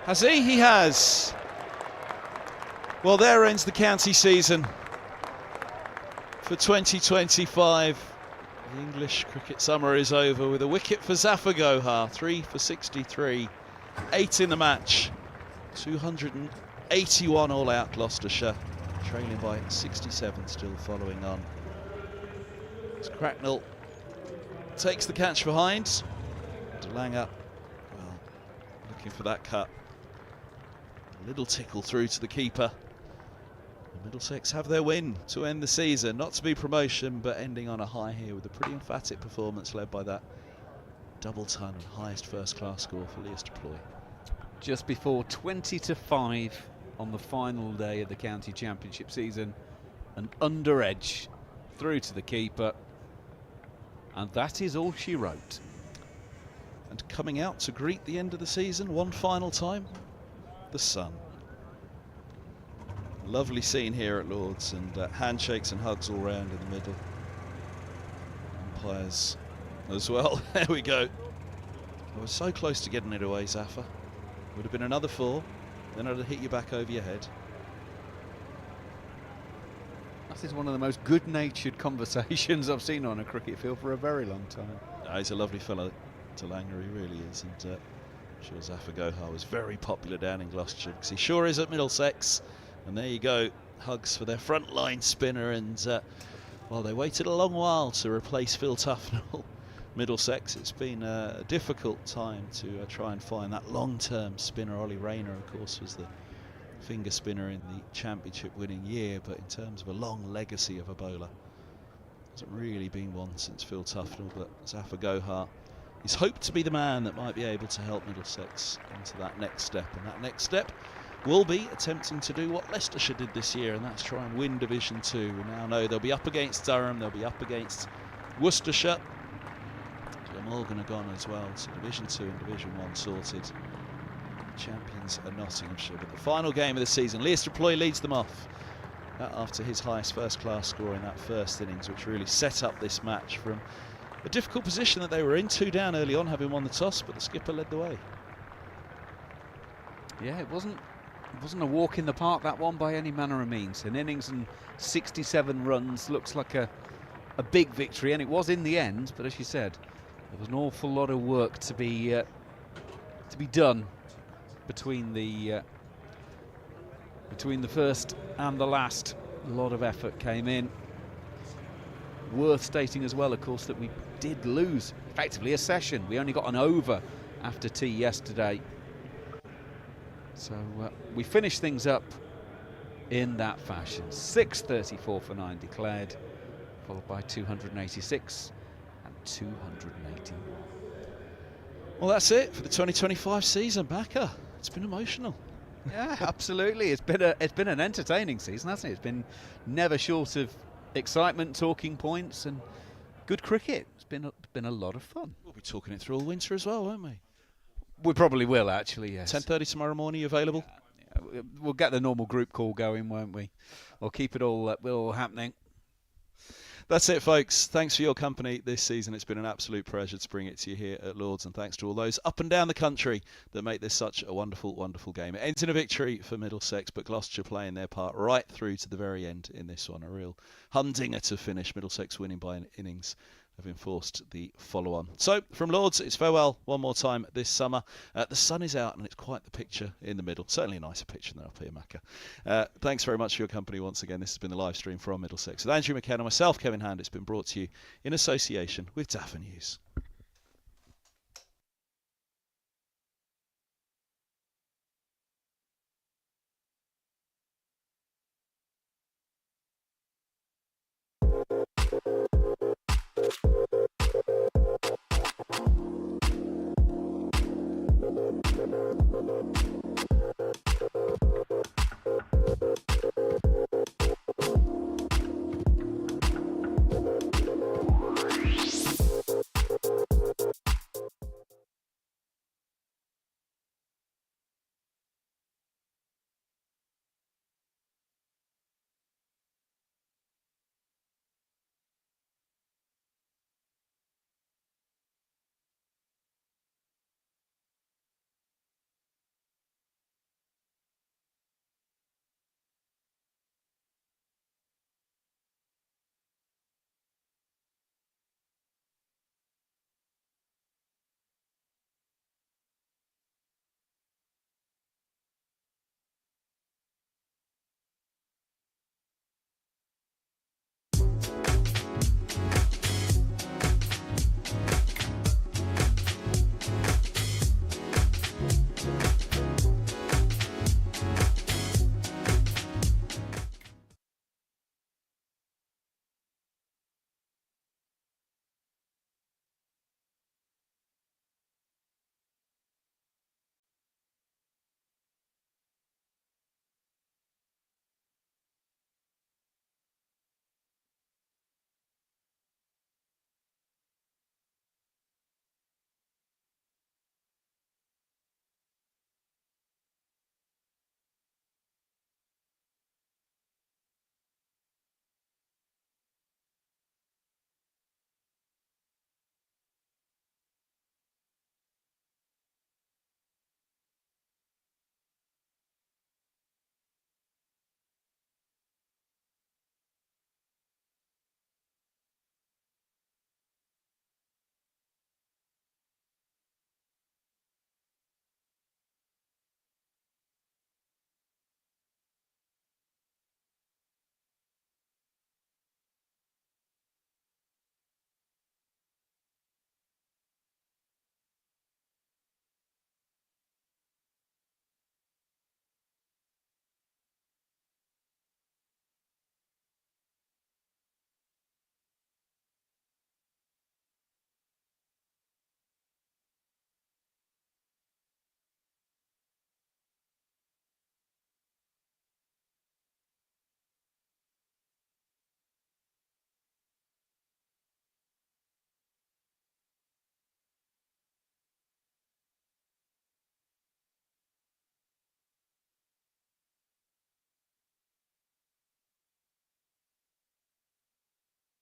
Has he? He has. Well, there ends the county season for 2025. The English cricket summer is over with a wicket for Zafar Gohar, 3 for 63, 8 in the match, 281 all out Gloucestershire, trailing by 67 still following on. As Cracknell takes the catch behind, DeLange, well, looking for that cut. Little tickle through to the keeper. The Middlesex have their win to end the season. Not to be promotion, but ending on a high here with a pretty emphatic performance led by that double ton and highest first-class score for Lewis Deploy. Just before 20-5 on the final day of the county championship season, an under edge through to the keeper, and that is all she wrote. And coming out to greet the end of the season one final time, the sun. Lovely scene here at Lords, and handshakes and hugs all round in the middle. Umpires as well. There we go. I was so close to getting it away, Zafar. Would have been another 4, then I'd have hit you back over your head. That is one of the most good-natured conversations I've seen on a cricket field for a very long time. No, he's a lovely fellow, Talanga, he really is, and I'm sure Zafar Gohar was very popular down in Gloucestershire, because he sure is at Middlesex. And there you go, hugs for their frontline spinner, and well, they waited a long while to replace Phil Tufnell. Middlesex, it's been a difficult time to try and find that long-term spinner. Ollie Rayner, of course, was the finger spinner in the championship winning year, but in terms of a long legacy of a bowler, hasn't really been one since Phil Tufnell. But Zafar Gohar is hoped to be the man that might be able to help Middlesex into that next step, and that next step will be attempting to do what Leicestershire did this year, and that's try and win Division 2. We now know they'll be up against Durham, they'll be up against Worcestershire. Glamorgan are gone as well, so Division 2 and Division 1 sorted. Champions are Nottinghamshire, but the final game of the season, Lewis Deploy leads them off after his highest first-class score in that first innings, which really set up this match from a difficult position that they were in, 2 down early on, having won the toss, but the skipper led the way. Yeah, it wasn't a walk in the park, that one, by any manner of means. An innings and 67 runs looks like a big victory, and it was in the end. But as you said, there was an awful lot of work to be done between the first and the last. A lot of effort came in. Worth stating as well, of course, that we did lose effectively a session. We only got an over after tea yesterday. So we finished things up in that fashion. 634 for 9 declared, followed by 286 and 280. Well, that's it for the 2025 season. Backer, it's been emotional. Yeah, absolutely. It's been an entertaining season, hasn't it? It's been never short of excitement, talking points, and good cricket. It's been a lot of fun. We'll be talking it through all winter as well, won't we? We probably will, actually, yes. 10:30 tomorrow morning, you available? Yeah, we'll get the normal group call going, won't we? We'll keep it all happening. That's it, folks. Thanks for your company this season. It's been an absolute pleasure to bring it to you here at Lords, and thanks to all those up and down the country that make this such a wonderful, wonderful game. It ends in a victory for Middlesex, but Gloucestershire playing their part right through to the very end in this one. A real humdinger to finish. Middlesex winning by an innings, have enforced the follow-on. So, from Lords, it's farewell one more time this summer. The sun is out and it's quite the picture in the middle. Certainly a nicer picture than up here, Macca. Thanks very much for your company once again. This has been the live stream from Middlesex with Andrew McKenna, myself, Kevin Hand. It's been brought to you in association with DafaNews.